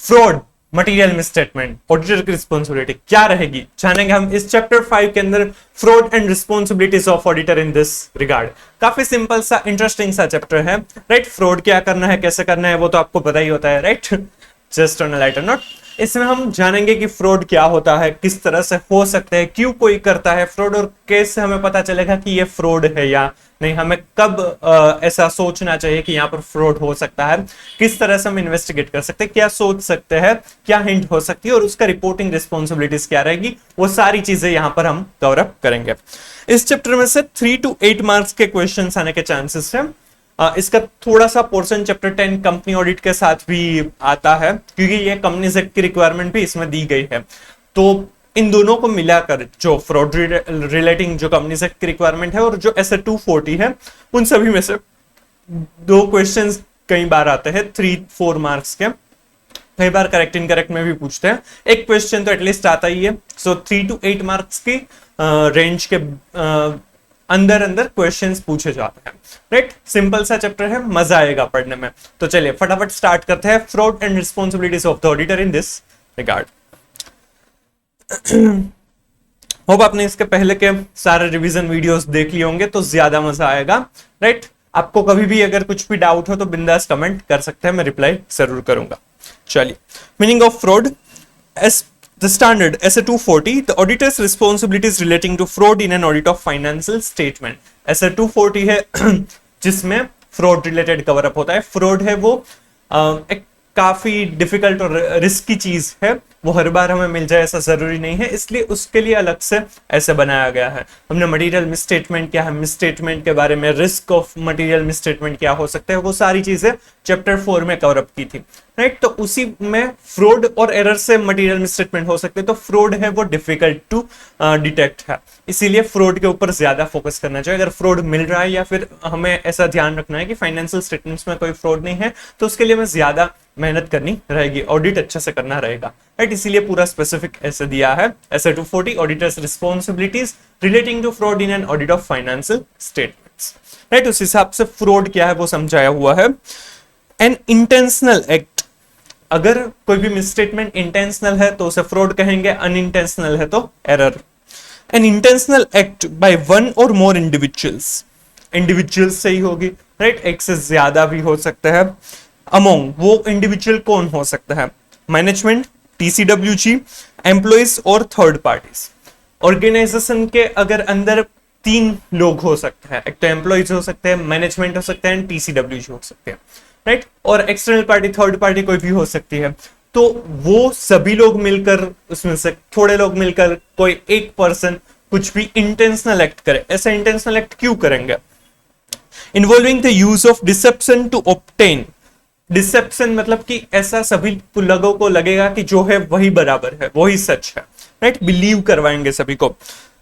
Fraud, material misstatement, auditor की responsibility क्या रहेगी, जानेंगे हम इस चैप्टर 5 के अंदर। Fraud and responsibilities of auditor in this regard. काफी सिंपल सा इंटरेस्टिंग सा चैप्टर है, राइट। फ्रॉड क्या करना है, कैसे करना है, वो तो आपको पता ही होता है, right. Just on a lighter note, इसमें हम जानेंगे कि फ्रॉड क्या होता है, किस तरह से हो सकते हैं, क्यों कोई करता है फ्रॉड, और कैसे हमें पता चलेगा कि ये फ्रॉड है या नहीं, हमें कब ऐसा सोचना चाहिए कि यहाँ पर फ्रॉड हो सकता है, किस तरह से हम इन्वेस्टिगेट कर सकते हैं, क्या सोच सकते हैं, क्या हिंट हो सकती है, और उसका रिपोर्टिंग रिस्पॉन्सिबिलिटीज क्या रहेगी, वो सारी चीजें यहाँ पर हम कवर अप करेंगे। इस चैप्टर में से 3 to 8 मार्क्स के क्वेश्चन आने के चांसेस है। इसका थोड़ा सा पोर्शन चैप्टर 10 कंपनी ऑडिट के साथ भी आता है, क्योंकि ये कंपनीज एक्ट की रिक्वायरमेंट भी इसमें दी गई है। तो इन दोनों को मिलाकर जो फ्रॉड रिलेटिंग जो कंपनीज एक्ट की रिक्वायरमेंट है और जो एसए 240 है, उन सभी में से 2 क्वेश्चंस कई बार आते हैं 3-4 मार्क्स के, कई बार करेक्ट इनकरेक्ट में भी पूछते हैं। एक क्वेश्चन तो एटलीस्ट आता ही है। सो 3 to 8 मार्क्स की रेंज के अंदर अंदर क्वेश्चंस पूछे जाते हैं, राइट। सिंपल सा चैप्टर है, मजा आएगा पढ़ने में। तो चलिए फटाफट स्टार्ट करते हैं। Fraud and responsibilities of the auditor in this regard. Hope आपने इसके पहले के सारे रिवीजन वीडियोस देख लिए होंगे, तो ज्यादा मजा आएगा, राइट। आपको कभी भी अगर कुछ भी डाउट हो तो बिंदास कमेंट कर सकते हैं, मैं रिप्लाई जरूर करूंगा। चलिए, meaning of fraud as the standard SA 240, the auditor's responsibilities relating to fraud in an audit of financial statement. SA 240 है जिसमें फ्रॉड रिलेटेड कवर अप होता है। फ्रॉड है वो एक काफी डिफिकल्ट और रिस्की चीज है, वो हर बार हमें मिल जाए ऐसा जरूरी नहीं है, इसलिए उसके लिए अलग से ऐसे बनाया गया है। हमने मटेरियल मिसस्टेटमेंट क्या है, मिसस्टेटमेंट के बारे में, रिस्क ऑफ मटेरियल मिसस्टेटमेंट क्या हो सकते हैं, वो सारी चीजें चैप्टर 4 में कवर अप की थी, राइट। तो उसी में फ्रॉड और एरर से मटेरियल मिसस्टेटमेंट हो सकते हैं। तो फ्रॉड है वो डिफिकल्ट टू डिटेक्ट है, इसीलिए फ्रॉड के ऊपर ज्यादा फोकस करना चाहिए। अगर फ्रॉड मिल रहा है या फिर हमें ऐसा ध्यान रखना है कि फाइनेंशियल स्टेटमेंट्स में कोई फ्रॉड नहीं है, तो उसके लिए हमें ज्यादा मेहनत करनी रहेगी, ऑडिट अच्छे से करना रहेगा, राइट। इसीलिए पूरा स्पेसिफिक ऐसे दिया है, ऐसे 240 auditors responsibilities relating to fraud in an audit of financial statements, right. उस हिसाब से फ्रॉड क्या है वो समझाया हुआ है। एन इंटेंशनल एक्ट, अगर कोई भी मिसस्टेटमेंट इंटेंशनल है तो उसे फ्रॉड कहेंगे, अनइंटेंशनल है तो error. An intentional act by one or more individuals, individuals से ही होगी, राइट। एक से ज्यादा भी हो सकता है। अमोंग, वो इंडिविजुअल कौन हो सकता है, management, TCWG, employees or third parties. Organisation के अगर अंदर 3 लोग हो सकते हैं, एक तो एम्प्लॉइज हो सकते हैं, मैनेजमेंट हो सकते हैं, टीसीडब्ल्यूजी हो सकते हैं, राइट। और एक्सटर्नल पार्टी, थर्ड पार्टी कोई भी हो सकती है। तो वो सभी लोग मिलकर, उसमें से थोड़े लोग मिलकर, कोई एक पर्सन कुछ भी इंटेंशनल एक्ट करे। ऐसा इंटेंशनल एक्ट क्यों करेंगे? Involving the use of deception to obtain, deception मतलब कि ऐसा सभी लोगों को लगेगा कि जो है वही बराबर है, वही सच है, राइट। बिलीव करवाएंगे सभी को।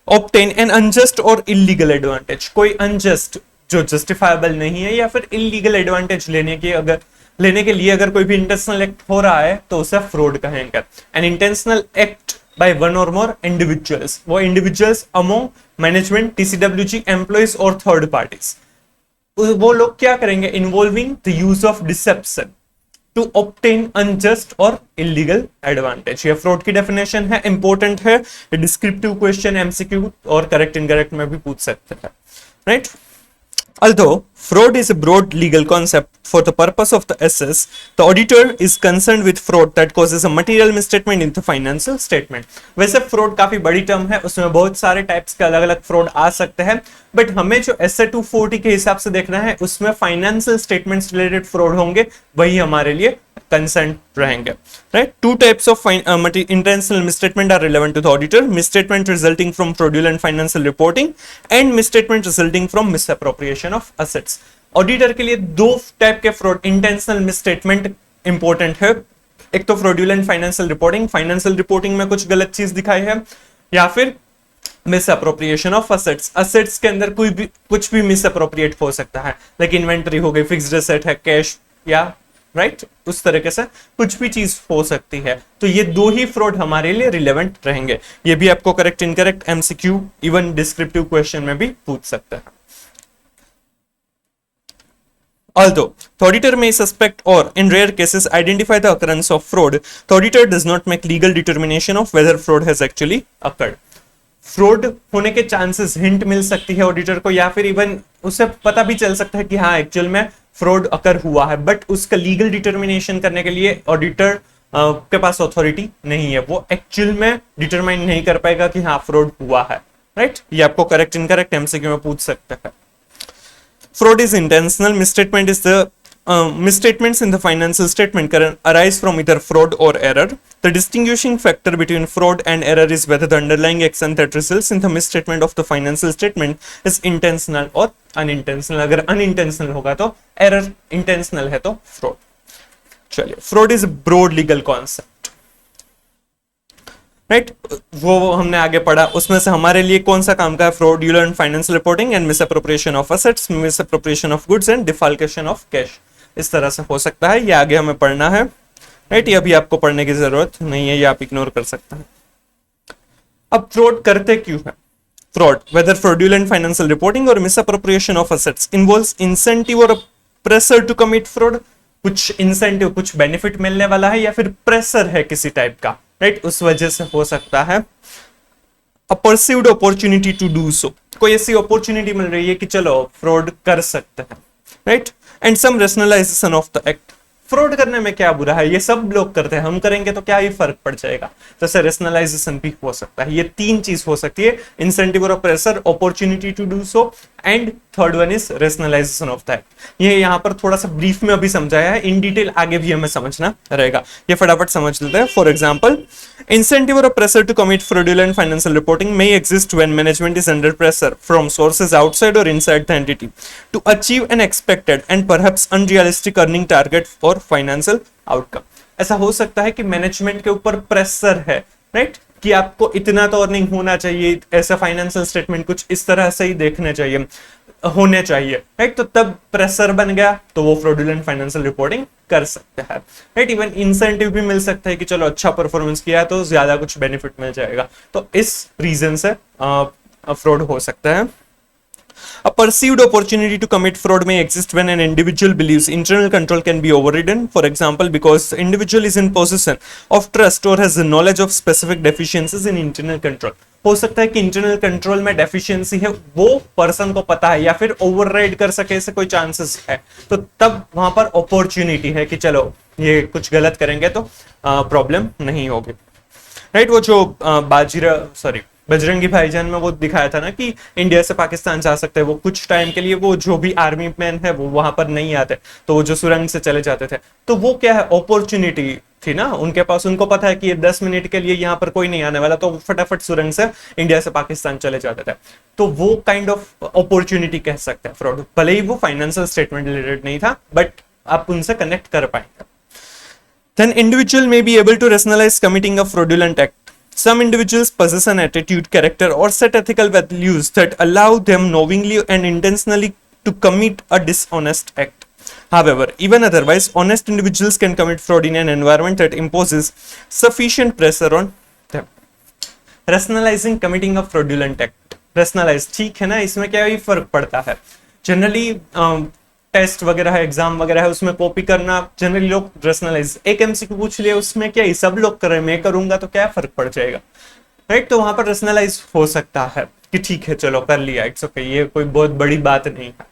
Obtain N unjust or illegal advantage, कोई अनजस्ट जो जस्टिफाइबल नहीं है या फिर इलीगल एडवांटेज लेने के लिए अगर कोई भी इंटेंशनल एक्ट हो रहा है तो उसे फ्रॉड कहेंगे। An intentional act by one or more individuals, वो individuals among management, TCWG, employees or third parties, वो लोग क्या करेंगे? Involving the use of deception to obtain unjust or illegal advantage. ये फ्रॉड की डेफिनेशन है, इंपॉर्टेंट है, डिस्क्रिप्टिव क्वेश्चन एमसीक्यू और करेक्ट इनकरेक्ट में भी पूछ सकते हैं, right. Although fraud is a broad legal concept, for the purpose of the SS, the auditor is concerned with fraud that causes a material misstatement in the financial statement. वैसे fraud काफी बड़ी term है, उसमें बहुत सारे types के अलग अलग फ्रॉड आ सकते हैं, बट हमें जो SA 240 के हिसाब से देखना है उसमें फाइनेंशियल स्टेटमेंट्स रिलेटेड फ्रॉड होंगे, वही हमारे लिए कंसर्न रहेंगे, right. 2 types of intentional misstatement are relevant to the auditor: misstatement resulting from fraudulent financial reporting and misstatement resulting from misappropriation of assets. Auditor के लिए 2 टाइप के फ्रॉड इंटेंशनल मिसस्टेटमेंट इंपॉर्टेंट है। एक तो fraudulent financial reporting, financial reporting में कुछ गलत चीज दिखाई है, या फिर miss appropriation of assets, assets के अंदर कोई भी कुछ भी मिस अप्रोप्रिएट हो सकता है, लाइक इन्वेंटरी हो गई, फिक्स्ड एसेट है, कैश, या राइट, उस तरीके से कुछ भी चीज हो सकती है। तो ये 2 ही फ्रॉड हमारे लिए रिलेवेंट रहेंगे। ये भी आपको correct incorrect MCQ even descriptive question में भी पूछ सकते हैं। Although the auditor may suspect or, in rare cases, identify the occurrence of fraud, the auditor does not make legal determination of whether fraud has actually occurred. Fraud होने के chances hint मिल सकती है auditor को, या फिर even उसे पता भी चल सकता है कि हाँ एक्चुअल में फ्रॉड अकर हुआ है, बट उसका लीगल डिटर्मिनेशन करने के लिए ऑडिटर के पास अथॉरिटी नहीं है, वो एक्चुअल में डिटरमाइन नहीं कर पाएगा कि हाँ फ्रॉड हुआ है, राइट। ये आपको करेक्ट इनकरेक्ट एमसीक्यू में पूछ सकता है। Fraud is intentional. Misstatement is the misstatements in the financial statement can arise from either fraud or error. The distinguishing factor between fraud and error is whether the underlying action that results in the misstatement of the financial statement is intentional or unintentional. अगर unintentional होगा तो error, intentional है तो fraud. चलिए, fraud is a broad legal concept. Right वो हमने आगे पढ़ा, उसमें से हमारे लिए कौन सा काम का है? Fraudulent financial reporting and misappropriation of assets, misappropriation of goods and defalcation of cash, इस तरह से हो सकता है। ये आगे हमें पढ़ना है, राइट। ये अभी आपको पढ़ने की जरूरत नहीं है, ये आप इग्नोर कर सकते हैं। अब फ्रॉड करते क्यों है? Fraud, whether fraudulent financial reporting और misappropriation of assets, involves incentive और प्रेशर टू कमिट फ्रॉड। कुछ इंसेंटिव, कुछ बेनिफिट मिलने वाला है या फिर प्रेशर है किसी टाइप का, राइट, उस वजह से हो सकता है। A perceived opportunity to do so, कोई ऐसी अपॉर्चुनिटी मिल रही है कि चलो फ्रॉड कर सकते हैं, right. And some rationalisation of the act, fraud करने में क्या बुरा है, ये सब लोग करते हैं, हम करेंगे तो क्या ही फर्क पड़ जाएगा, जैसे रैशनलाइजेशन भी हो सकता है। ये तीन चीज हो सकती है, इंसेंटिव और pressure, opportunity to do so, and third one is rationalization of the act. ये यहाँ पर थोड़ा सा ब्रीफ में अभी समझाया है, इन डिटेल आगे भी हमें समझना रहेगा, ये फटाफट समझ लेते हैं। For example, incentive or a pressure to commit fraudulent financial reporting may exist when management is under pressure from sources outside or inside the entity to achieve an expected and perhaps unrealistic earning target or financial outcome. ऐसा हो सकता है कि management के ऊपर pressure है, right, कि आपको इतना तो अर्निंग होना चाहिए, ऐसा फाइनेंशियल स्टेटमेंट कुछ इस तरह से ही देखने चाहिए, होने चाहिए, राइट। तो तब प्रेशर बन गया तो वो फ्रॉडुलेंट फाइनेंशियल रिपोर्टिंग कर सकते हैं, राइट। इवन इंसेंटिव भी मिल सकता है कि चलो अच्छा परफॉर्मेंस किया है तो ज्यादा कुछ बेनिफिट मिल जाएगा, तो इस रीजन से फ्रॉड हो सकता है। A perceived opportunity to commit fraud may exist when an individual believes internal control can be overridden. For example, because the individual is in possession of trust or has the knowledge of specific deficiencies in internal control. हो सकता है कि internal control में deficiency है, वो person को पता है, या फिर ओवरराइड कर सके ऐसे कोई चांसेस है, तो तब वहां पर अपॉर्चुनिटी है कि चलो ये कुछ गलत करेंगे तो प्रॉब्लम नहीं होगी, राइट। वो जो बजरंगी भाईजान में वो दिखाया था ना कि इंडिया से पाकिस्तान जा सकते हैं, वो कुछ टाइम के लिए वो जो भी आर्मी मैन है वो वहां पर नहीं आते, तो वो जो सुरंग से चले जाते थे, तो वो क्या है, अपॉर्चुनिटी थी ना उनके पास, उनको पता है कि ये 10 मिनट के लिए यहाँ पर कोई नहीं आने वाला, तो फटाफट सुरंग से इंडिया से पाकिस्तान चले जाते थे, तो वो काइंड ऑफ अपॉर्चुनिटी कह सकते हैं फ्रॉड। भले ही वो फाइनेंशियल स्टेटमेंट रिलेटेड नहीं था, बट आप उनसे कनेक्ट कर पाएंगे। Then individual may be able to rationalize committing a fraudulent act. Some individuals possess an attitude, character, or set ethical values that allow them knowingly and intentionally to commit a dishonest act. However, even otherwise, honest individuals can commit fraud in an environment that imposes sufficient pressure on them. Rationalizing committing a fraudulent act. Rationalize, ठीक है ना, इसमें क्या ही फर्क पड़ता है? Generally test वगैरह है, एग्जाम वगैरह है, उसमें कॉपी करना जनरली लोग रैशनलाइज, एक एमसीक्यू पूछ लिया उसमें क्या ही सब लोग कर रहे हैं, मैं करूंगा तो क्या फर्क पड़ जाएगा, राइट। तो वहां पर रैशनलाइज हो सकता है कि ठीक है चलो कर लिया, इट्स ओके, ये कोई बहुत बड़ी बात नहीं है,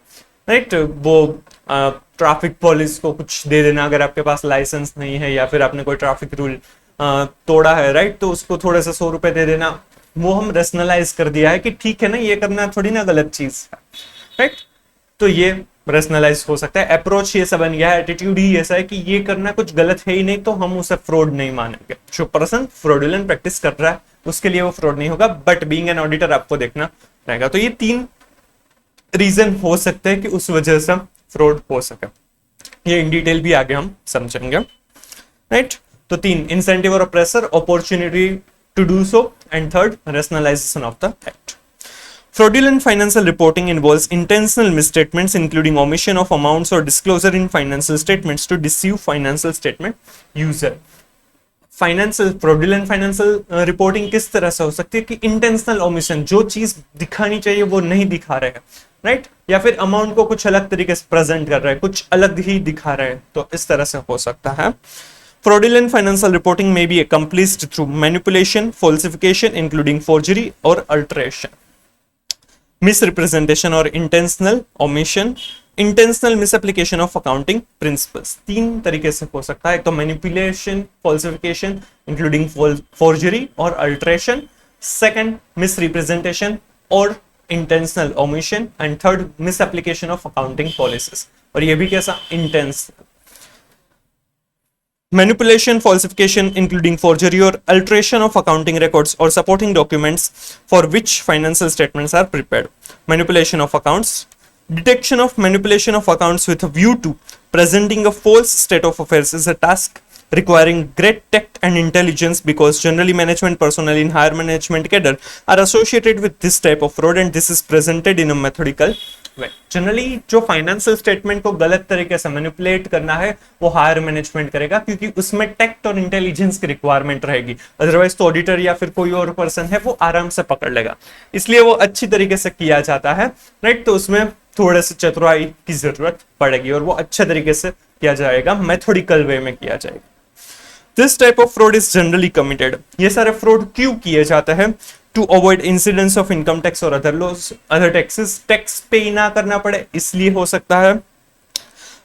राइट। वो ट्रैफिक पुलिस को कुछ दे देना अगर आपके पास लाइसेंस नहीं है, या फिर आपने कोई ट्रैफिक रूल तोड़ा है, राइट, तो उसको थोड़े से 100 रुपए दे देना, वो हम रैशनलाइज कर दिया है कि ठीक है ना, ये करना थोड़ी ना गलत चीज है, राइट। तो ये रैशनलाइज हो सकता है। अप्रोच ये सब बन गया है, एटीट्यूड ही ऐसा है कि ये करना कुछ गलत है ही नहीं, तो हम उसे फ्रॉड नहीं मानेंगे। जो पर्सन फ्रॉडुलेंट प्रैक्टिस कर रहा है उसके लिए वो फ्रॉड नहीं होगा, बट बीइंग एन ऑडिटर आपको देखना रहेगा। तो ये 3 रीजन हो सकते हैं कि उस वजह से फ्रॉड हो सके, ये इन डिटेल भी आगे हम समझेंगे, राइट। तो 3, इंसेंटिव और pressure, opportunity to do so, and third, rationalization of the act. Fraudulent financial reporting involves intentional misstatements, including omission of amounts or disclosure in financial statements to deceive financial statement user. Financial fraudulent financial reporting किस तरह से हो सकती है कि intentional omission, जो चीज दिखानी चाहिए वो नहीं दिखा रहे हैं, राइट, या फिर अमाउंट को कुछ अलग तरीके से प्रेजेंट कर रहे हैं, कुछ अलग ही दिखा रहे हैं, तो इस तरह से हो सकता है। फ्रॉडुलेंट फाइनेंशियल रिपोर्टिंग में B accomplished through manipulation, falsification, including forgery or alteration, misrepresentation or intentional omission, intentional misapplication of accounting principles। तीन तरीके से हो सकता है, एक तो मैनिपुलेशन, फॉल्सिफिकेशन इंक्लूडिंग फोर्जरी और अल्ट्रेशन, सेकंड मिसरिप्रेजेंटेशन और intentional omission, and third misapplication of accounting policies. और ये भी कैसा, intentional. Manipulation, falsification, including forgery or alteration of accounting records or supporting documents for which financial statements are prepared. Manipulation of accounts. Detection of manipulation of accounts with a view to presenting a false state of affairs is a task requiring great tact and intelligence, because generally management personnel in higher management cadre are associated with this type of fraud, and this is presented in a methodical way. Generally जो financial statement को गलत तरीके से manipulate करना है वो higher management करेगा, क्योंकि उसमें टेक्ट और इंटेलिजेंस की रिक्वायरमेंट रहेगी, अदरवाइज तो ऑडिटर या फिर कोई और पर्सन है वो आराम से पकड़ लेगा, इसलिए वो अच्छी तरीके से किया जाता है, राइट। तो उसमें थोड़े से चतुराई की जरूरत पड़ेगी और वो अच्छे तरीके से किया जाएगा, मेथोडिकल वे में किया जाएगा। This type of fraud is generally committed. ये सारे फ्रॉड क्यों किए जाते हैं? To avoid incidence of income tax और other loss, other taxes, tax pay ना करना पड़े इसलिए हो सकता है।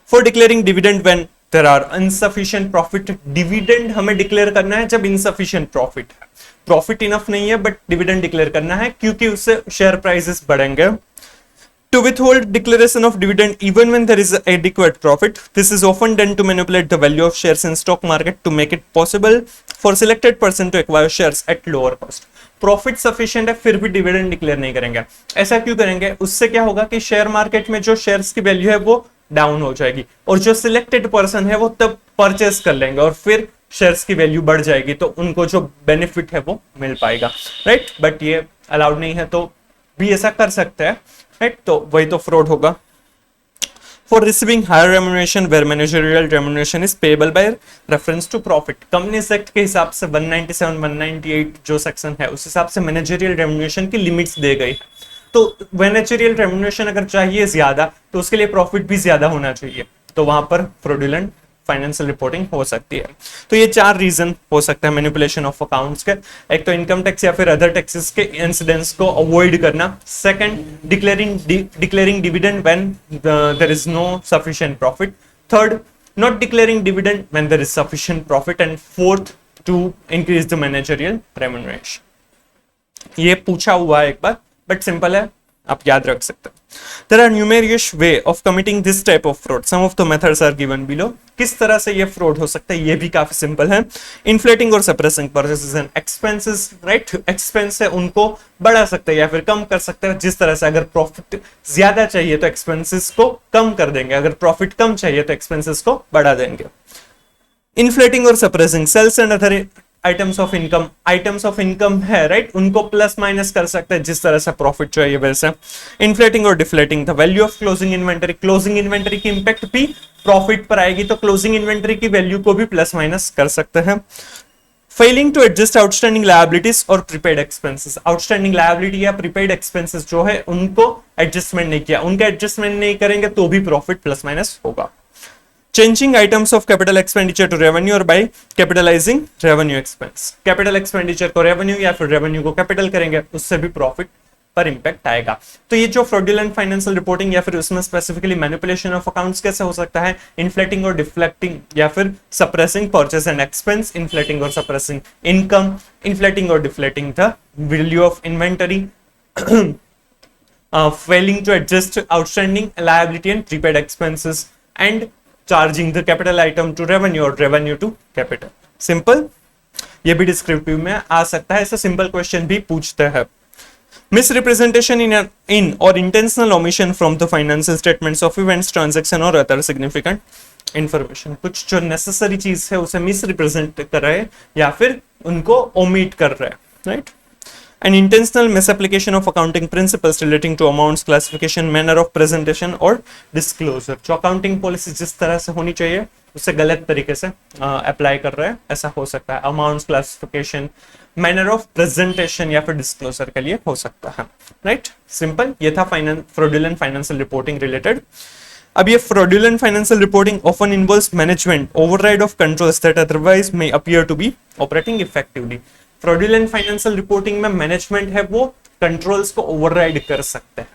For declaring dividend when there are insufficient profit, dividend हमें डिक्लेयर करना है जब इनसफिशिएंट प्रॉफिट है, प्रॉफिट इनफ नहीं है बट डिविडेंड डिक्लेयर करना है क्योंकि उससे शेयर प्राइसेस बढ़ेंगे। To withhold declaration of dividend even when there is adequate profit, this is often done to manipulate the value of shares in stock market to make it possible for selected person to acquire shares at lower cost. Profit sufficient है फिर भी dividend declare नहीं करेंगे, ऐसा क्यों करेंगे? उससे क्या होगा कि शेयर मार्केट में जो शेयर्स की वैल्यू है वो डाउन हो जाएगी और जो सिलेक्टेड पर्सन है वो तब परचेस कर लेंगे और फिर शेयर्स की वैल्यू बढ़ जाएगी, तो उनको जो बेनिफिट है वो मिल पाएगा, राइट। बट ये अलाउड नहीं है, तो भी ऐसा कर सकते हैं, राइट। तो वही तो फ्रॉड होगा। For receiving higher remuneration where managerial remuneration is payable by reference to profit, companies act के हिसाब से 197 198 जो सेक्शन है उस हिसाब से मैनेजरियल रेम्यूनरेशन की लिमिट्स दे गई है, तो मैनेजरियल रेम्यूनरेशन अगर चाहिए ज्यादा तो उसके लिए प्रॉफिट भी ज्यादा होना चाहिए, तो वहां पर फ्रॉडुलेंट फाइनेंशियल रिपोर्टिंग हो सकती है। तो ये चार रीजन हो सकता है मैनिपुलेशन ऑफ अकाउंट्स के। एक तो इनकम टैक्स या फिर अदर टैक्सेस के इंसिडेंट्स को अवॉइड करना, second declaring dividend when there is no sufficient profit, third not declaring dividend when there is sufficient profit, and fourth to increase the managerial remuneration. ये पूछा हुआ है एक बार बट सिंपल है, आप याद रख सकते हैं। There are numerous way of committing this type of fraud. Some of the methods are given below. किस तरह से ये फ्रॉड हो सकता है ये भी काफी सिंपल है। Inflating or suppressing purchases and expenses, right? Expense है उनको बढ़ा सकते हैं या फिर कम कर सकते हैं, जिस तरह से अगर प्रॉफिट ज्यादा चाहिए तो एक्सपेंसेस को कम कर देंगे, अगर प्रॉफिट कम चाहिए तो एक्सपेंसेस को बढ़ा देंगे। Inflating or suppressing sales and other items of income है, राइट, उनको प्लस माइनस कर सकते हैं जिस तरह से प्रॉफिट चाहिए वैसे। इन्फ्लेटिंग और deflating the value of closing inventory की इंपैक्ट भी प्रॉफिट पर आएगी, तो क्लोजिंग इन्वेंटरी की वैल्यू को भी प्लस माइनस कर सकते हैं। Failing to adjust outstanding liabilities और प्रीपेड एक्सपेंसेस, आउटस्टैंडिंग लायबिलिटी या प्रीपेड एक्सपेंसेस जो है उनको एडजस्टमेंट नहीं किया, उनका एडजस्टमेंट नहीं करेंगे तो भी प्रॉफिट प्लस माइनस होगा। Changing items of capital expenditure to revenue or by capitalizing revenue expense, capital expenditure को रेवेन्यू या फिर रेवेन्यू को कैपिटल करेंगे उससे भी प्रॉफिट पर इंपैक्ट आएगा। तो ये जो फ्रॉडुलेंट फाइनेंशियल रिपोर्टिंग या फिर उसमें स्पेसिफिकली मैनिपुलेशन ऑफ अकाउंट्स कैसे हो सकता है? इन्फ्लेटिंग और डिफ्लेक्टिंग या फिर suppressing purchase and expense, inflating और सप्रेसिंग इनकम, इन्फ्लेटिंग और deflating the value of inventory, failing to adjust outstanding liability and prepaid expenses, and charging the capital item to revenue or revenue to capital। Simple, ये भी descriptive में आ सकता है, ऐसा simple question भी पूछते हैं। Misrepresentation in or intentional omission from the financial statements of events, transaction or other significant information, कुछ जो नेसेसरी चीज है उसे मिसरिप्रेजेंट कर रहे हैं या फिर उनको ओमिट कर रहे हैं, right. An intentional misapplication of accounting principles relating to amounts, classification, manner of presentation और disclosure. जो अकाउंटिंग पॉलिसी जिस तरह से होनी चाहिए उससे गलत तरीके से अप्लाई कर रहे हैं, ऐसा हो सकता है. Amounts, classification, manner of presentation या फिर डिस्क्लोजर के लिए हो सकता है. Right, simple. ये था फ्रॉडुलेंट फाइनेंशियल रिपोर्टिंग रिलेटेड. अब ये fraudulent financial reporting often involves management override of controls that otherwise may appear to be operating effectively. Fraudulent financial reporting में management है वो controls को override कर सकते हैं,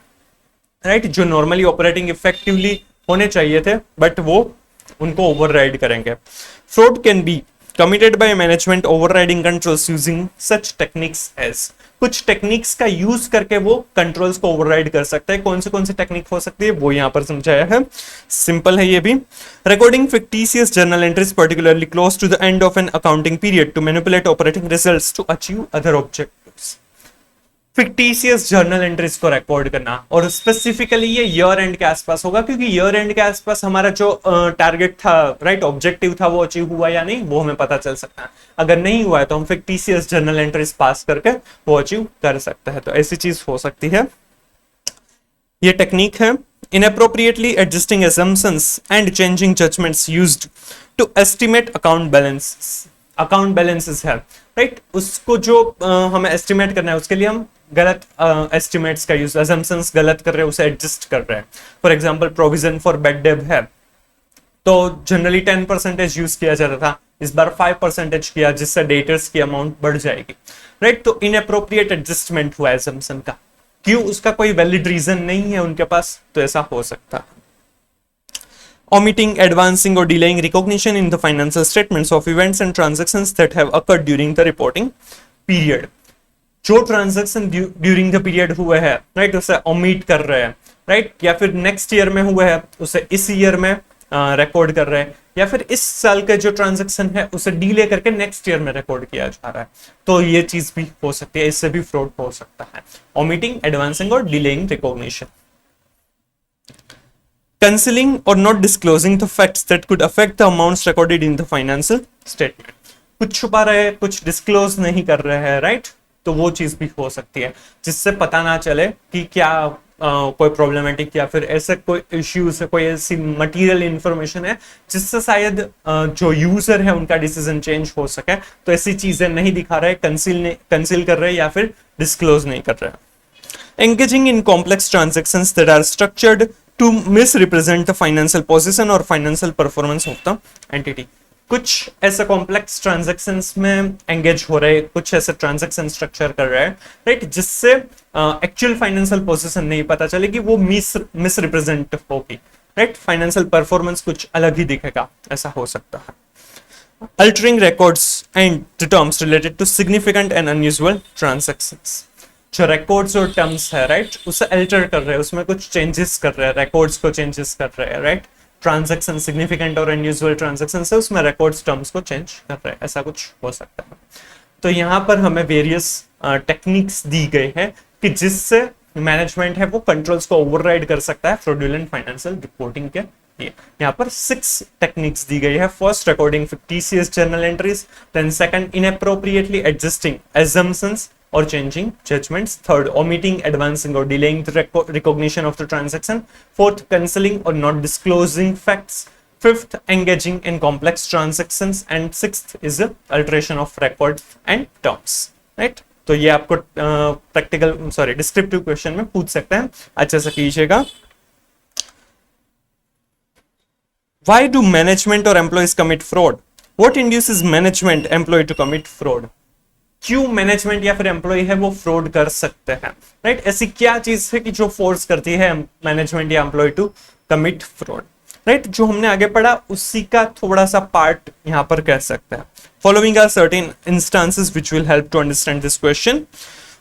right? जो normally operating effectively होने चाहिए थे, but वो उनको override करेंगे. Fraud can be committed by management overriding controls using such techniques as. कुछ टेक्निक्स का यूज करके वो कंट्रोल्स को ओवरराइड कर सकता है. कौन सी टेक्निक हो सकती है वो यहां पर समझाया है. सिंपल है ये भी. Recording fictitious journal entries particularly close to the end of an accounting period to manipulate operating results to achieve other objectives. Fictitious journal entries को रिकॉर्ड करना, और स्पेसिफिकली ये ईयर एंड के आसपास होगा, क्योंकि ईयर एंड के आसपास हमारा जो टारगेट था, राइट, ऑब्जेक्टिव था, वो अचीव हुआ या नहीं वो हमें पता चल सकता है. अगर नहीं हुआ है तो हम फिक्टिशियस जर्नल एंट्रीज पास करके वो अचीव कर सकते हैं. तो ऐसी चीज हो सकती है. ये टेक्निक है. inappropriately adjusting assumptions and changing judgments used to estimate account balances है, राइट. उसको जो हमें एस्टिमेट करना है उसके लिए हम गलत एस्टिमेट्स का यूज, assumptions गलत कर रहे हैं, उसे एडजस्ट कर रहे हैं. For example provision for bad debt है तो जनरली 10% यूज किया जाता था, इस बार 5% किया, जिससे डेटर्स की अमाउंट बढ़ जाएगी, राइट. तो इनअप्रोप्रिएट एडजस्टमेंट हुआ एजम्पशन का. क्यों? उसका कोई वैलिड रीजन नहीं है उनके पास, तो ऐसा हो सकता है. Omitting, advancing or delaying recognition in the financial statements of events and transactions that have occurred during the reporting period. जो ट्रांजैक्शन ड्यूरिंग द पीरियड हुए हैं, राइट, उसे ओमिट कर रहे हैं, राइट, या फिर नेक्स्ट ईयर में हुए हैं उसे इस ईयर में रिकॉर्ड कर रहे हैं, या फिर इस साल के जो ट्रांजैक्शन है उसे डिले करके नेक्स्ट ईयर में रिकॉर्ड किया जा रहा है. तो ये चीज भी हो सकती है, इससे भी फ्रॉड हो सकता है. ओमिटिंग, एडवांसिंग और delaying recognition. Concealing or not disclosing the facts that could affect the amounts recorded in the financial statement. कुछ छुपा रहे हैं, कुछ डिस्क्लोज नहीं कर रहे हैं, राइट. तो वो चीज भी हो सकती है जिससे पता ना चले कि क्या कोई प्रॉब्लमेटिक या फिर ऐसे कोई इश्यूज है, कोई ऐसी मटेरियल इंफॉर्मेशन है जिससे शायद जो यूजर है उनका डिसीजन चेंज हो सके. तो ऐसी चीजें नहीं दिखा रहे, कंसील कर रहे या फिर डिस्क्लोज नहीं कर रहे. Engaging in complex transactions that are structured to misrepresent the financial position or financial performance of the entity. कुछ ऐसे कॉम्प्लेक्स ट्रांजैक्शंस में एंगेज हो रहे, कुछ ऐसे ट्रांजैक्शन स्ट्रक्चर कर रहे हैं, राइट, जिससे एक्चुअल फाइनेंशियल पोजीशन नहीं पता चले कि वो मिस रिप्रेजेंट होगी, राइट. फाइनेंशियल परफॉर्मेंस कुछ अलग ही दिखेगा, ऐसा हो सकता है. Altering records and the terms related to significant and unusual transactions. जो रिकॉर्ड्स और टर्म्स है, राइट, उसे अल्टर कर रहे हैं, उसमें कुछ चेंजेस कर रहे हैं, रिकॉर्ड्स को चेंजेस कर रहे हैं, राइट. ट्रांजैक्शन सिग्निफिकेंट और अनयूजुअल ट्रांजैक्शन है उसमें रिकॉर्ड्स टर्म्स को चेंज कर रहे हैं, ऐसा कुछ हो सकता है. तो यहाँ पर हमें वेरियस टेक्निक्स दी गई है कि जिससे मैनेजमेंट है वो कंट्रोल्स को ओवरराइड कर सकता है फ्रॉडुलेंट फाइनेंशियल रिपोर्टिंग के लिए. यहाँ पर 6 टेक्निक्स दी गई है. First, recording fictitious journal entries. Then second, inappropriately adjusting assumptions or changing judgments. Third, omitting, advancing or delaying the recognition of the transaction. Fourth, cancelling or not disclosing facts. Fifth, engaging in complex transactions. And sixth is the alteration of record and terms. Right? तो ये आपको descriptive question में पूछ सकते हैं, अच्छे से कीजिएगा. Why do management or employees commit fraud? What induces management employee to commit fraud? क्यों मैनेजमेंट या फिर एम्प्लॉय है वो फ्रॉड कर सकते हैं, राइट. ऐसी क्या चीज है कि जो फोर्स करती है मैनेजमेंट या employee to commit fraud, right. जो हमने आगे पढ़ा उसी का थोड़ा सा पार्ट यहाँ पर कह सकते हैं. Following are certain instances which will help to understand this question.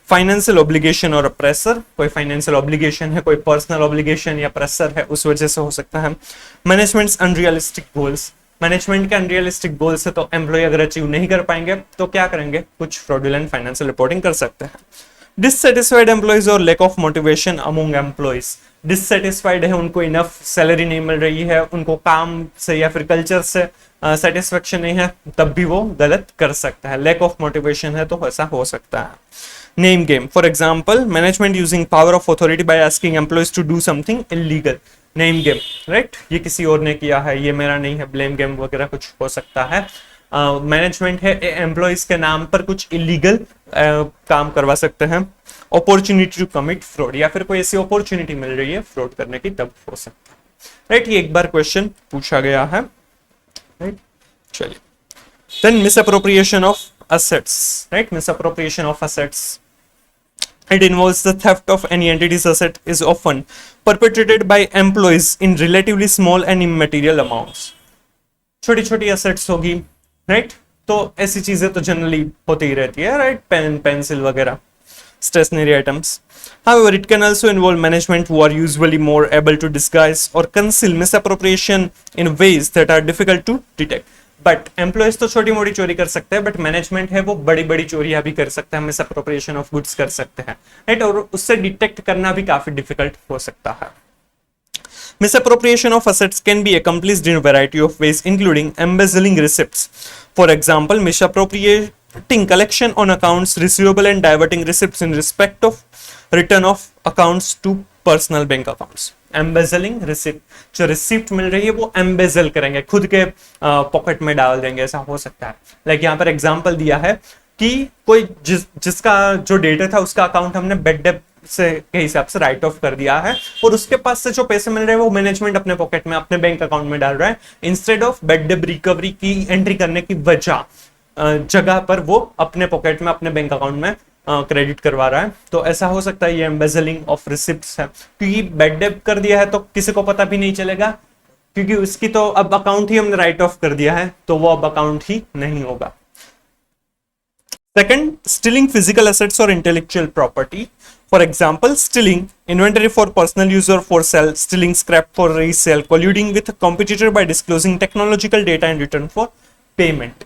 Financial obligation और प्रेशर. कोई फाइनेंशियल ऑब्लिगेशन है, कोई पर्सनल ऑब्लिगेशन या प्रेशर है, उस वजह से हो सकता है. Managements unrealistic goals. मैनेजमेंट के अनरियलिस्टिक गोल्स है तो एम्प्लॉय अगर अचीव नहीं कर पाएंगे तो क्या करेंगे, कुछ फ्रॉडुलेंट फाइनेंशियल रिपोर्टिंग कर सकते हैं. डिससैटिस्फाइड एम्प्लॉयज और lack of motivation among employees. Dissatisfied है, उनको इनफ सैलरी नहीं मिल रही है, उनको काम से या फिर कल्चर से सेटिस्फेक्शन नहीं है, तब भी वो गलत कर सकता है. लैक ऑफ मोटिवेशन है तो ऐसा हो सकता है. Name game, for example management using power of authority by asking employees to do something illegal, name game, right, ये किसी और ने किया है, ये मेरा नहीं है, ब्लेम गेम वगैरह कुछ हो सकता है। मैनेजमेंट है एम्प्लॉयज के नाम पर कुछ इलीगल काम करवा सकते हैं। अपॉर्चुनिटी टू कमिट फ्रॉड, या फिर कोई ऐसी अपॉर्चुनिटी मिल रही है फ्रॉड करने की, तब हो सकता है, राइट। ये एक बार क्वेश्चन पूछा गया है, राइट। चलिए, then misappropriation of assets, right? Misappropriation of assets, it involves the theft of any entity's asset, is often perpetrated by employees in relatively small and immaterial amounts. छोटी छोटी assets होगी, right? तो ऐसी चीजें तो जनरली होती ही रहती है, right? पेन, पेंसिल वगैरह, stationery items. However, it can also involve management who are usually more able to disguise or conceal misappropriation in ways that are difficult to detect. But employees तो छोटी मोटी चोरी कर सकते हैं, बट मैनेजमेंट है वो बड़ी बड़ी चोरियां भी कर सकते हैं, मिसअप्रोप्रिएशन ऑफ गुड्स कर सकते हैं, राइट, और उससे डिटेक्ट करना भी काफी डिफिकल्ट हो सकता है। Misappropriation of assets can be accomplished in a variety of ways, including embezzling receipts. For example, misappropriating collection on accounts receivable and diverting receipts in respect of return of accounts to personal bank accounts. Embezzling receipt, जो receipt मिल रही है वो embezzle करेंगे, खुद के pocket में डाल देंगे, ऐसा हो सकता है। लाइक यहाँ पर एग्जांपल दिया है कि कोई जिसका जो डेटा था उसका अकाउंट हमने बेड डेट से के हिसाब से राइट ऑफ कर दिया है, और उसके पास से जो पैसे मिल रहे हैं वो मैनेजमेंट अपने पॉकेट में, अपने बैंक अकाउंट में डाल रहा है, instead of bed date recovery की एंट्री करने की जगह पर वो अपने पॉकेट में, अपने बैंक अकाउंट में क्रेडिट करवा रहा है। तो ऐसा हो सकता है, ये एम्बेजलिंग ऑफ रिसिप्ट्स है, क्योंकि बेड डेट कर दिया है तो किसी को पता भी नहीं चलेगा, क्योंकि उसकी तो अब अकाउंट ही हमने राइट ऑफ कर दिया है, तो वो अब अकाउंट ही नहीं होगा। सेकंड, स्टीलिंग फिजिकल एसेट्स और intellectual property, for example stealing inventory for personal use और for sale, stealing scrap for resale, colluding with competitor by disclosing technological data in return for payment.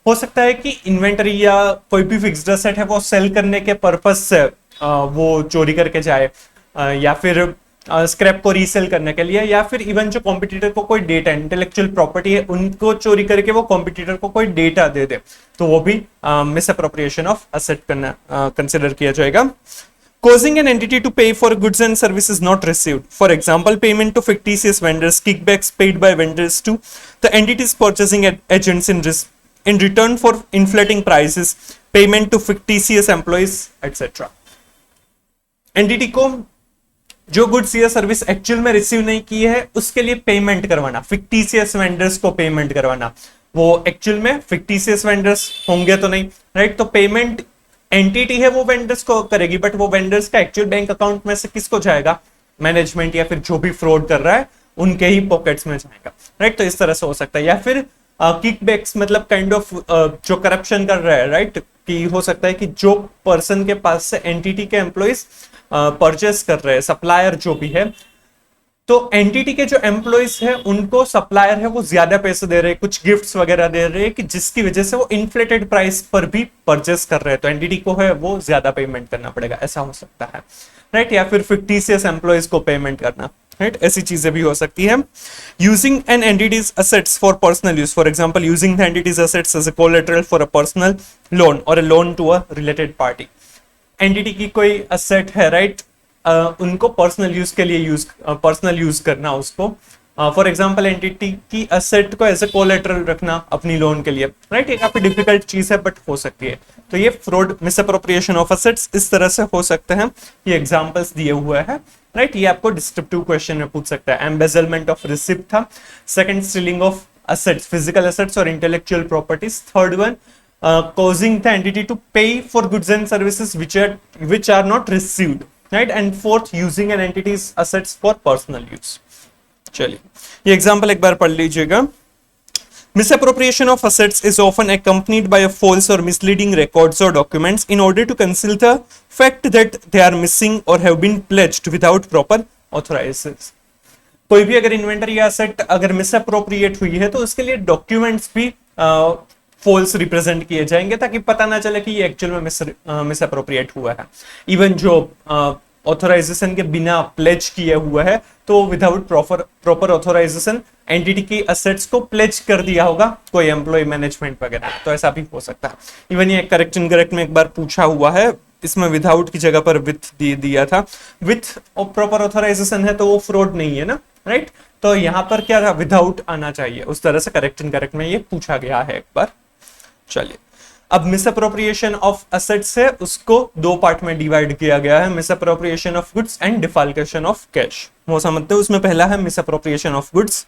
हो सकता है कि inventory या कोई भी fixed asset है वो सेल करने के पर्पस से वो चोरी करके जाए, या फिर स्क्रैप को रीसेल करने के लिए, या फिर इवन जो कॉम्पिटिटर को कोई डेटा, इंटेलेक्चुअल प्रॉपर्टी है, उनको चोरी करके वो कॉम्पिटिटर को कोई डेटा दे दे, तो वो भी मिसअप्रोप्रिएशन ऑफ एसेट करना कंसिडर किया जाएगा। Causing an entity to pay for goods and services not received. For example, payment to fictitious vendors, kickbacks paid by vendors to the entity's purchasing agents in return for inflating prices, payment to fictitious employees, etc. Entity को जो goods या service actual में receive नहीं की है उसके लिए payment करवाना, फिक्टिशियस वेंडर्स को पेमेंट करवाना, वो एक्चुअल में फिक्टिशियस वेंडर्स होंगे तो नहीं, राइट। तो पेमेंट एंटिटी है वो वेंडर्स को करेगी, बट वो वेंडर्स का एक्चुअल बैंक अकाउंट में से किसको जाएगा? मैनेजमेंट या फिर जो भी फ्रॉड कर रहा है उनके ही पॉकेट्स में जाएगा, राइट। तो इस तरह से हो सकता है। या फिर किकबैक्स मतलब काइंड ऑफ जो करप्शन कर रहा है, राइट, कि हो सकता है कि जो पर्सन के पास से एंटिटी के एम्प्लॉइज परचेस कर रहे हैं, सप्लायर जो भी है, तो एंटिटी के जो एम्प्लॉइज है उनको सप्लायर है वो ज्यादा पैसे दे रहे हैं, कुछ गिफ्ट्स वगैरह दे रहे हैं, कि जिसकी वजह से वो इन्फ्लेटेड प्राइस पर भी परचेस कर रहे हैं, तो एंटिटी को है वो ज्यादा पेमेंट करना पड़ेगा, ऐसा हो सकता है, राइट। या फिर फिक्टिशियस एम्प्लॉइज को पेमेंट करना, राइट, ऐसी चीजें भी हो सकती है। Using an entity's assets for personal use, for example using the entity's assets as a collateral for a personal loan और a loan to a related party. Entity की कोई असेट है, राइट, उनको पर्सनल यूज के लिए personal use करना उसको, for example entity की असेट को एज ए कोलैटरल रखना अपनी लोन के लिए, राइट। ये काफी डिफिकल्ट चीज है बट हो सकती है। तो ये फ्रॉड, मिसअप्रोप्रिएशन ऑफ असेट्स इस तरह से हो सकते हैं, ये एग्जांपल्स दिए हुए हैं, राइट। ये आपको डिस्क्रिप्टिव क्वेश्चन में पूछ सकता है। एम्बेजलमेंट ऑफ रिसिप्ट था, second stealing of assets, physical assets और intellectual properties, third one causing the entity to pay for goods and services which are not received, right, and fourth using an entity's assets for personal use। चलिए ये example एक बार पढ़ लीजिएगा। Misappropriation of assets is often accompanied by a false or misleading records or documents in order to conceal the fact that they are missing or have been pledged without proper authorizations। कोई भी अगर inventory या asset अगर मिसअप्रोप्रिएट हुई है तो उसके लिए डॉक्यूमेंट्स भी फॉल्स रिप्रेजेंट किए जाएंगे ताकि पता ना चले कि ये एक्चुअल में मिसअप्रोप्रिएट हुआ है। इवन जो ऑथराइजेशन के बिना प्लेज किए हुआ है तो विदाउट प्रॉपर ऑथराइजेशन एंटिटी की असेट्स को प्लेज कर दिया होगा कोई एम्प्लॉय, मैनेजमेंट वगैरह, तो ऐसा भी हो सकता है। इवन ये करेक्ट इनकरेक्ट में एक बार पूछा हुआ है इसमें विदाउट की जगह पर विथ दिया था। विथ प्रॉपर ऑथराइजेशन है तो वो फ्रॉड नहीं है ना, राइट। तो यहां पर क्या था, विदाउट आना चाहिए, उस तरह से करेक्ट इनकरेक्ट में ये पूछा गया है एक बार। चलिए, अब मिसअप्रोप्रिएशन ऑफ असेट्स है, उसको दो पार्ट में डिवाइड किया गया है, misappropriation of goods and defalcation of cash. वो समझते हैं, उसमें पहला है misappropriation of goods.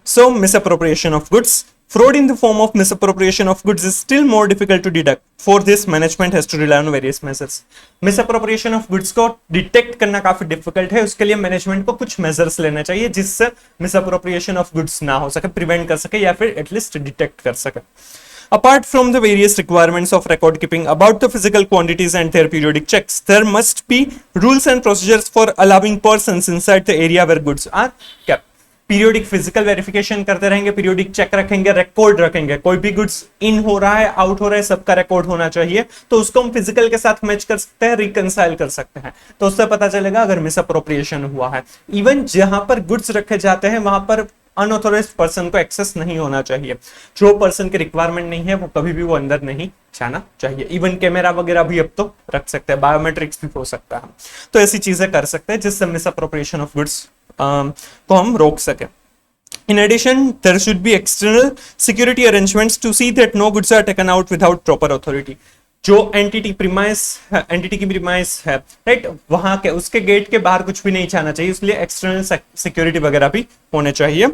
So, misappropriation of goods. Fraud in the form of misappropriation of goods is still more difficult to detect. For this, management has to rely on various measures. Misappropriation of goods को detect करना काफी difficult है, उसके लिए management को कुछ measures लेने चाहिए जिससे मिसअप्रोप्रिएशन ऑफ गुड्स ना हो सके, प्रिवेंट कर सके या फिर एटलीस्ट डिटेक्ट कर सके। Apart from the various requirements of record keeping about the physical quantities and their periodic checks, there must be rules and procedures for allowing persons inside the area where goods are kept. Periodic physical verification करते रहेंगे, periodic check रखेंगे, record रखेंगे, कोई भी goods in हो रहा है, out हो रहा है, सबका रिकॉर्ड होना चाहिए। तो उसको हम फिजिकल के साथ मैच कर सकते हैं, रिकंसाइल कर सकते हैं, तो उससे पता चलेगा अगर मिसअप्रोप्रिएशन हुआ है। इवन जहां पर गुड्स रखे जाते हैं वहां पर अनऑथोराइज्ड पर्सन को एक्सेस नहीं होना चाहिए। जो पर्सन की रिक्वायरमेंट नहीं है वो कभी भी वो अंदर नहीं जाना चाहिए। इवन कैमरा वगैरह भी अब तो रख सकते हैं, बायोमेट्रिक्स भी हो सकता है, तो ऐसी चीजें कर सकते हैं जिससे मिसअप्रोप्रिएशन ऑफ गुड्स को हम रोक सके। In addition, there should be external security arrangements to see that no goods are taken out without proper authority. जो एंटिटी की प्रीमाइस है, राइट, वहां के उसके गेट के बाहर कुछ भी नहीं जाना चाहिए, इसलिए एक्सटर्नल सिक्योरिटी वगैरह भी होने चाहिए।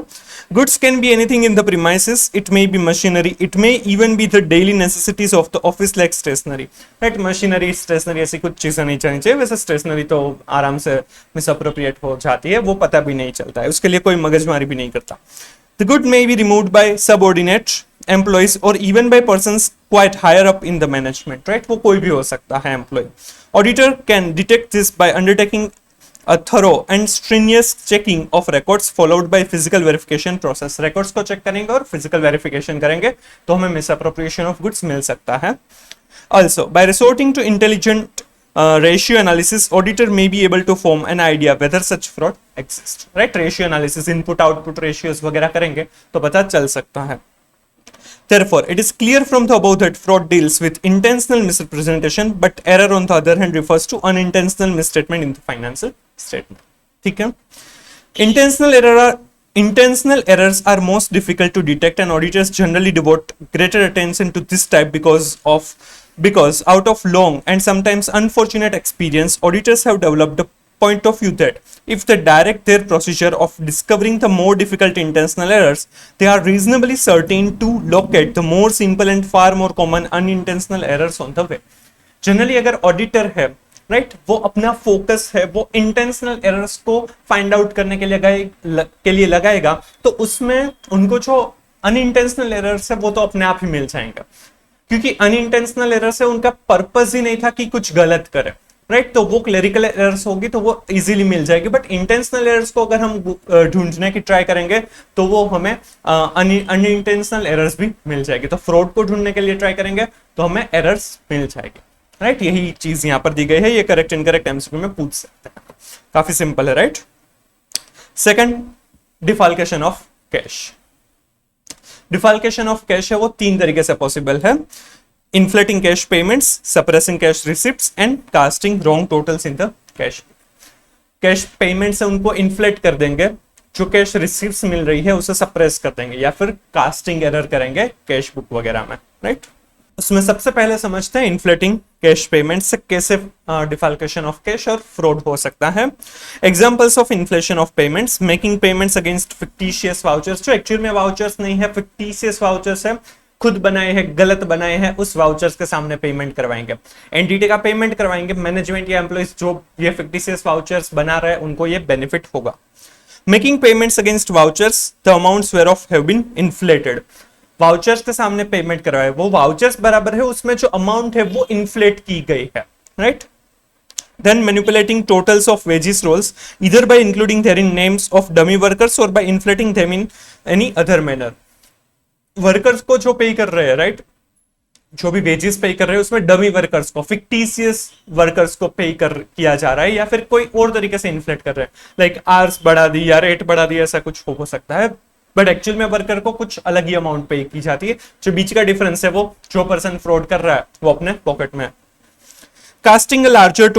Goods can be anything in the premises, it may be machinery, it may even be the daily necessities of the office like stationery, right. Machinery, stationery ऐसी कुछ चीजें नहीं जानी चाहिए। वैसे स्टेशनरी तो आराम से मिसअप्रोप्रिएट हो जाती है, वो पता भी नहीं चलता है, उसके लिए कोई मगजमारी भी नहीं करता। The good may be removed by subordinate employees or even by persons quite higher up in the management, right? वो कोई भी हो सकता है employee. Auditor can detect this by undertaking a thorough and strenuous checking of records followed by physical verification process. Records को check करेंगे और physical verification करेंगे तो हमें misappropriation of goods मिल सकता है। Also, by resorting to intelligent ratio analysis, auditor may be able to form an idea whether such fraud exists, right? Ratio analysis, input output ratios वगैरह करेंगे तो पता चल सकता है। Therefore, it is clear from the above that fraud deals with intentional misrepresentation, but error on the other hand refers to unintentional misstatement in the financial statement. ठीक है? Intentional errors are most difficult to detect, and auditors generally devote greater attention to this type because out of long and sometimes unfortunate experience, auditors have developed a point of view that if they direct their procedure of discovering the more difficult intentional errors, they are reasonably certain to locate the more simple and far more common unintentional errors on the way. Generally अगर auditor है, right, वो अपना focus है वो intentional errors को find out करने के लिए लगाएगा, तो उसमें उनको जो अनइंटेंशनल एरर्स है वो तो अपने आप ही मिल जाएंगे, क्योंकि अनइंटेंशनल एरर्स है उनका पर्पस ही नहीं था कि कुछ गलत करे, राइट। तो वो क्लेरिकल एरर्स होगी तो वो इजीली मिल जाएगी, बट इंटेंशनल एरर्स को अगर हम ढूंढने की ट्राई करेंगे तो वो हमें अनइंटेंशनल एरर्स भी मिल जाएगी। तो फ्रॉड को ढूंढने के लिए ट्राई करेंगे तो हमें एरर्स मिल जाएगी, राइट। यही चीज यहां पर दी गई है, ये करेक्ट इनकरेक्ट एमसीक्यू में पूछ सकते हैं, काफी सिंपल है, right. Second, defalcation of cash. Defalcation of cash है वो तीन तरीके से पॉसिबल है: inflating cash payments, suppressing cash receipts and casting wrong totals in the cash book. Cash payment से उनको इन्फ्लेट कर देंगे, जो कैश रिसीप्ट्स मिल रही है उसे सप्रेस कर देंगे, या फिर कास्टिंग एरर करेंगे कैश बुक वगैरह में, राइट। उसमें सबसे पहले समझते हैं इन्फ्लेटिंग कैश पेमेंट से कैसे डिफाल्केशन ऑफ कैश और फ्रॉड हो सकता है। Examples of inflation of payments: making payments against fictitious vouchers, जो एक्चुअल में वाउचर्स नहीं है, फिक्टिशियस वाउचर्स है, खुद बनाए हैं, गलत बनाए हैं, उस वाउचर्स के सामने पेमेंट करवाएंगे, एंटिटी का पेमेंट करवाएंगे, मैनेजमेंट या एम्प्लॉइज जो ये फिक्टिशियस वाउचर्स बना रहे हैं उनको ये बेनिफिट होगा। Making payments against vouchers, the amounts whereof have been inflated, vouchers के सामने पेमेंट करवाए, वो वाउचर्स बराबर है, उसमें जो अमाउंट है वो इन्फ्लेट की गई है, right. Then manipulating totals of wages rolls either by including therein names of dummy workers or by inflating them in any other manner. Workers को जो पे कर रहे हैं, राइट, जो भी वेजेस पे कर रहे हैं उसमें डमी वर्कर्स को, फिक्टिशियस वर्कर्स को पे किया जा रहा है, या फिर कोई और तरीके से इन्फ्लेट कर रहे हैं, लाइक आवर्स बढ़ा दी या रेट बढ़ा दी, ऐसा कुछ हो सकता है, बट एक्चुअल में वर्कर को कुछ अलग ही अमाउंट पे की जाती है, जो बीच का डिफरेंस है वो जो पर्सन फ्रॉड कर रहा है वो अपने पॉकेट में। casting a larger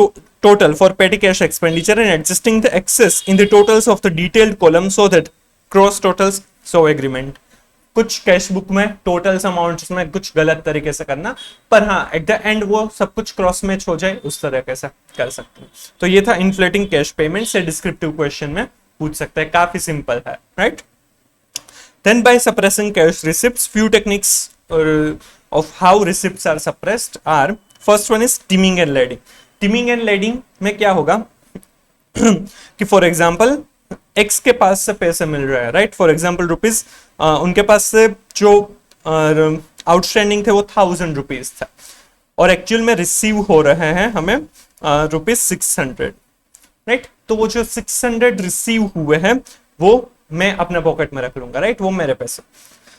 total for petty cash expenditure and adjusting the excess in the totals of the detailed column so that cross totals show agreement. कुछ कैश बुक में टोटल्स अमाउंट्स में कुछ गलत तरीके से करना, पर हाँ एट द एंड वो सब कुछ क्रॉस मैच हो जाए उस तरह से कर सकते हैं. तो ये था इन्फ्लेटिंग कैश पेमेंट से डिस्क्रिप्टिव क्वेश्चन में पूछ सकते हैं, काफी सिंपल है, right. Then by suppressing cash receipts, few techniques of how receipts are suppressed are, first one is timing and lading. Timing and lading में क्या होगा कि फॉर एग्जाम्पल एक्स के पास से पैसे मिल रहे हैं, राइट, फॉर एग्जाम्पल रुपीज, उनके पास से जो आउटस्टैंडिंग थे वो 1000 रुपीज था और एक्चुअल में रिसीव हो रहे हैं हमें रुपीज 600, राइट. तो वो जो 600 रिसीव हुए हैं वो मैं अपने पॉकेट में रख लूंगा, राइट, वो मेरे पैसे.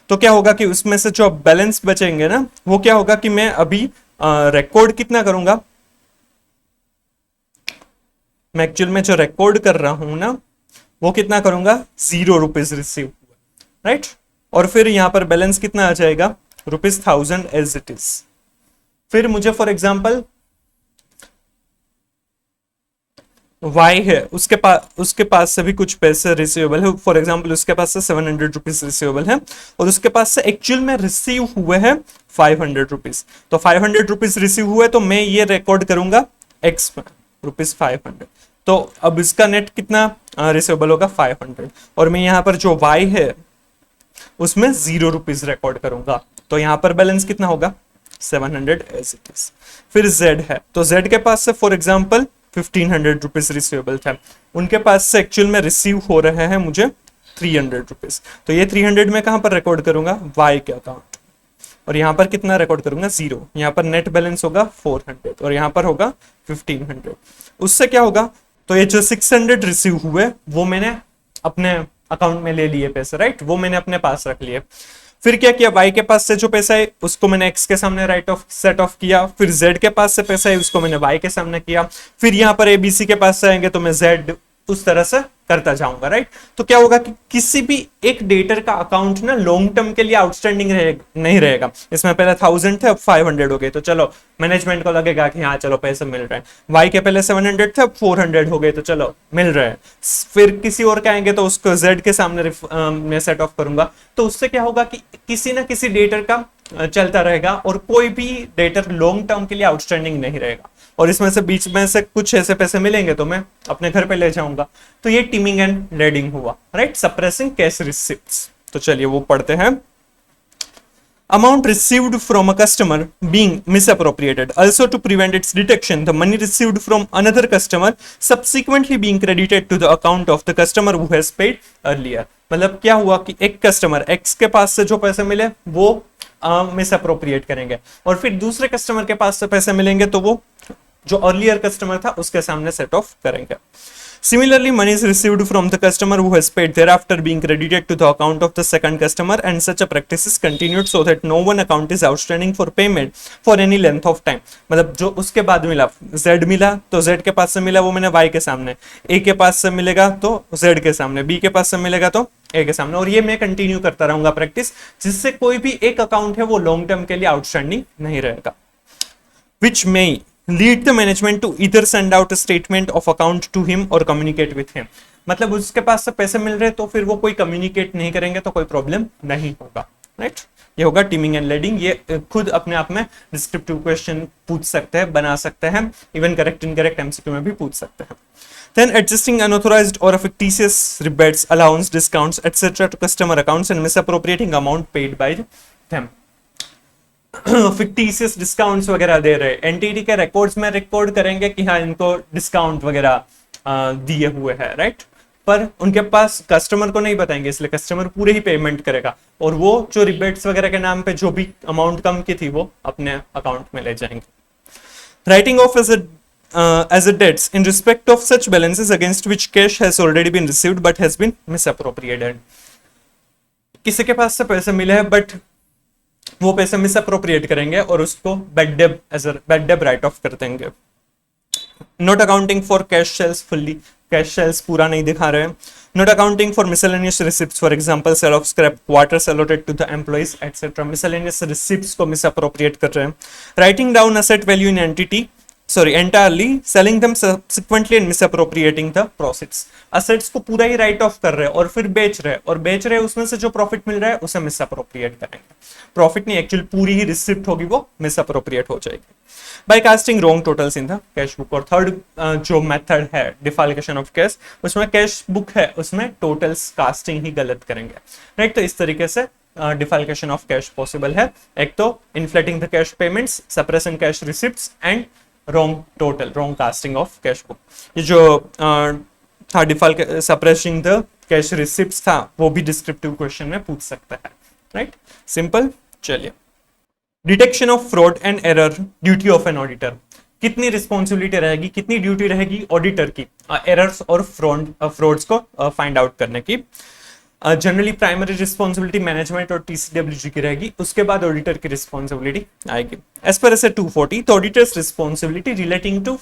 तो क्या होगा कि उसमें से जो बैलेंस बचेंगे ना, वो क्या होगा कि मैं अभी रिकॉर्ड कितना करूंगा, मैं एक्चुअल में जो रिकॉर्ड कर रहा हूं ना वो कितना करूंगा, 0 रुपीज रिसीव हुआ, राइट. और फिर यहां पर बैलेंस कितना आ जाएगा, रुपीज 1000 एज इट इज. फिर मुझे फॉर एग्जाम्पल वाई है, उसके पास से भी कुछ पैसे रिसीवेबल है, फॉर एग्जाम्पल उसके पास से 700 रुपीज रिसीवेबल है और उसके पास से एक्चुअल में रिसीव हुए हैं 500 रुपीज. तो 500 रुपीज रिसीव हुए तो मैं ये रिकॉर्ड करूंगा एक्स में रुपीज 500. तो अब इसका नेट कितना रिसीवेबल होगा, 500. और मैं यहाँ पर जो वाई है उसमें 0 रुपीज रिकॉर्ड करूंगा, तो यहाँ पर बैलेंस कितना होगा, 700 एज इट इज. फिर जेड है, तो जेड के पास से फॉर एग्जाम्पल 1500 रुपीज रिसीवेबल था, उनके पास से एक्चुअल में रिसीव हो रहे हैं मुझे 300 रुपीज. तो ये 300 में कहां पर रिकॉर्ड करूंगा, वाई के अकाउंट, और यहां पर कितना रिकॉर्ड करूंगा, 0. यहां पर नेट बैलेंस होगा 400 और यहां पर होगा 1500. उससे क्या होगा, तो ये जो 600 रिसीव हुए वो मैंने अपने अकाउंट में ले लिए पैसे, राइट, वो मैंने अपने पास रख लिए. फिर क्या किया, वाई के पास से जो पैसा है उसको मैंने एक्स के सामने राइट ऑफ सेट ऑफ किया. फिर जेड के पास से पैसा है उसको मैंने वाई के सामने किया. फिर यहाँ पर एबीसी के पास से आएंगे तो मैं जेड उस तरह से करता जाऊंगा, राइट. तो क्या होगा कि किसी भी एक डेटर का अकाउंट ना लॉन्ग टर्म के लिए आउटस्टैंडिंग नहीं रहेगा. इसमें पहले 1000 थे, अब 500 हो गए, तो चलो मैनेजमेंट को लगेगा कि हाँ चलो पैसे मिल रहे हैं. वाई के पहले 700 थे, अब 400 हो गए, तो चलो मिल रहे हैं. फिर किसी और के आएंगे तो उसको जेड के सामने मैं सेट ऑफ करूंगा. तो उससे क्या होगा कि किसी ना किसी डेटर का चलता रहेगा और कोई भी डेटर लॉन्ग टर्म के लिए आउटस्टैंडिंग नहीं रहेगा. और इसमें से बीच में से कुछ ऐसे पैसे मिलेंगे तो मैं अपने घर पे ले जाऊंगा. तो ये टीमिंग एंड लेडिंग हुआ, राइट, सप्रेसिंग कैश रिसीप्ट्स. तो चलिए वो पढ़ते हैं. Amount received from a customer being misappropriated. Also to prevent its detection, the money received from another customer subsequently being credited to the account of the customer who has paid earlier. मतलब क्या हुआ कि एक customer x के पास से जो पैसे मिले वो मिसअप्रोप्रिएट करेंगे और फिर दूसरे कस्टमर के पास से पैसे मिलेंगे तो वो जो अर्लियर कस्टमर था उसके सामने सेट ऑफ करेंगे. Similarly, money is received from the customer who has paid thereafter being credited to the account of the second customer, and such a practice is continued so that no one account is outstanding for payment for any length of time. मतलब जो उसके बाद मिला, Z मिला तो Z के पास से मिला वो मैंने Y के सामने, A के पास से मिलेगा तो Z के सामने, B के पास से मिलेगा तो A के सामने, और ये मैं कंटिन्यू करता रहूंगा प्रैक्टिस, जिससे कोई भी एक अकाउंट है वो लॉन्ग टर्म के लिए आउटस्टैंडिंग नहीं रहेगा. Which may lead the management to either send out a statement of account to him or communicate with him. मतलब उसके पास से पैसे मिल रहे तो फिर वो कोई कम्युनिकेट नहीं करेंगे तो कोई प्रॉब्लम नहीं होगा, राइट. ये होगा टीमिंग एंड लेडिंग. ये खुद अपने आप में डिस्क्रिप्टिव क्वेश्चन पूछ सकते हैं, बना सकते हैं, इवन करेक्ट इनकरेक्ट एमसीक्यू में भी पूछ सकते हैं. Then adjusting unauthorized or fictitious rebates, allowance, discounts, etc. to customer accounts and misappropriating amount paid by them. Fictitious discounts वगैरह दे रहे, एनटीटी के रिकॉर्ड्स में रिकॉर्ड करेंगे कि हाँ इनको डिस्काउंट वगैरह दिए हुए हैं, राइट, पर उनके पास कस्टमर को नहीं बताएंगे, इसलिए कस्टमर पूरे ही पेमेंट करेगा और वो जो रिबेट्स वगैरह के नाम पे जो भी अमाउंट कम की थी वो अपने अकाउंट में ले जाएंगे. Writing of as a debts in respect of such balances against which cash has already been received but has been misappropriated. किसी के पास से पैसे मिले हैं बट वो पैसे मिसअप्रोप्रिएट करेंगे और उसको बैड डेब राइट ऑफ कर देंगे. Not accounting for cash sales fully, cash sales पूरा नहीं दिखा रहे हैं. Not accounting for miscellaneous receipts, for example sale of scrap, quarters allotted to the employees etcetera. Miscellaneous receipts को मिसअप्रोप्रिएट कर रहे हैं. Writing down asset value in entity sorry entirely selling them subsequently and misappropriating the profits। Assets को पूरा ही right off कर रहे हैं और फिर बेच रहे हैं, और बेच रहे हैं उसमें से जो प्रॉफिट मिल रहा है उसे मिसअप्रोप्रिएट करेंगे। प्रॉफिट नहीं, एक्चुअल पूरी ही रिसिप्ट होगी वो मिसअप्रोप्रिएट हो जाएगी by casting wrong totals in the cash book. और थर्ड जो मेथड है डिफाल्केशन ऑफ कैश, उसमें कैश बुक है उसमें टोटल्स कास्टिंग ही गलत करेंगे, राइट। तो इस तरीके से डिफाल्केशन ऑफ कैश पॉसिबल है। एक तो inflating the cash payments, suppressing cash receipts and wrong total, wrong casting of cash book. ये जो था सप्रेसिंग द कैश रिसिप्ट्स था वो भी डिस्क्रिप्टिव क्वेश्चन में पूछ सकता है, राइट। सिंपल। चलिए, detection of fraud and error, duty of an auditor. कितनी रिस्पॉन्सिबिलिटी रहेगी, कितनी ड्यूटी रहेगी ऑडिटर की एरर्स और फ्रॉड्स को फाइंड आउट करने की। जनरली प्राइमरी रिस्पॉन्सिबिलिटी मैनेजमेंट और टीसीडब्ल्यूजी की रहेगी, उसके बाद ऑडिटर की रिस्पॉन्सिबिलिटी आएगी। एज पर ऐसे 240 तो auditors responsibility relating to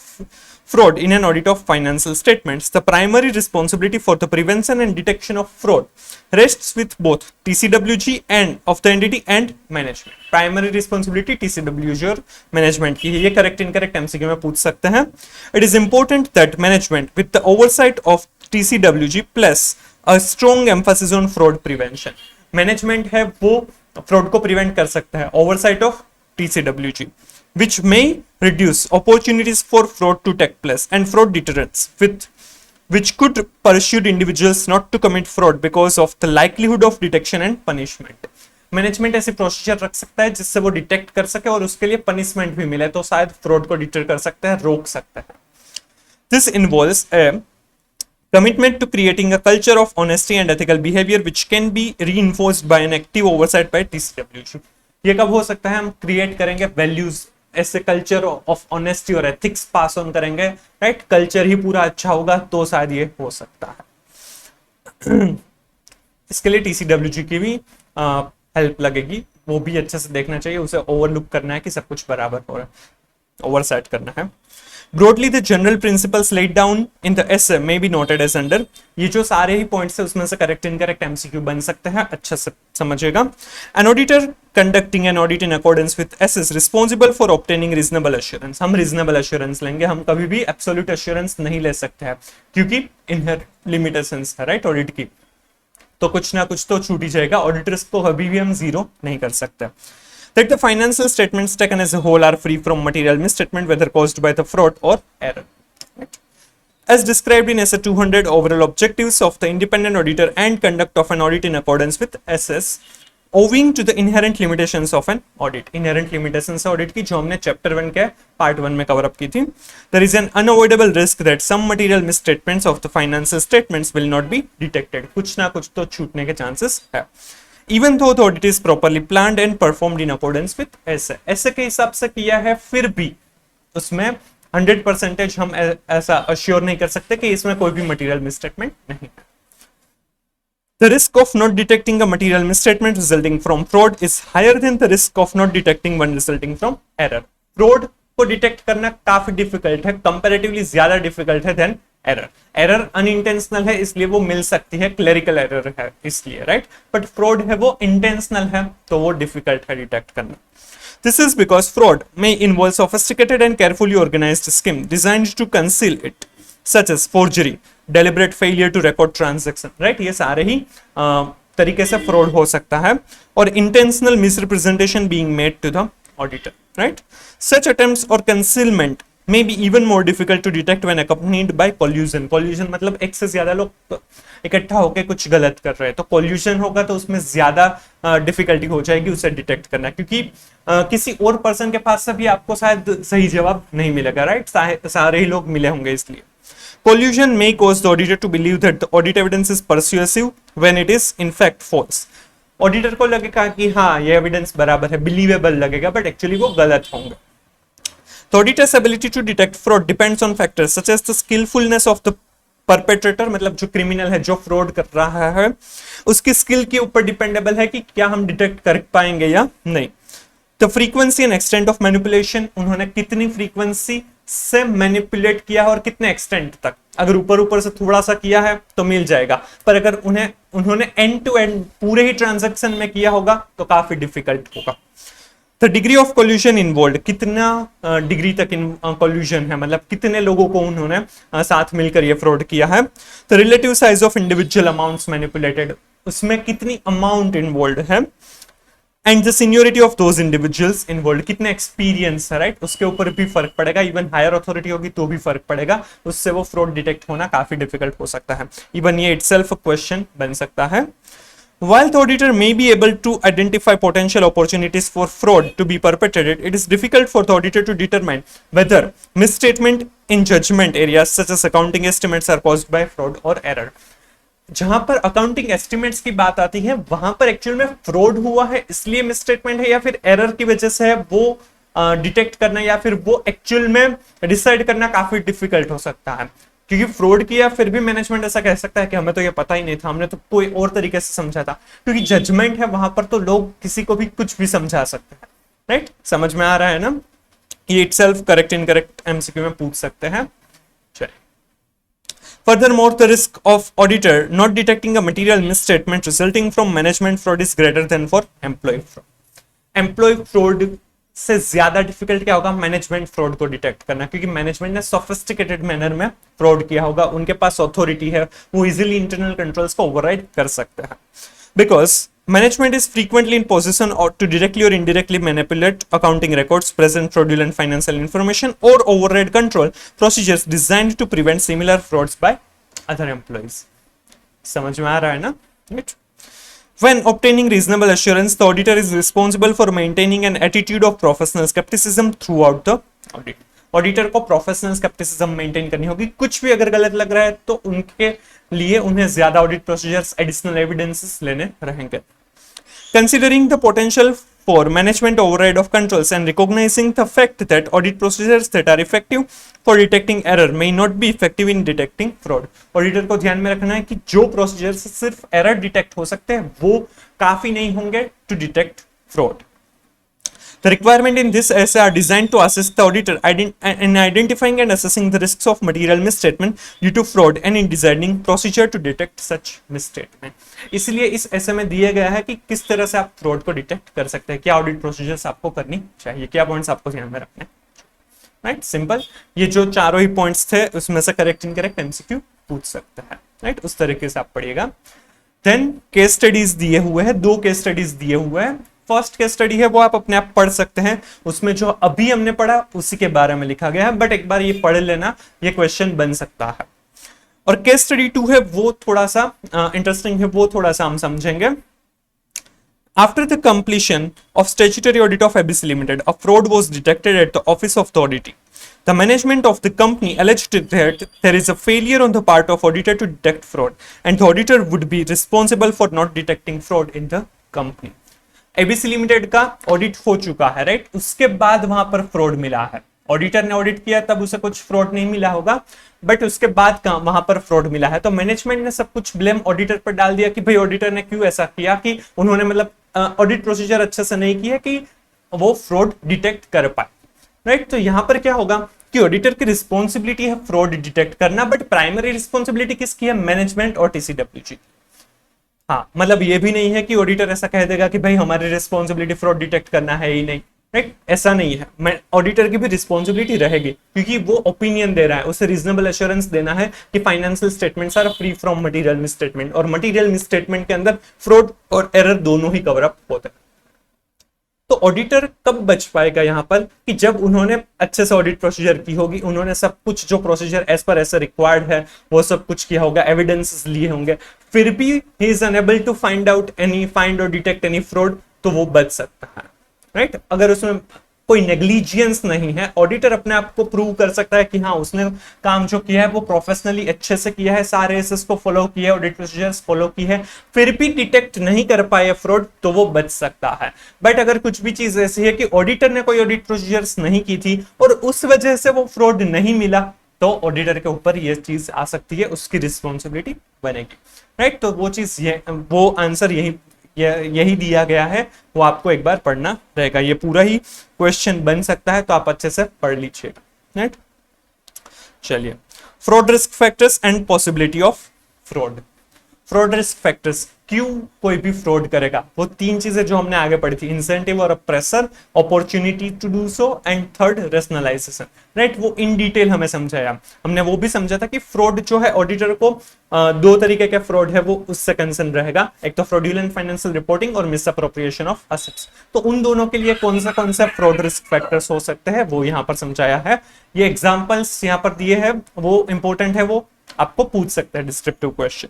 fraud in an audit of financial statements, the primary responsibility for the prevention and detection of fraud rests with both TCWG and of the entity and management। primary responsibility TCWG और management की है। ये correct incorrect MCQ में पूछ सकते हैं। It is important that management with the oversight of TCWG plus a strong emphasis on fraud prevention। management है वो fraud को prevent कर सकता है, oversight of TCWG which may reduce opportunities for fraud to take place and fraud deterrence which could pursue individuals not to commit fraud because of the likelihood of detection and punishment। Management ऐसी procedure रख सकता है जिससे वो detect कर सके और उसके लिए पनिशमेंट भी मिले, तो शायद फ्रॉड को डिटर कर सकता है, रोक सकता है। This involves A commitment to creating a culture of honesty and ethical behavior which can be reinforced by an active oversight by TCWG। ये कब हो सकता है, हम क्रिएट करेंगे वैल्यूज, ऐसे कल्चर ऑफ ऑनेस्टी और एथिक्स पास ऑन करेंगे, राइट। कल्चर ही पूरा अच्छा होगा तो शायद ये हो सकता है। इसके लिए टीसीडब्ल्यूजी की भी हेल्प लगेगी, वो भी अच्छे से देखना चाहिए, उसे ओवरलुक करना है कि सब कुछ बराबर हो रहा है, ओवरसेट करना है। Broadly, the general principles laid down in the essay may be noted as under। ये जो सारे ही पॉइंट्स है उसमें से करेक्ट इनकरेक्ट एमसीक्यू बन सकते हैं, अच्छा से समझिएगा। An auditor conducting an audit in accordance with essay is responsible for obtaining reasonable assurance। हम reasonable assurance लेंगे, हम कभी भी absolute assurance नहीं ले सकते हैं क्योंकि इनहेरेंट लिमिटेशंस है, राइट, ऑडिट की। तो कुछ ना कुछ तो छूट ही जाएगा, ऑडिटर्स को कभी भी हम जीरो नहीं कर सकते। That the financial statements taken as a whole are free from material misstatement whether caused by the fraud or error। As described in essay 200, overall objectives of the independent auditor and conduct of an audit in accordance with SS owing to the inherent limitations of an audit। inherent limitations audit की जो हमने chapter 1 के part 1 में cover up की थी। There is an unavoidable risk that some material misstatements of the financial statements will not be detected। कुछ ना कुछ तो छूटने के chances है। Even though the audit is properly planned and performed in accordance with essay। essay के हिसाब से किया है, फिर भी उसमें 100% हम ऐसा अश्योर नहीं कर सकते कि इसमें कोई भी मटेरियल मिसस्टेटमेंट नहीं है। The risk of not detecting a material misstatement resulting from fraud is higher than the risk of not detecting one resulting from error। fraud को डिटेक्ट करना काफी डिफिकल्ट है, कंपैरेटिवली ज्यादा डिफिकल्ट है देन एरर। एरर अनइंटेंशनल है इसलिए वो मिल सकती है, क्लेरिकल एरर है इसलिए, राइट। बट फ्रॉड है वो इंटेंशनल है तो वो डिफिकल्ट है डिटेक्ट करना। This is because fraud may involve sophisticated and carefully organized scheme designed to conceal it, such as forgery, deliberate failure to record transaction, right। ये सारे ही तरीके से फ्रॉड हो सकता है, और intentional misrepresentation being made to the auditor, right। Such attempts or concealment may be even more difficult to detect when accompanied by collusion। collusion मतलब एक से ज्यादा लोग इकट्ठा होकर कुछ गलत कर रहे हैं, तो collusion होगा तो उसमें ज्यादा डिफिकल्टी हो जाएगी उसे डिटेक्ट करना, क्योंकि किसी और पर्सन के पास से भी आपको शायद सही जवाब नहीं मिलेगा, राइट। सारे ही लोग मिले होंगे इसलिए। Collusion may cause the auditor to believe that the audit evidence is persuasive when it is in fact false। Auditor को लगेगा कि हाँ ये एविडेंस बराबर है, बिलीवेबल लगेगा, बट एक्चुअली वो गलत होंगे। The auditor's ability to detect fraud depends on factors such as the skillfulness of the perpetrator, मतलब जो क्रिमिनल है, जो फ्रॉड कर रहा है, उसकी स्किल के ऊपर डिपेंडेबल है कि क्या हम डिटेक्ट कर पाएंगे या नहीं। The frequency and extent of manipulation, उन्होंने कितनी फ्रीक्वेंसी से मैनिपुलेट किया है और कितने एक्सटेंट तक। अगर ऊपर ऊपर से थोड़ा सा किया है तो मिल जाएगा, पर अगर उन्होंने एंड टू एंड पूरे ही ट्रांजैक्शन में किया होगा तो काफी डिफिकल्ट होगा। The degree of collision involve, कितना डिग्री तक कोल्यूशन है, मतलब कितने लोगों को उन्होंने साथ मिलकर ये फ्रॉड किया है। The relative size of individual amounts manipulated, उसमें कितनी अमाउंट इन्वॉल्व है। And the seniority of those individuals involve, कितने एक्सपीरियंस है, राइट, उसके ऊपर भी फर्क पड़ेगा। इवन हायर अथॉरिटी होगी तो भी फर्क पड़ेगा, उससे वो फ्रॉड डिटेक्ट होना काफी डिफिकल्ट हो सकता है। इवन ये इटसेल्फ क्वेश्चन बन सकता है। While the auditor may be able to identify potential opportunities for fraud to be perpetrated, it is difficult for the auditor to determine whether misstatement in judgment areas such as accounting estimates are caused by fraud or error. जहां पर accounting estimates की बात आती है वहां पर actual में fraud हुआ है इसलिए मिसस्टेटमेंट है, या फिर एरर की वजह से है, वो डिटेक्ट करना या फिर वो एक्चुअल में डिसाइड करना काफी डिफिकल्ट हो सकता है। क्योंकि फ्रॉड किया फिर भी मैनेजमेंट ऐसा कह सकता है कि हमें तो ये पता ही नहीं था, हमने तो कोई और तरीके से समझा था। क्योंकि जजमेंट है वहां पर तो लोग किसी को भी कुछ भी समझा सकते हैं, राइट, समझ में आ रहा है ना। ये इटसेल्फ करेक्ट इनकरेक्ट एमसीक्यू में पूछ सकते हैं। Furthermore, the risk of auditor not detecting a material misstatement resulting from management fraud is greater than for employee fraud. Employee fraud से ज्यादा डिफिकल्ट क्या होगा मैनेजमेंट फ्रॉड को डिटेक्ट करना, क्योंकि मैनेजमेंट ने सोफिस्टिकेटेड मैनर में फ्रॉड किया होगा, उनके पास अथॉरिटी है, वो इजीली इंटरनल कंट्रोल्स को ओवरराइड कर सकते हैं। Because management is frequently in possession or to directly or indirectly manipulate accounting records, present fraudulent financial information, or override control procedures designed to prevent similar frauds by other employees. समझ में आ रहा है ना? Right? When obtaining reasonable assurance, the auditor is responsible for maintaining an attitude of professional skepticism throughout the audit. Auditor को professional scepticism maintain करनी होगी, कुछ भी अगर गलत लग रहा है तो उनके लिए उन्हें ज्यादा ऑडिट प्रोसीजर्स, एडिशनल एविडेंसेस लेने रहेंगे। Considering the potential for management override of controls and recognizing the fact that audit procedures that are effective for detecting error may not be effective in detecting fraud. Auditor को ध्यान में रखना है कि जो procedures सिर्फ एरर डिटेक्ट हो सकते हैं वो काफी नहीं होंगे to detect fraud. The requirement in this essay are designed to assist the auditor in identifying and assessing the risks of material misstatement due to fraud and in designing procedure to detect such misstatement. इसलिए इस essay में दिया गया है कि किस तरह से आप फ्रॉड को डिटेक्ट कर सकते हैं, क्या ऑडिट प्रोसीजर्स आपको करनी चाहिए, क्या पॉइंट्स आपको ध्यान में रखने, राइट, सिंपल। ये जो चारों ही पॉइंट्स थे उसमें से करेक्ट इनकरेक्ट एमसीक्यू पूछ सकते हैं, राइट, उस तरीके से आप पढ़िएगा। देन केस स्टडीज दिए हुए हैं, 2 केस स्टडीज दिए हुए हैं। फर्स्ट केस स्टडी है वो आप अपने आप पढ़ सकते हैं, उसमें जो अभी हमने पढ़ा उसी के बारे में लिखा गया है, बट एक बार ये पढ़ लेना, ये क्वेश्चन बन सकता है। और केस स्टडी 2 है वो थोड़ा सा इंटरेस्टिंग है, वो थोड़ा सा हम समझेंगे। After the completion of statutory audit of ABC Limited, a fraud was detected at the office of the auditee. The management of the company alleged that there is a failure on the part of auditor to detect fraud, and the auditor would be responsible for not detecting fraud in the company. ABC Limited का audit हो चुका है, right, उसके बाद वहां पर fraud मिला है, ऑडिटर ने ऑडिट किया तब उसे कुछ फ्रॉड नहीं मिला होगा, बट उसके बाद वहां पर फ्रॉड मिला है, तो मैनेजमेंट ने सब कुछ ब्लेम ऑडिटर पर डाल दिया कि भाई ऑडिटर ने क्यों ऐसा किया, कि उन्होंने मतलब ऑडिट प्रोसीजर अच्छे से नहीं किया कि वो फ्रॉड डिटेक्ट कर पाए, राइट। तो यहां पर क्या होगा कि ऑडिटर की रिस्पॉन्सिबिलिटी है फ्रॉड डिटेक्ट करना, बट प्राइमरी रिस्पॉन्सिबिलिटी किसकी है, मैनेजमेंट और TCWG। हाँ, मतलब ये भी नहीं है कि ऑडिटर ऐसा कह देगा कि भाई हमारी रिस्पॉन्सिबिलिटी फ्रॉड डिटेक्ट करना है ही नहीं, राइट, ऐसा नहीं है। ऑडिटर की भी रिस्पॉन्सिबिलिटी रहेगी क्योंकि वो ओपिनियन दे रहा है, उसे रीजनेबल एश्योरेंस देना है कि financial statements are free from material misstatement, और मटेरियल मिसस्टेटमेंट के अंदर फ्रॉड और एरर दोनों ही कवर अप होते हैं। तो ऑडिटर कब बच पाएगा यहाँ पर, कि जब उन्होंने अच्छे से ऑडिट प्रोसीजर की होगी, उन्होंने सब कुछ जो प्रोसीजर एज पर ऐसा रिक्वायर्ड है वो सब कुछ किया होगा, एविडेंसेस लिए होंगे, फिर भी he is unable to find और डिटेक्ट एनी फ्रॉड, तो वो बच सकता है, राइट। अगर उसमें कोई नेग्लिजियंस नहीं है, ऑडिटर अपने आप को प्रूव कर सकता है कि हाँ उसने काम जो किया है वो प्रोफेशनली अच्छे से किया है, सारे एसएस को फॉलो किया है, ऑडिट प्रोसीजर्स फॉलो की है, फिर भी डिटेक्ट नहीं कर पाए फ्रॉड, तो वो बच सकता है। बट अगर कुछ भी चीज ऐसी है कि ऑडिटर ने कोई ऑडिट प्रोसीजर्स नहीं की थी और उस वजह से वो फ्रॉड नहीं मिला, तो ऑडिटर के ऊपर ये चीज आ सकती है, उसकी रिस्पॉन्सिबिलिटी बनेगी, राइट। तो वो चीज वो आंसर यही दिया गया है, वो आपको एक बार पढ़ना रहेगा, ये पूरा ही क्वेश्चन बन सकता है, तो आप अच्छे से पढ़ लीजिएगा, राइट। चलिए, fraud risk factors and possibility of fraud. Fraud risk factors क्यों कोई भी फ्रॉड करेगा। वो तीन चीजें जो हमने आगे पढ़ी थी, इंसेंटिव और pressure, opportunity to do so and third rationalization, right. वो इन डिटेल हमें समझाया। हमने वो भी समझा था कि फ्रॉड जो है ऑडिटर को दो तरीके के फ्रॉड है वो उससे कंसर्न रहेगा, एक तो फ्रॉडुलेंट फाइनेंशियल रिपोर्टिंग और मिसअप्रोप्रिएशन ऑफ असेट्स। तो उन दोनों के लिए कौन सा फ्रॉड रिस्क फैक्टर्स हो सकते हैं वो यहां पर समझाया है। ये एग्जांपल्स यहां पर दिए हैं, वो इंपॉर्टेंट है, वो आपको पूछ सकते हैं डिस्क्रिप्टिव क्वेश्चन।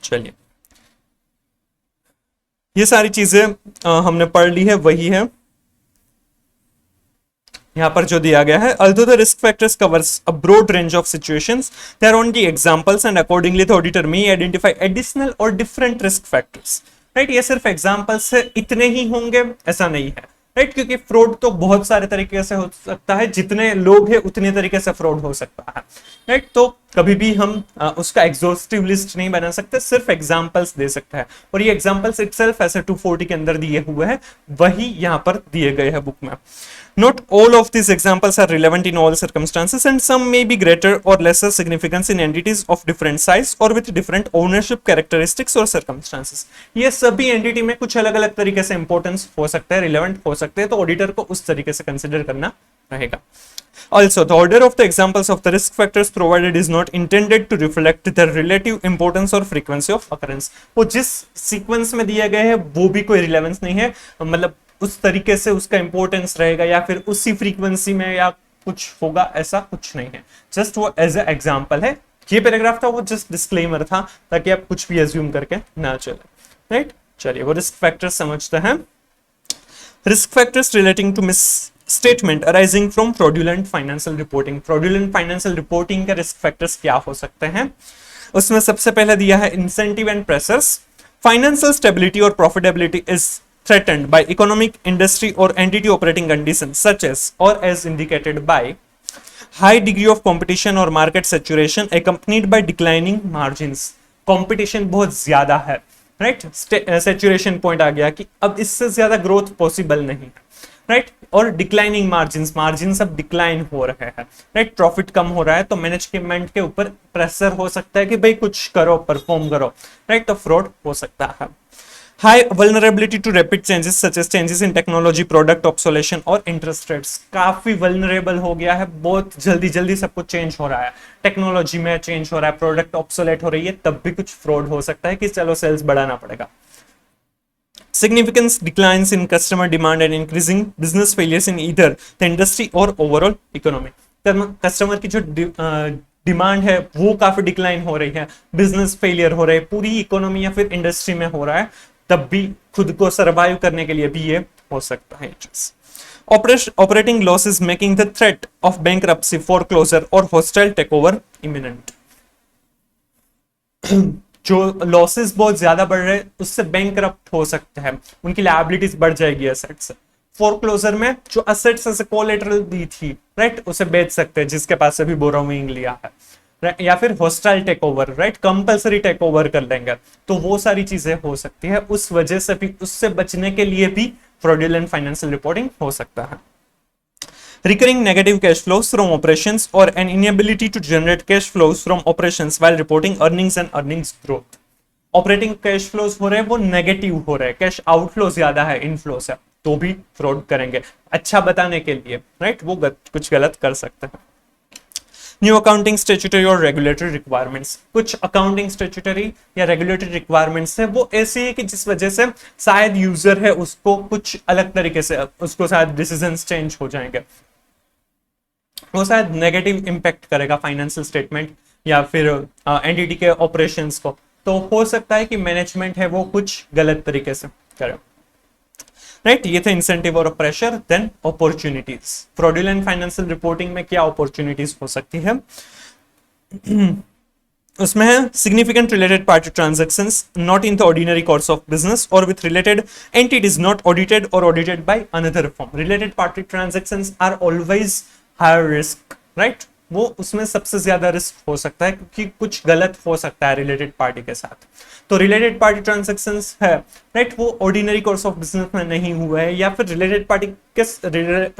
चलिए, ये सारी चीजें हमने पढ़ ली है, वही है यहां पर जो दिया गया है। Although the risk factors covers a broad range of situations, they are only examples and accordingly the auditor may identify additional or different risk factors. Right, ये सिर्फ एग्जांपल्स है, इतने ही होंगे ऐसा नहीं है, राइट, क्योंकि फ्रॉड तो बहुत सारे तरीके से हो सकता है, जितने लोग हैं उतने तरीके से फ्रॉड हो सकता है, राइट। तो कभी भी हम उसका एग्जॉस्टिव लिस्ट नहीं बना सकते, सिर्फ एग्जांपल्स दे सकते हैं, और ये एग्जांपल्स इटसेल्फ ऐसे 240 के अंदर दिए हुए हैं, वही यहां पर दिए गए हैं बुक में। Not all of these examples are relevant in all circumstances, and some may be greater or lesser significance in entities of different size or with different ownership characteristics or circumstances. ये सभी entity में कुछ अलग अलग तरीके से importance हो सकता है, रिलेवेंट हो सकते हैं, तो ऑडिटर को उस तरीके से कंसिडर करना रहेगा। Also, the order of the examples of the risk factors provided is not intended to reflect their relative importance or frequency of occurrence. वो जिस सीक्वेंस में दिए गए हैं वो भी कोई रिलेवेंस नहीं है, मतलब उस तरीके से उसका इंपॉर्टेंस रहेगा या फिर उसी फ्रीक्वेंसी में या कुछ होगा, ऐसा कुछ नहीं है, जस्ट वो एज ए एग्जाम्पल है। ये पैराग्राफ था वो जस्ट डिस्क्लेमर था, ताकि आप कुछ भी एज्यूम करके ना चले, राइट। चलिए, वो रिस्क फैक्टर्स समझते हैं। Risk factors relating to misstatement arising from fraudulent financial reporting. Fraudulent financial reporting के रिस्क फैक्टर्स क्या हो सकते हैं, उसमें सबसे पहले दिया है incentive and pressures. Financial stability और profitability is threatened by economic, industry or entity operating conditions such as or as indicated by high degree of competition or market saturation accompanied by declining margins. competition बहुत ज्यादा है, right, saturation point आ गया कि अब इससे ज्यादा growth possible नहीं है, राइट, और डिक्लाइनिंग मार्जिन्स, मार्जिन्स अब डिक्लाइन हो रहे हैं, राइट, प्रॉफिट कम हो रहा है, तो मैनेजमेंट के ऊपर प्रेशर हो सकता है कि भाई कुछ करो, परफॉर्म करो, राइट, तो फ्रॉड हो सकता है। High vulnerability to rapid changes such as changes in technology, product obsolescence और interest rates. काफी vulnerable हो गया है, बहुत जल्दी जल्दी सब कुछ चेंज हो रहा है, टेक्नोलॉजी में चेंज हो रहा है, प्रोडक्ट ऑब्सोलेट हो रही है, तब भी कुछ फ्रॉड हो सकता है कि चलो सेल्स बढ़ाना पड़ेगा। Significant declines in customer demand and increasing business failures in either the industry or overall economy. Customer की जो डिमांड है वो काफी डिक्लाइन हो रही है, बिजनेस फेलियर हो रहे हैं, पूरी इकोनॉमी या फिर इंडस्ट्री में हो रहा है, तब भी खुद को सर्वाइव करने के लिए भी ये हो सकता है। Operating losses making the threat of bankruptcy, foreclosure और हॉस्टाइल टेकओवर इमिनेंट। जो लॉसेस बहुत ज्यादा बढ़ रहे हैं उससे बैंकरप्ट हो सकते हैं, उनकी लायबिलिटीज बढ़ जाएगी एसेट्स से। फोरक्लोजर में जो एसेट्स ऐसे कोलेटरल दी थी, राइट, उसे बेच सकते हैं जिसके पास से भी बोरोइंग लिया है, या फिर hostile take over, right, compulsory take over कर लेंगे, तो वो सारी चीजें हो सकती है। उस वजह से भी, उससे बचने के लिए भी फ्रॉडुलेंट फाइनेंशियल रिपोर्टिंग हो सकता है। Recurring negative cash flows from operations और an inability to generate cash flows from operations while reporting earnings and earnings growth. Operating cash flows हो रहे हैं वो नेगेटिव हो रहे हैं, कैश आउटफ्लो ज्यादा है, इनफ्लो से, तो भी फ्रॉड करेंगे अच्छा बताने के लिए, राइट, वो कुछ गलत कर सकते हैं। न्यू अकाउंटिंग स्टैट्यूटरी और रेगुलेटरी रिक्वायरमेंट्स। कुछ अकाउंटिंग स्टैट्यूटरी या रेगुलेटरी रिक्वायरमेंट्स है वो ऐसी है कि जिस वजह से शायद यूजर है उसको कुछ अलग तरीके से, उसको शायद डिसीजंस चेंज हो जाएंगे, वो शायद नेगेटिव इंपैक्ट करेगा फाइनेंशियल स्टेटमेंट या फिर एंटिटी के ऑपरेशंस को, तो हो सकता है कि मैनेजमेंट है वो कुछ गलत तरीके से करे, राइट। ये थे इंसेंटिव और pressure. Then opportunities. Fraudulent financial reporting में क्या अपॉर्चुनिटीज हो सकती है, उसमें है significant related party transactions not in the ordinary course of business और with related entities not audited और audited by another firm. Related party transactions are always higher risk, right, वो उसमें सबसे ज्यादा रिस्क हो सकता है, क्योंकि कुछ गलत हो सकता है रिलेटेड पार्टी के साथ। तो रिलेटेड पार्टी ट्रांजैक्शंस है, राइट, वो ऑर्डिनरी कोर्स ऑफ बिजनेस में नहीं हुआ है, या फिर रिलेटेड पार्टी के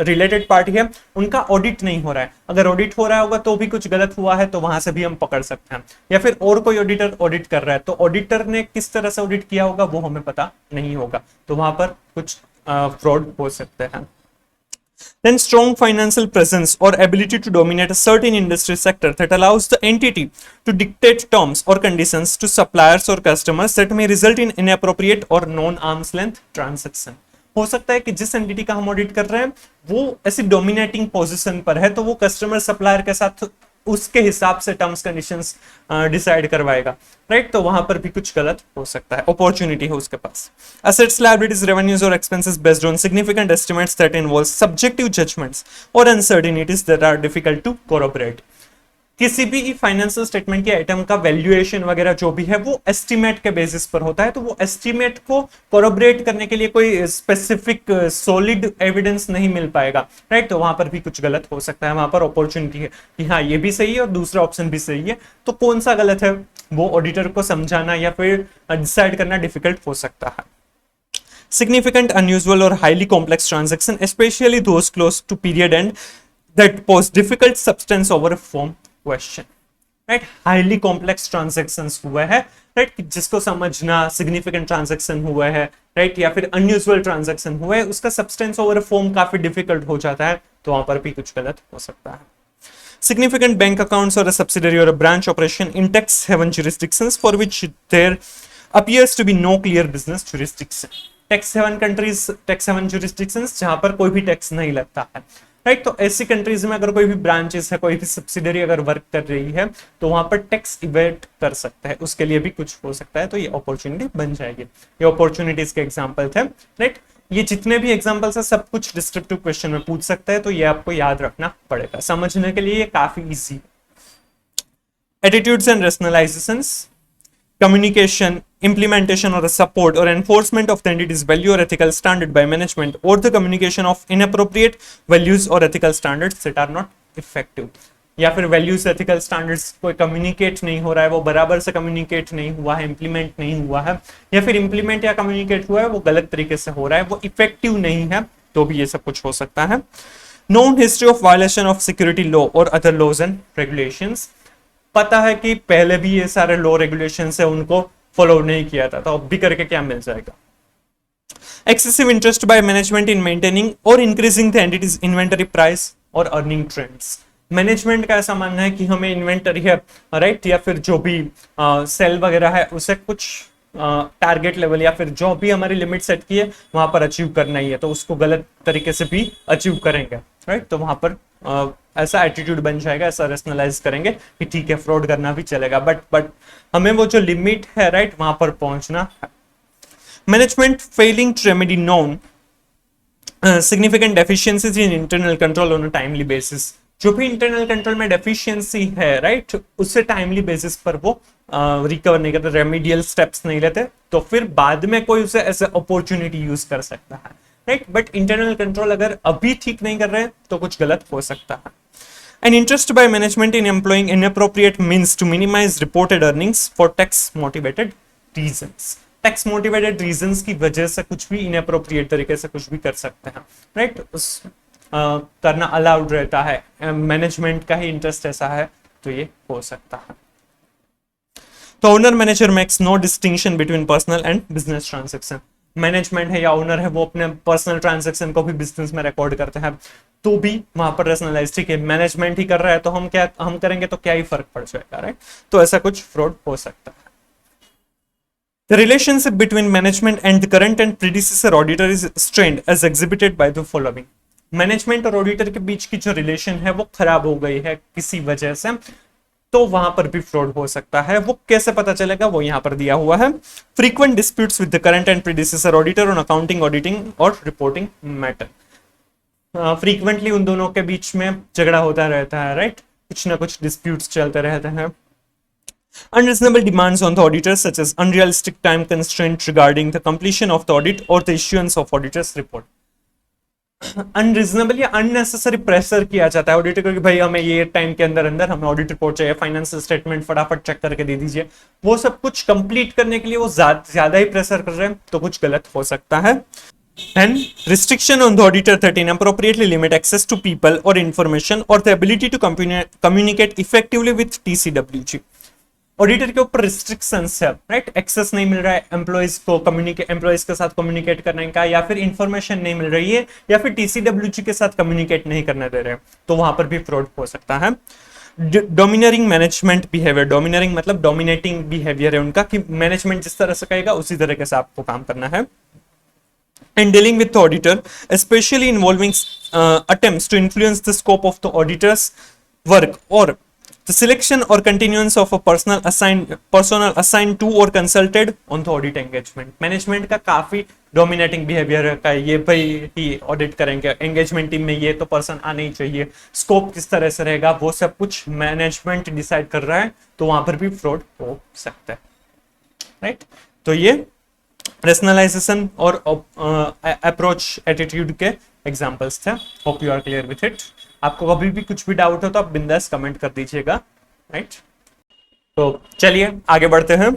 रिलेटेड पार्टी है उनका ऑडिट नहीं हो रहा है। अगर ऑडिट हो रहा होगा तो भी कुछ गलत हुआ है, तो वहां से भी हम पकड़ सकते हैं। या फिर और कोई ऑडिटर ऑडिट कर रहा है, तो ऑडिटर ने किस तरह से ऑडिट किया होगा वो हमें पता नहीं होगा, तो वहां पर कुछ फ्रॉड हो सकते हैं। Then strong financial presence or ability to dominate a certain industry sector that allows the entity to dictate terms or conditions to suppliers or customers that may result in inappropriate or non-arm's length transaction। हो सकता है कि जिस entity का हम audit कर रहे हैं वो ऐसी डोमिनेटिंग पोजीशन पर है, तो वो कस्टमर सप्लायर के साथ उसके हिसाब से टर्म्स कंडीशंस डिसाइड करवाएगा, राइट। तो वहां पर भी कुछ गलत हो सकता है, अपॉर्चुनिटी है उसके पास। असेट्स, लायबिलिटीज, रेवेन्यूज और expenses based on significant estimates that involve subjective judgements और uncertainties that are difficult to corroborate. किसी भी फाइनेंशियल स्टेटमेंट के आइटम का वैल्यूएशन वगैरह जो भी है वो एस्टीमेट के बेसिस पर होता है, तो वो एस्टीमेट को कोरबोरेट करने के लिए कोई स्पेसिफिक सॉलिड एविडेंस नहीं मिल पाएगा, राइट। तो वहां पर भी कुछ गलत हो सकता है, वहां पर अपॉर्चुनिटी है कि हाँ ये भी सही है और दूसरा ऑप्शन भी सही है, तो कौन सा गलत है वो ऑडिटर को समझाना या फिर डिसाइड करना डिफिकल्ट हो सकता है। Significant, unusual or highly complex transaction, especially those close to period end that pose difficult substance over a form question, right। Highly complex transactions हुआ है, राइट, जिसको समझना सिग्निफिकेंट ट्रांजैक्शन हुआ है, राइट, या फिर अनयूजुअल ट्रांजैक्शन हुआ है, उसका सब्सटेंस ओवर फॉर्म काफी डिफिकल्ट हो जाता है, तो वहां पर भी कुछ गलत हो सकता है। Significant bank accounts or a subsidiary or a branch operation in tax haven jurisdictions for which there appears to be no clear business jurisdiction। Tax haven countries, tax haven jurisdictions जहां पर कोई भी टैक्स नहीं लगता है, right. तो ऐसी countries में अगर कोई भी ब्रांचेस है, कोई भी सब्सिडरी अगर वर्क कर रही है, तो वहां पर टैक्स इवेट कर सकता है, उसके लिए भी कुछ हो सकता है, तो ये अपॉर्चुनिटी बन जाएगी। ये अपॉर्चुनिटीज के एग्जांपल थे, राइट। ये जितने भी एग्जांपल्स है सब कुछ डिस्क्रिप्टिव क्वेश्चन में पूछ सकता है, तो ये आपको याद रखना पड़ेगा, समझने के लिए ये काफी इजी है। Attitudes and rationalisations, communication, implementation or support or enforcement of the entity's value or ethical standard by management, or the communication of inappropriate values or ethical standards that are not effective। या फिर values ethical standards कोई communicate नहीं हो रहा है, वो बराबर से कम्युनिकेट नहीं हुआ है, इंप्लीमेंट नहीं हुआ है, या फिर इंप्लीमेंट या कम्युनिकेट हुआ है वो गलत तरीके से हो रहा है, वो इफेक्टिव नहीं है, तो भी ये सब कुछ हो सकता है। Known history of violation of security law और अदर लॉज एंड रेगुलेशंस, पता है कि पहले भी ये सारे लॉ रेगुलेशन है उनको फॉलो नहीं किया था, तो अब भी करके क्या मिल जाएगा। Excessive interest by management in maintaining और increasing the entity's inventory price और अर्निंग ट्रेंड्स। मैनेजमेंट का ऐसा मानना है कि हमें इन्वेंटरी है, राइट, या फिर जो भी सेल वगैरह है उसे कुछ टारगेट लेवल या फिर जो भी हमारी लिमिट सेट की है वहां पर अचीव करना ही है, तो उसको गलत तरीके से भी अचीव करेंगे, राइट। तो वहां पर ऐसा एटीट्यूड बन जाएगा, ऐसा रेशनलाइज करेंगे कि ठीक है फ्रॉड करना भी चलेगा, बट हमें वो जो लिमिट है, राइट, वहां पर पहुंचना है। Management failing to remedy known significant deficiencies in internal control on a timely basis, जो भी इंटरनल कंट्रोल में डेफिशिएंसी है, राइट, उससे टाइमली बेसिस पर वो रिकवर नहीं करते, रेमेडियल स्टेप्स नहीं लेते, तो फिर बाद में कोई उसे ऐसे अपॉर्चुनिटी यूज कर सकता है, राइट। बट इंटरनल कंट्रोल अगर अभी ठीक नहीं कर रहे हैं तो कुछ गलत हो सकता है। An interest by management in employing inappropriate means to minimize reported earnings for tax motivated reasons। Tax motivated reasons की वजह से कुछ भी इनअप्रोप्रिएट तरीके से कुछ भी कर सकते हैं, राइट, उस करना अलाउड रहता है, मैनेजमेंट का ही इंटरेस्ट ऐसा है, तो ये हो सकता है। तो owner manager makes no distinction between personal and business transaction. Management है या ओनर है वो अपने पर्सनल ट्रांजैक्शन को भी बिजनेस में रिकॉर्ड करते हैं, तो भी वहां पर रेशनलाइज, ठीक है मैनेजमेंट ही कर रहा है तो हम करेंगे तो क्या ही फर्क पड़ जाएगा, राइट। तो ऐसा कुछ फ्रॉड हो सकता है। The relationship between management and the current and predecessor auditor is strained as exhibited by the following। Management और ऑडिटर के बीच की जो रिलेशन है वो खराब हो गई है किसी वजह से, तो वहां पर भी फ्रॉड हो सकता है। वो कैसे पता चलेगा वो यहां पर दिया हुआ है। Frequent disputes with the current and predecessor auditor on accounting, auditing और रिपोर्टिंग मैटर। फ्रीक्वेंटली उन दोनों के बीच में झगड़ा होता रहता है, राइट, कुछ ना कुछ डिस्प्यूट्स चलते रहते हैं। Unreasonable demands on the auditors such as unrealistic time constraint regarding the completion of the audit or the issuance of auditor's report। Unreasonable या अननेसेसरी प्रेशर किया जाता है ऑडिटर को कि भाई हमें ये टाइम के अंदर अंदर हमें ऑडिट रिपोर्ट चाहिए, फाइनेंशियल स्टेटमेंट फटाफट चेक करके दे दीजिए, वो सब कुछ कंप्लीट करने के लिए वो ज्यादा ही प्रेशर कर रहे हैं, तो कुछ गलत हो सकता है। And restriction on the auditor 13 appropriately limit access to people or information or the ability to communicate effectively with TCWG। Auditor के ऊपर रिस्ट्रिक्शंस है, राइट, एक्सेस नहीं मिल रहा है एम्प्लॉइज को एम्प्लॉइज के साथ कम्युनिकेट करने का, या फिर इंफॉर्मेशन नहीं मिल रही है, या फिर टीसीडब्ल्यूजी के साथ कम्युनिकेट नहीं करने दे रहे हैं, तो वहां पर भी फ्रॉड हो सकता है। डोमिनरिंग मैनेजमेंट बिहेवियर, डोमिनरिंग मतलब डोमिनेटिंग बिहेवियर है उनका, कि मैनेजमेंट जिस तरह से कहेगा उसी तरीके से आपको काम करना है। And dealing with the auditor, especially involving attempts to influence the scope of the auditor's work or the selection or continuance of a personnel assigned to or consulted on the audit engagement। Management का काफी dominating behaviour का, ये भाई ही audit करेंगे, engagement team में ये तो person आना ही चाहिए, स्कोप किस तरह से रहेगा वो सब कुछ मैनेजमेंट डिसाइड कर रहा है, तो वहां पर भी फ्रॉड हो सकता है, राइट। तो ये रेशनलाइजेशन और अप्रोच एटीट्यूड के एग्जांपल्स थे। Hope you are clear with it. आपको कभी भी कुछ भी डाउट हो तो आप बिंदास कमेंट कर दीजिएगा, राइट। तो चलिए आगे बढ़ते हैं।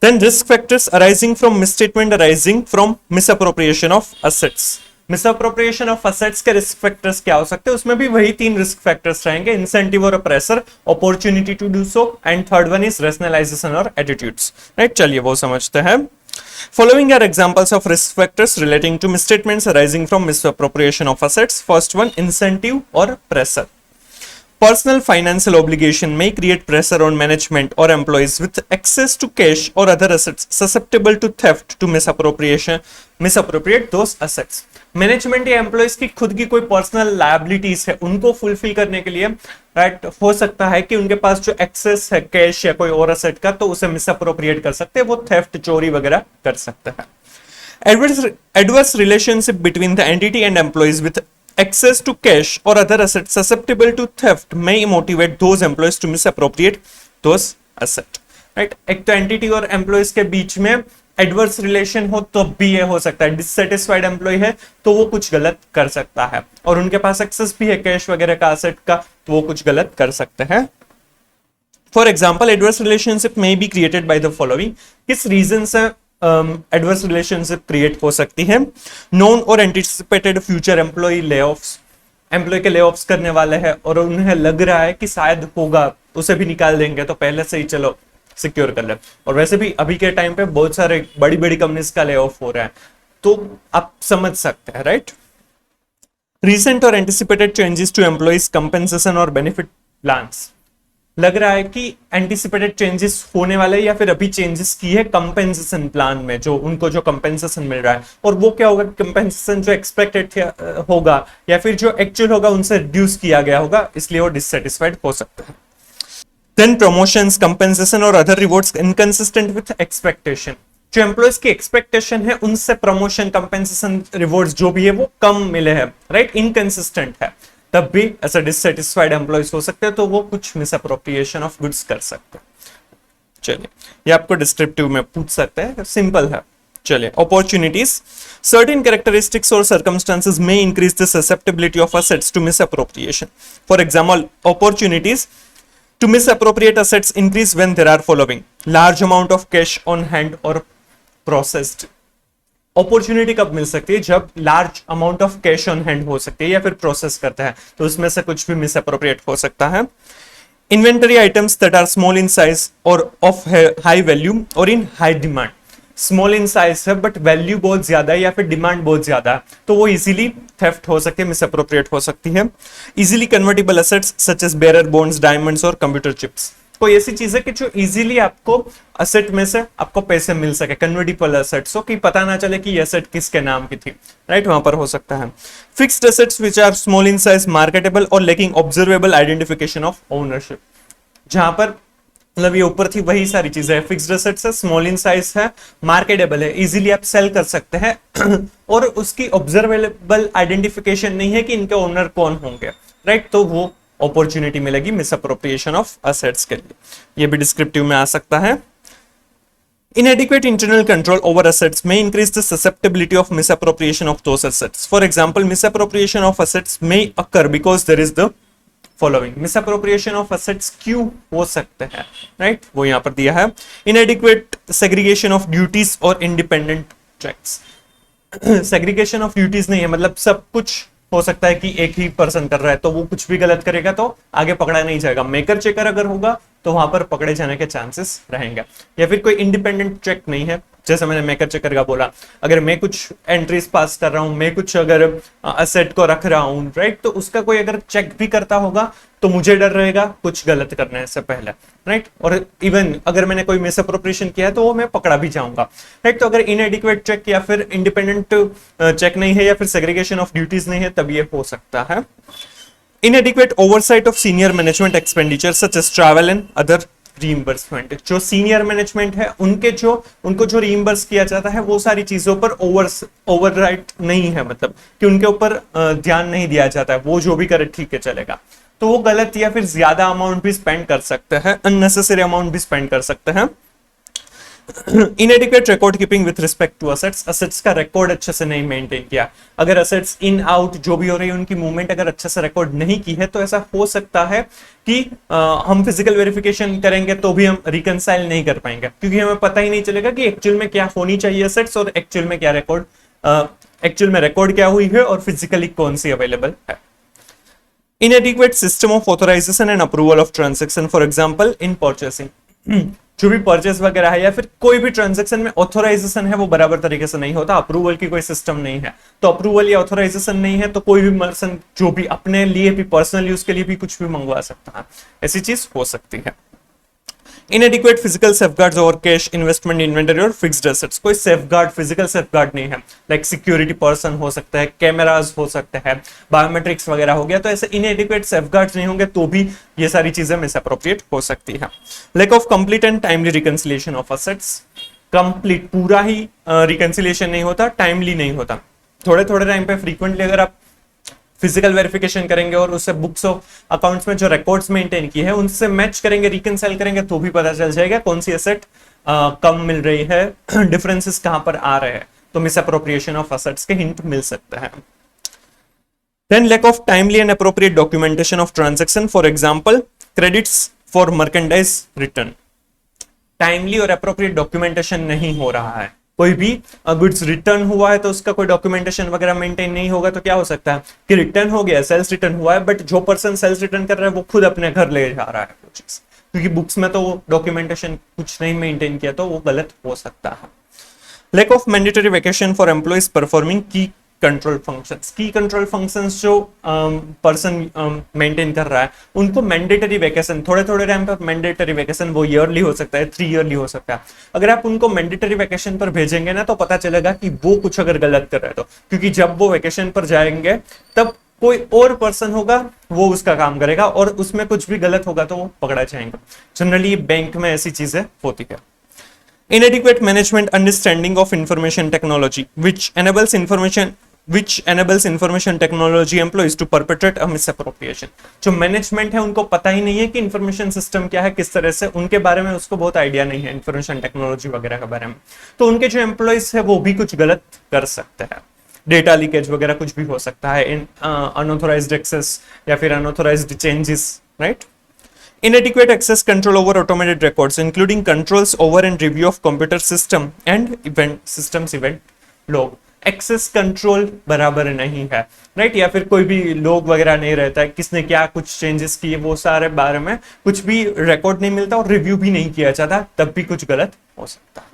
Then risk factors arising from misstatement arising from misappropriation of assets. Misappropriation of assets के रिस्क फैक्टर्स क्या हो सकते हैं, उसमें भी वही 3 रिस्क फैक्टर्स रहेंगे, इंसेंटिव और pressure, opportunity to do so, and third one is rationalization और एटीट्यूड्स, राइट। चलिए वो समझते हैं। Following are examples of risk factors relating to misstatements arising from misappropriation of assets. First one, incentive or pressure. Personal financial obligation may create pressure on management or employees with access to cash or other assets susceptible to theft to misappropriate those assets। Management या employees की खुद की कोई personal liabilities है, उनको fulfil करने के लिए, राइट, हो सकता है कि उनके पास जो एक्सेस है कैश या कोई और असेट का, तो उसे मिसअप्रोप्रिएट कर सकते हैं, वो थेफ्ट चोरी वगैरह कर सकते हैं। Adverse relationship between the entity and employees with access to cash or other assets susceptible to theft may motivate those employees to misappropriate those assets, right। एक तो एंटिटी और एम्प्लॉइज के बीच में एडवर्स रिलेशन हो तो भी ये हो सकता है, डिससेटिस्फाइड एम्प्लॉय है तो वो कुछ गलत कर सकता है, और उनके पास एक्सेस भी है कैश वगैरह का असेट का, तो वो कुछ गलत कर सकते हैं। For example, adverse relationship may be created by the following. किस रीजन से एडवर्स रिलेशनशिप क्रिएट हो सकती है? नोन और anticipated future employee layoffs, employee के लेऑफ्स करने वाले हैं और उन्हें लग रहा है कि शायद होगा, उसे भी निकाल देंगे, तो पहले से ही चलो सिक्योर कर ले। और वैसे भी अभी के टाइम पे बहुत सारे बड़ी बड़ी कंपनीज का ले ऑफ हो रहा है, तो आप समझ सकते हैं, राइट। रिसेंट और anticipated changes to employees compensation और बेनिफिट प्लान्स, लग रहा है कि एंटिसिपेटेड चेंजेस होने वाले या फिर अभी चेंजेस की है कंपेंसेशन प्लान में, जो उनको जो कंपेंसेशन मिल रहा है, और वो क्या होगा, कंपेंसेशन जो एक्सपेक्टेड होगा या फिर जो एक्चुअल होगा उनसे रिड्यूस किया गया होगा, इसलिए वो डिससेटिस्फाइड हो सकता है। Then promotions, compensation और other rewards inconsistent with expectation, जो एम्प्लॉइज की एक्सपेक्टेशन है उनसे प्रमोशन, कंपेंसेशन, रिवॉर्ड्स जो भी है वो कम मिले हैं, राइट, इनकंसिस्टेंट है, तब भी ऐसा डिससेटिस्फाइड एम्प्लॉइज हो सकते हैं, तो वो कुछ मिसअप्रोप्रिएशन ऑफ गुड्स कर सकते हैं। चलिए, ये आपको डिस्क्रिप्टिव में पूछ सकते हैं, सिंपल है। चलिए, opportunities, certain characteristics or circumstances may increase the susceptibility of assets to misappropriation। For example, opportunities to misappropriate assets increase when there are following: large amount of cash on hand or processed। Opportunity कब मिल सकती है? जब large amount of cash on hand हो सकती है या फिर process करता है, तो उसमें से कुछ भी मिसअप्रोप्रिएट हो सकता है। Inventory items that are small in size और ऑफ हाई वैल्यू और in high demand, small in size है बट वैल्यू बहुत ज्यादा है या फिर डिमांड बहुत ज्यादा है, तो वो इजीली थेफ्ट हो सकती है, मिसअप्रोप्रिएट हो सकती है। Easily convertible assets such as bearer bonds, diamonds और कंप्यूटर चिप्स, कोई ऐसी चीज है कि जो इजीली आपको असेट में से आपको पैसे मिल सके, कन्वर्टेबल एसेट्स हो कि पता ना चले कि ये एसेट किसके नाम की थी, राइट, वहां पर हो सकता है। Fixed assets which are small in size, marketable और lacking observable identification of ownership, जहां पर मतलब ये ऊपर थी वही सारी चीजें, फिक्स्ड एसेट्स है, स्मॉल इन साइज है, मार्केटेबल है, इजीली आप सेल कर सकते हैं और उसकी ऑब्जर्वेबल आइडेंटिफिकेशन नहीं है कि इनके ओनर कौन होंगे, राइट, तो वो अपॉर्चुनिटी मिलेगी मिसअप्रोप्रिएशन ऑफ एसेट्स के लिए। ये भी डिस्क्रिप्टिव में आ सकता है। Inadequate internal control over assets may increase the susceptibility of misappropriation of those assets. For example, misappropriation of assets may occur because there is the following. Misappropriation of assets क्यों हो सकते हैं, right? वो यहाँ पर दिया है. Inadequate segregation of duties or independent checks. Segregation of duties नहीं है, मतलब सब कुछ हो सकता है कि एक ही पर्सन कर रहा है तो वो कुछ भी गलत करेगा तो आगे पकड़ा नहीं जाएगा. मेकर चेकर अगर होगा तो वहां पर पकड़े जाने के चांसेस रहेंगे. या फिर कोई इंडिपेंडेंट चेक नहीं है, जैसे मैंने मेकर चेकर का बोला, अगर मैं कुछ एंट्रीज पास कर रहा हूं, मैं कुछ अगर असेट को रख रहा हूं, राइट, तो उसका कोई अगर चेक भी करता होगा तो मुझे डर रहेगा कुछ गलत करने से पहले, राइट. और इवन अगर मैंने कोई मिसअप्रोप्रिएशन किया है तो वो मैं पकड़ा भी जाऊंगा, राइट. तो अगर इनएडिक्वेट चेक या फिर इंडिपेंडेंट चेक नहीं है या फिर सेग्रीगेशन ऑफ ड्यूटीज नहीं है तब ये हो सकता है. Inadequate oversight of senior management expenditure such as travel and other reimbursement. जो सीनियर मैनेजमेंट है उनको जो reimburse किया जाता है वो सारी चीजों पर ओवरराइट नहीं है, मतलब कि उनके ऊपर ध्यान नहीं दिया जाता है, वो जो भी करे ठीक है चलेगा. तो वो गलत या फिर ज्यादा अमाउंट भी स्पेंड कर सकते हैं, अननेसेसरी अमाउंट भी स्पेंड कर सकते हैं. Inadequate record keeping with respect to assets. Assets का रिकॉर्ड अच्छे से नहीं मेंटेन किया. अगर असेट्स इन आउट जो भी हो रही है उनकी मूवमेंट अगर अच्छे से रिकॉर्ड नहीं की है तो ऐसा हो सकता है कि हम फिजिकल वेरिफिकेशन करेंगे तो भी हम रिकंसाइल नहीं कर पाएंगे, क्योंकि हमें पता ही नहीं चलेगा कि एक्चुअल में क्या होनी चाहिए असेट्स और एक्चुअल में क्या रिकॉर्ड, एक्चुअल में रिकॉर्ड क्या हुई है और फिजिकली कौन सी अवेलेबल है. Inadequate system of authorization and approval of transaction, for example in purchasing. जो भी परचेस वगैरह है या फिर कोई भी ट्रांजैक्शन में ऑथोराइजेशन है वो बराबर तरीके से नहीं होता, अप्रूवल की कोई सिस्टम नहीं है. तो अप्रूवल या ऑथोराइजेशन नहीं है तो कोई भी पर्सन जो भी अपने लिए भी पर्सनल यूज के लिए भी कुछ भी मंगवा सकता है, ऐसी चीज हो सकती है. इनएडिक्वेट फिजिकल सेफगार्ड्स और कैश इन्वेस्टमेंट इन्वेंटरी और फिक्स्ड एसेट्स. कोई सेफगार्ड, फिजिकल सेफगार्ड नहीं है, लाइक सिक्योरिटी पर्सन हो सकता है, कैमरास हो सकते हैं, बायोमेट्रिक्स वगैरह हो गया, तो ऐसे इनएडिक्वेट सेफगार्ड्स नहीं होंगे तो भी ये सारी चीजें मिसअप्रोप्रिएट हो सकती है. Lack of complete and timely reconciliation of assets. Complete पूरा ही रिकंसिलिएशन नहीं होता, टाइमली नहीं होता. थोड़े थोड़े टाइम पे फ्रीक्वेंटली अगर आप फिजिकल वेरिफिकेशन करेंगे और उससे बुक्स ऑफ अकाउंट्स में जो रिकॉर्ड्स मेंटेन की है उनसे मैच करेंगे, रिकंसाइल करेंगे तो भी पता चल जाएगा कौन सी एसेट कम मिल रही है, डिफरेंसेस कहां पर आ रहे हैं, तो मिसअप्रोप्रिएशन ऑफ एसेट्स के हिंट मिल सकते हैं. Then lack of timely and appropriate documentation of transaction, for example credits for merchandise return. Timely और अप्रोप्रिएट डॉक्यूमेंटेशन नहीं हो रहा है, कोई भी गुड्स रिटर्न हुआ है तो उसका कोई डॉक्यूमेंटेशन वगैरह मेंटेन नहीं होगा तो क्या हो सकता है कि रिटर्न हो गया, सेल्स रिटर्न हुआ है, बट जो पर्सन सेल्स रिटर्न कर रहा है वो खुद अपने घर ले जा रहा है वो चीज, क्योंकि बुक्स में तो डॉक्यूमेंटेशन कुछ नहीं मेंटेन किया तो वो गलत हो सकता है. Lack of mandatory vacation for employees performing key control functions. Key control functions जो पर्सन मेंटेन कर रहा है उनको मैंडेटरी वैकेशन, थोड़े थोड़े टाइम पर मैंडेटरी वैकेशन, वो ईयरली हो सकता है, 3 ईयरली हो सकता है. अगर आप उनको मैंडेटरी वैकेशन पर भेजेंगे ना तो पता चलेगा कि वो कुछ अगर गलत कर रहे हैं तो, क्योंकि जब वो वैकेशन पर जाएंगे तब कोई और पर्सन होगा वो उसका काम करेगा और उसमें कुछ भी गलत होगा तो वो पकड़ा जाएगा. जनरली बैंक में ऐसी चीजें होती है. Inadequate management understanding of information technology, which enables information technology employees to perpetrate a misappropriation. जो मैनेजमेंट है उनको पता ही नहीं है कि इंफॉर्मेशन सिस्टम क्या है, किस तरह से, उनके बारे में उसको बहुत आइडिया नहीं है इंफॉर्मेशन टेक्नोलॉजी वगैरह के बारे में, तो उनके जो एम्प्लॉइज है वो भी कुछ गलत कर सकते हैं. डेटा लीकेज वगैरह कुछ भी हो सकता है, इन अनऑथोराइज्ड एक्सेस या फिर unauthorised changes, right. Inadequate access control over automated records, including controls over and review of computer system and event log. Access control बराबर नहीं है, राइट, या फिर कोई भी लोग वगैरह नहीं रहता है, किसने क्या कुछ चेंजेस किए वो सारे बारे में कुछ भी रिकॉर्ड नहीं मिलता और रिव्यू भी नहीं किया जाता, तब भी कुछ गलत हो सकता है,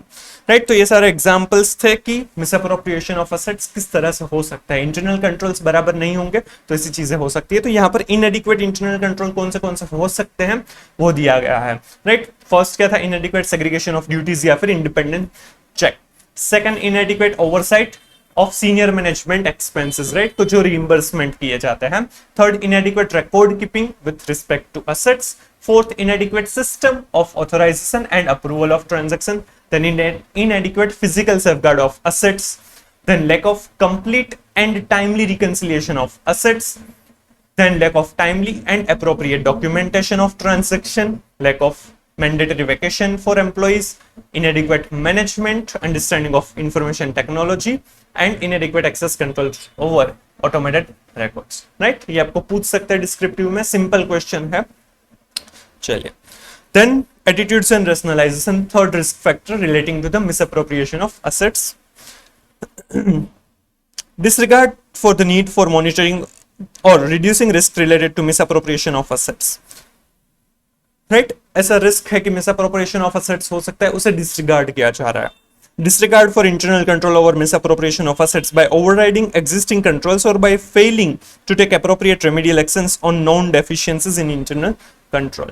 राइट. तो ये सारे एग्जांपल्स थे कि मिसअप्रोप्रिएशन ऑफ एसेट्स किस तरह से हो सकता है. इंटरनल कंट्रोल्स बराबर नहीं होंगे तो ऐसी चीजें हो सकती है. तो यहाँ पर इनएडिक्वेट इंटरनल कंट्रोल कौन से हो सकते हैं वो दिया गया है, राइट. फर्स्ट क्या था, इनएडिक्वेट सेग्रीगेशन ऑफ ड्यूटीज या फिर independent check. Second, inadequate oversight of senior management expenses, right, तो जो रिइंबर्समेंट किए जाते हैं. Third, inadequate record keeping with respect to assets. Fourth, inadequate system of authorization and approval of transaction. Then inadequate physical safeguard of assets. Then lack of complete and timely reconciliation of assets. Then lack of timely and appropriate documentation of transaction. Lack of mandatory vacation for employees, inadequate management, understanding of information technology and inadequate access controls over automated records, right? ये आपको पूछ सकते हैं descriptive में, simple question है। चलिए, then attitudes and rationalization, third risk factor relating to the misappropriation of assets. Disregard for the need for monitoring or reducing risk related to misappropriation of assets, right? ऐसा risk है कि misappropriation of assets हो सकता है, उसे disregard किया जा रहा है। Disregard for internal control over misappropriation of assets by overriding existing controls or by failing to take appropriate remedial actions on known deficiencies in internal control.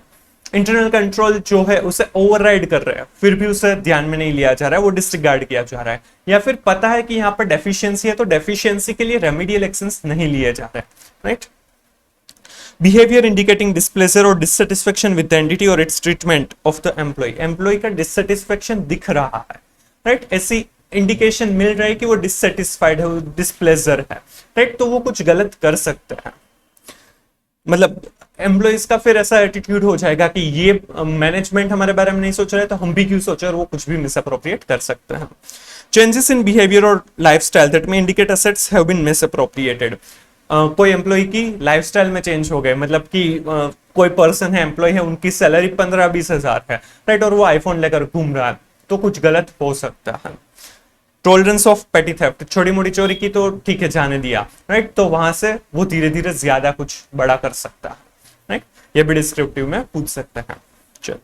Internal control जो है उसे ओवरराइड कर रहे हैं, फिर भी उसे ध्यान में नहीं लिया जा रहा है, वो डिसरिगार्ड किया जा रहा है, या फिर पता है कि यहाँ पर डेफिशिएंसी है तो डेफिशिएंसी के लिए रेमेडियल एक्शंस नहीं लिए जा रहे, राइट? बिहेवियर इंडिकेटिंग डिस्प्लेजर और डिससेटिस्फैक्शन विद द एंटिटी और its treatment of the employee, employee का डिससेटिस्फैक्शन दिख रहा है, राइट? ऐसी इंडिकेशन मिल रहा है कि वो डिससेटिस्फाइड है, डिस्प्लेजर है, राइट? तो वो कुछ गलत कर सकते हैं, मतलब एम्प्लॉइज का फिर ऐसा एटीट्यूड हो जाएगा कि ये मैनेजमेंट हमारे बारे में नहीं सोच रहा है तो हम भी क्यों सोचे, और वो कुछ भी मिसअप्रोप्रिएट कर सकते हैं। चेंजेस इन बिहेवियर और lifestyle that may indicate assets have been misappropriated, कोई एम्प्लॉय की लाइफस्टाइल में चेंज हो गए, मतलब कि कोई पर्सन है, एम्प्लॉय है, उनकी सैलरी 15-20 हजार है, राइट, और वो आईफोन लेकर घूम रहा है, तो कुछ गलत हो सकता है। टॉलरेंस ऑफ पेटी थेफ्ट, छोटी मोटी चोरी की तो ठीक है जाने दिया, राइट, तो वहां से वो धीरे धीरे ज्यादा कुछ बड़ा कर सकता है, राइट, ये भी डिस्क्रिप्टिव में पूछ सकते हैं। चलो,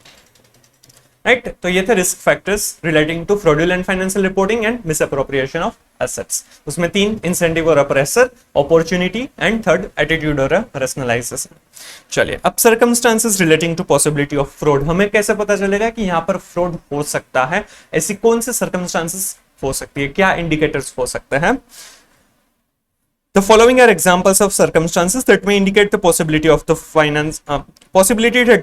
राइट, तो ये थे risk factors relating to fraudulent financial reporting and misappropriation of assets. उसमें 3 इंसेंटिव और pressure, opportunity and third attitude और रेशनलाइजेशन। चलिए, अब circumstances relating to possibility of fraud, हमें कैसे पता चलेगा कि यहाँ पर फ्रॉड हो सकता है, ऐसी कौन से सर्कमस्टांसेस हो सकती है, क्या इंडिकेटर्स हो सकते हैं? The following are examples of circumstances that may indicate the possibility that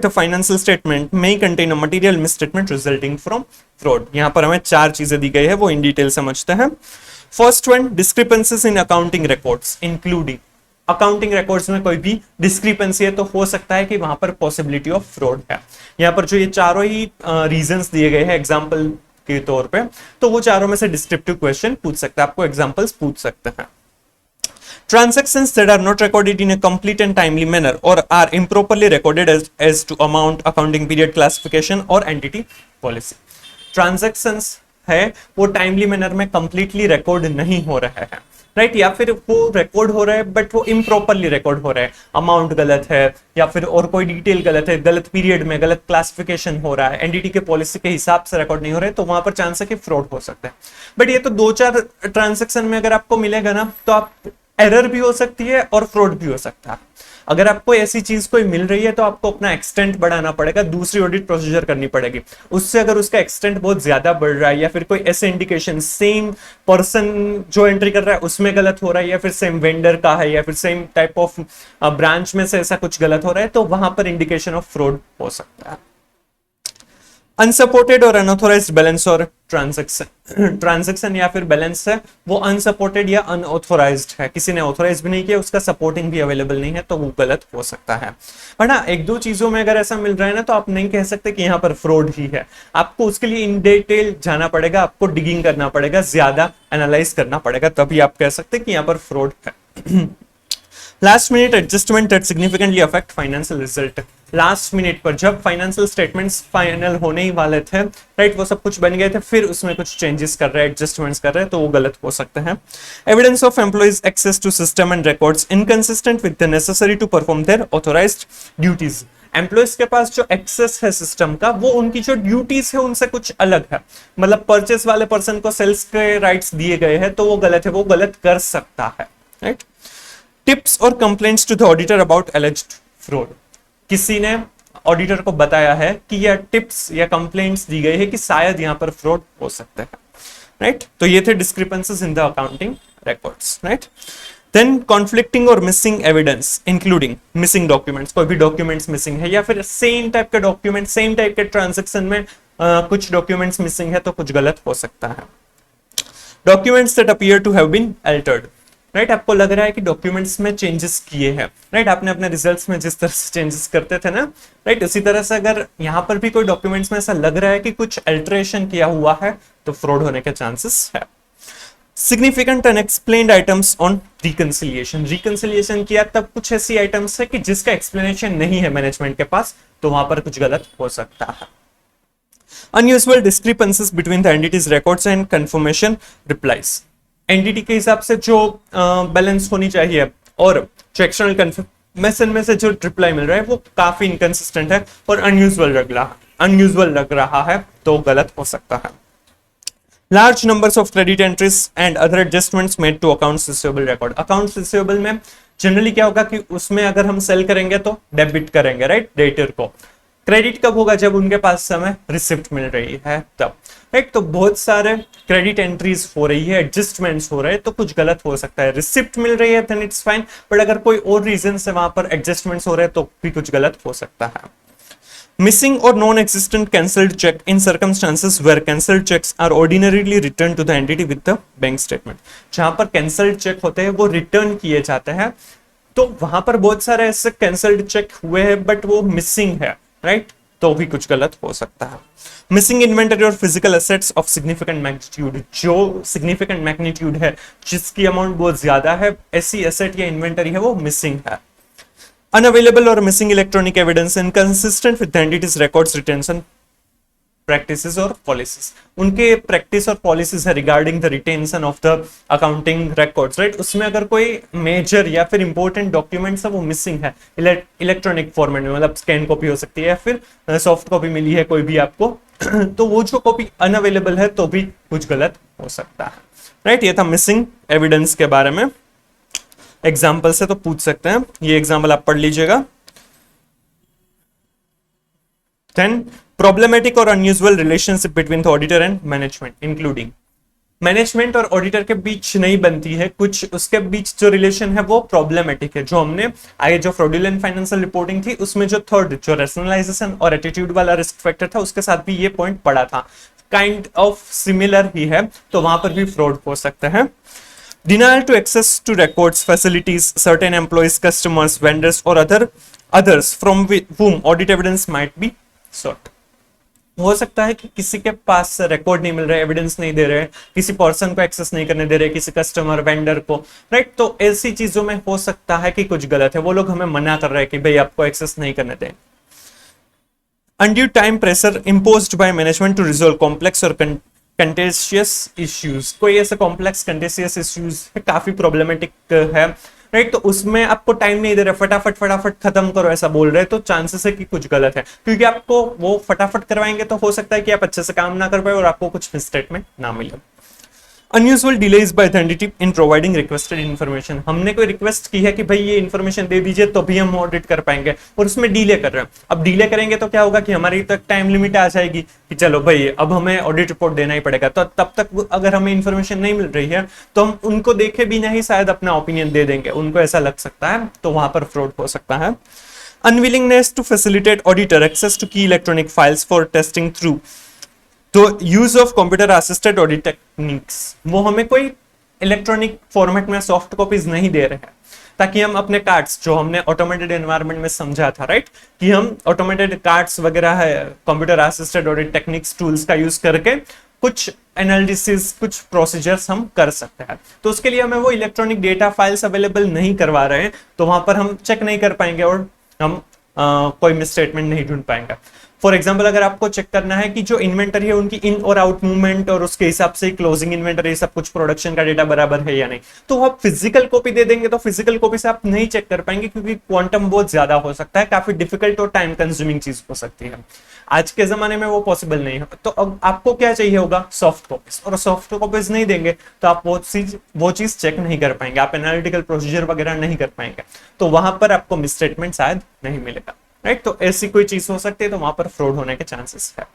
the financial statement may contain a material misstatement resulting from fraud. यहाँ पर हमें 4 चीजें दी गई है, वो इन डिटेल समझते हैं। First one, discrepancies in accounting records including, accounting records में कोई भी डिस्क्रिपेंसी है तो हो सकता है कि वहां पर पॉसिबिलिटी ऑफ फ्रॉड है। यहाँ पर जो ये चारों ही रीजंस दिए गए हैं एग्जाम्पल के तौर पे, तो वो चारों में से डिस्क्रिप्टिव क्वेश्चन पूछ सकता है, आपको एग्जांपल्स पूछ सकते हैं। Transactions that are not recorded in a complete and timely manner or are improperly recorded as to amount, accounting period, classification और entity policy. Transactions है वो टाइमली मैनर में कंप्लीटली रिकॉर्ड नहीं हो रहा है, राइट, या फिर वो रिकॉर्ड हो रहा है बट वो इम्प्रॉपरली रिकॉर्ड हो रहा है, अमाउंट गलत है या फिर और कोई डिटेल गलत है, गलत पीरियड में गलत क्लासिफिकेशन हो रहा है, एनडीटी के पॉलिसी के हिसाब से रिकॉर्ड नहीं हो रहा है, तो वहां पर चांस है कि फ्रॉड हो सकता है। बट ये तो 2-4 ट्रांजेक्शन में अगर आपको मिलेगा ना, तो आप एरर भी हो सकती है और फ्रॉड भी हो सकता है। अगर आपको ऐसी चीज कोई मिल रही है तो आपको अपना एक्सटेंट बढ़ाना पड़ेगा, दूसरी ऑडिट प्रोसीजर करनी पड़ेगी, उससे अगर उसका एक्सटेंट बहुत ज्यादा बढ़ रहा है या फिर कोई ऐसे इंडिकेशन सेम पर्सन जो एंट्री कर रहा है उसमें गलत हो रहा है या फिर सेम वेंडर का है या फिर सेम टाइप ऑफ ब्रांच में से ऐसा कुछ गलत हो रहा है, तो वहां पर इंडिकेशन ऑफ फ्रॉड हो सकता है। अनसपोर्टेड और अनऑथोराइज्ड बैलेंस और ट्रांजैक्शन या फिर बैलेंस है वो अनसपोर्टेड या अनऑथोराइज्ड है, किसी ने ऑथोराइज भी नहीं किया, उसका सपोर्टिंग भी अवेलेबल नहीं है, तो वो गलत हो सकता है। बट हाँ, 1-2 चीजों में अगर ऐसा मिल रहा है ना, तो आप नहीं कह सकते कि यहाँ पर फ्रॉड ही है, आपको उसके लिए इन डिटेल जाना पड़ेगा, आपको डिगिंग करना पड़ेगा, ज्यादा एनालाइज करना पड़ेगा, तभी आप कह सकते हैं कि यहाँ पर फ्रॉड है। Last minute adjustment that significantly affect financial result, last minute पर जब फाइनेंशियल स्टेटमेंट्स फाइनल होने ही वाले थे, राइट, वो सब कुछ बन गए थे, फिर उसमें कुछ चेंजेस कर रहे हैं, एडजस्टमेंट्स कर रहे हैं, तो वो गलत हो सकते हैं। Evidence of employees access to system and records inconsistent with the necessary to perform their authorised duties, employees के पास जो एक्सेस है सिस्टम का, वो उनकी जो ड्यूटीज है उनसे कुछ अलग है, मतलब परचेस वाले पर्सन को सेल्स के राइट्स दिए गए हैं तो वो गलत है, वो गलत कर सकता है, राइट। टिप्स और complaints to the auditor about alleged fraud, किसी ने ऑडिटर को बताया है कि यह टिप्स या कंप्लेंट्स दी गई है कि शायद यहां पर फ्रॉड हो सकता है, राइट, तो ये थे discrepancies in the accounting records, right. Then conflicting और missing evidence including missing documents, कोई भी डॉक्यूमेंट्स मिसिंग है या फिर सेम टाइप के डॉक्यूमेंट सेम टाइप के ट्रांजेक्शन में कुछ डॉक्यूमेंट्स मिसिंग है, तो कुछ गलत हो सकता है। Documents that appear to have been altered, right, आपको लग रहा है कि डॉक्यूमेंट्स में चेंजेस किए हैं, राइट, आपने अपने रिजल्ट्स में जिस तरह से चेंजेस करते थे ना, राइट, उसी तरह से अगर यहाँ पर भी कोई डॉक्यूमेंट्स में ऐसा लग रहा है कि कुछ अल्टरेशन किया हुआ है तो फ्रॉड होने के चांसेस है। Significant unexplained items on reconciliation, reconciliation किया तब कुछ ऐसी आइटम्स है कि जिसका एक्सप्लेनेशन नहीं है मैनेजमेंट के पास, तो वहां पर कुछ गलत हो सकता है। Unusual discrepancies between the entities records and confirmation replies, entity के हिसाब से जो बैलेंस होनी चाहिए और जो एक्सटर्नल कंफर्मेशन में से जो रिप्लाई मिल रहा है वो काफी इनकंसिस्टेंट है और अनयूजुअल लग रहा है, तो गलत हो सकता है। Large numbers of credit entries and other adjustments made to accounts receivable record. Accounts receivable में जनरली क्या होगा कि उसमें अगर हम सेल करेंगे तो डेबिट करेंगे, राइट, डेटर को। क्रेडिट कब होगा? जब उनके पास समय रिसिप्ट मिल रही है तब, राइट। तो बहुत सारे क्रेडिट एंट्रीज हो रही है, एडजस्टमेंट्स हो रहे हैं, तो कुछ गलत हो सकता है। रिसिप्ट मिल रही है देन इट्स फाइन, बट अगर कोई और रीजन से वहां पर एडजस्टमेंट्स हो रहे हैं तो भी कुछ गलत हो सकता है। Missing or non-existent cancelled check in circumstances where cancelled checks are ordinarily returned to the entity with the bank statement. जहां पर cancelled check होते हैं वो रिटर्न किए जाते हैं, तो वहां पर बहुत सारे ऐसे cancelled check हुए हैं बट वो मिसिंग है, राइट, तो भी कुछ गलत हो सकता है। मिसिंग इन्वेंटरी और physical assets of significant magnitude, जो सिग्निफिकेंट मैग्नीट्यूड है, जिसकी अमाउंट बहुत ज्यादा है, ऐसी एसेट या इन्वेंटरी है वो मिसिंग है। Unavailable or missing electronic evidence inconsistent with the entity's records, retention practices or policies. उनके प्रैक्टिस और पॉलिसीज है regarding the retention of the accounting records, right, उसमें अगर कोई मेजर या फिर इंपॉर्टेंट डॉक्यूमेंट्स है वो मिसिंग है इलेक्ट्रॉनिक फॉर्मेट में, मतलब स्कैन कॉपी हो सकती है या फिर सॉफ्ट कॉपी मिली है कोई भी आपको तो वो जो कॉपी अनअवेलेबल है तो भी कुछ गलत हो सकता है, राइट। ये था मिसिंग एविडेंस के बारे में। एग्जाम्पल से तो पूछ सकते हैं, ये एग्जाम्पल आप पढ़ लीजिएगा। 10 प्रॉब्लमेटिक और unusual relationship between the auditor and management, including management और ऑडिटर के बीच नहीं बनती है, कुछ उसके बीच जो रिलेशन है वो प्रॉब्लमेटिक है। जो हमने आगे जो फ्रॉडुलेंट फाइनेंशियल रिपोर्टिंग थी उसमें जो थर्ड जो रैशनलाइजेशन और एटीट्यूड वाला रिस्क फैक्टर था उसके साथ भी ये पॉइंट पड़ा था, काइंड ऑफ सिमिलर ही है, तो वहां पर भी फ्रॉड हो सकते हैं। Denial to access to records, facilities, certain employees, customers, vendors or others from whom audit evidence might be sought. हो सकता है कि किसी के पास रिकॉर्ड नहीं मिल रहा है, एविडेंस नहीं दे रहे, किसी पर्सन को एक्सेस नहीं करने दे रहे, किसी कस्टमर वेंडर को, राइट, तो ऐसी चीजों में हो सकता है कि कुछ गलत है, वो लोग हमें मना कर रहे हैं कि भाई आपको एक्सेस नहीं करने दें। Undue time pressure imposed by management to resolve complex or contentious issues, कोई ऐसे कॉम्प्लेक्स कंटेशियस इश्यूज है, काफी प्रॉब्लमेटिक है, राइट, तो उसमें आपको टाइम नहीं दे रहे, फटाफट खत्म करो ऐसा बोल रहे हैं, तो चांसेस है कि कुछ गलत है, क्योंकि आपको वो फटाफट करवाएंगे तो हो सकता है कि आप अच्छे से काम ना कर पाए और आपको कुछ स्टेटमेंट ना मिले। Unusual delays by the entity in providing requested information, हमने कोई रिक्वेस्ट की है कि भाई ये इन्फॉर्मेशन दे दीजिए तो भी हम ऑडिट कर पाएंगे और उसमें डिले कर रहे हैं। अब डिले करेंगे तो क्या होगा कि हमारी तक टाइम लिमिट आ जाएगी कि चलो भाई अब हमें ऑडिट रिपोर्ट देना ही पड़ेगा, तो तब तक अगर हमें इन्फॉर्मेशन नहीं मिल रही है तो हम उनको देखे भी नहीं शायद अपना ओपिनियन दे देंगे, उनको ऐसा लग सकता है, तो वहां पर फ्रॉड हो सकता है। Unwillingness to facilitate auditor access to key electronic files for testing through to use of computer assisted audit techniques, वो हमें कोई इलेक्ट्रॉनिक फॉर्मेट में सॉफ्ट कॉपीज नहीं दे रहे हैं ताकि हम अपने कार्ड्स जो हमने ऑटोमेटेड एनवायरनमेंट में समझा था, राइट, कि हम ऑटोमेटेड कार्ड्स वगैरह है computer assisted audit techniques tools का यूज करके कुछ एनालिसिस कुछ प्रोसीजर्स हम कर सकते हैं, तो उसके लिए हमें वो इलेक्ट्रॉनिक डेटा फाइल्स अवेलेबल नहीं करवा रहे हैं, तो वहां पर हम चेक नहीं कर पाएंगे और हम कोई मिसस्टेटमेंट नहीं ढूंढ पाएंगे। फॉर एग्जाम्पल अगर आपको चेक करना है कि जो इन्वेंटरी है उनकी इन और आउट मूवमेंट और उसके हिसाब से क्लोजिंग इन्वेंटरी सब कुछ प्रोडक्शन का डेटा बराबर है या नहीं, तो आप फिजिकल कॉपी दे देंगे तो फिजिकल कॉपी से आप नहीं चेक कर पाएंगे क्योंकि क्वांटम बहुत ज्यादा हो सकता है, काफी डिफिकल्ट और टाइम कंज्यूमिंग चीज हो सकती है। आज के जमाने में वो पॉसिबल नहीं है, तो अब आपको क्या चाहिए होगा, सॉफ्ट कॉपीज, और सॉफ्ट कॉपीज नहीं देंगे तो आप वो चीज चेक नहीं कर पाएंगे, आप एनालिटिकल प्रोसीजर वगैरह नहीं कर पाएंगे, तो वहां पर आपको मिसस्टेटमेंट शायद नहीं मिलेगा, राइट, तो ऐसी कोई चीज हो सकती है, तो वहां पर फ्रॉड होने के चांसेस है।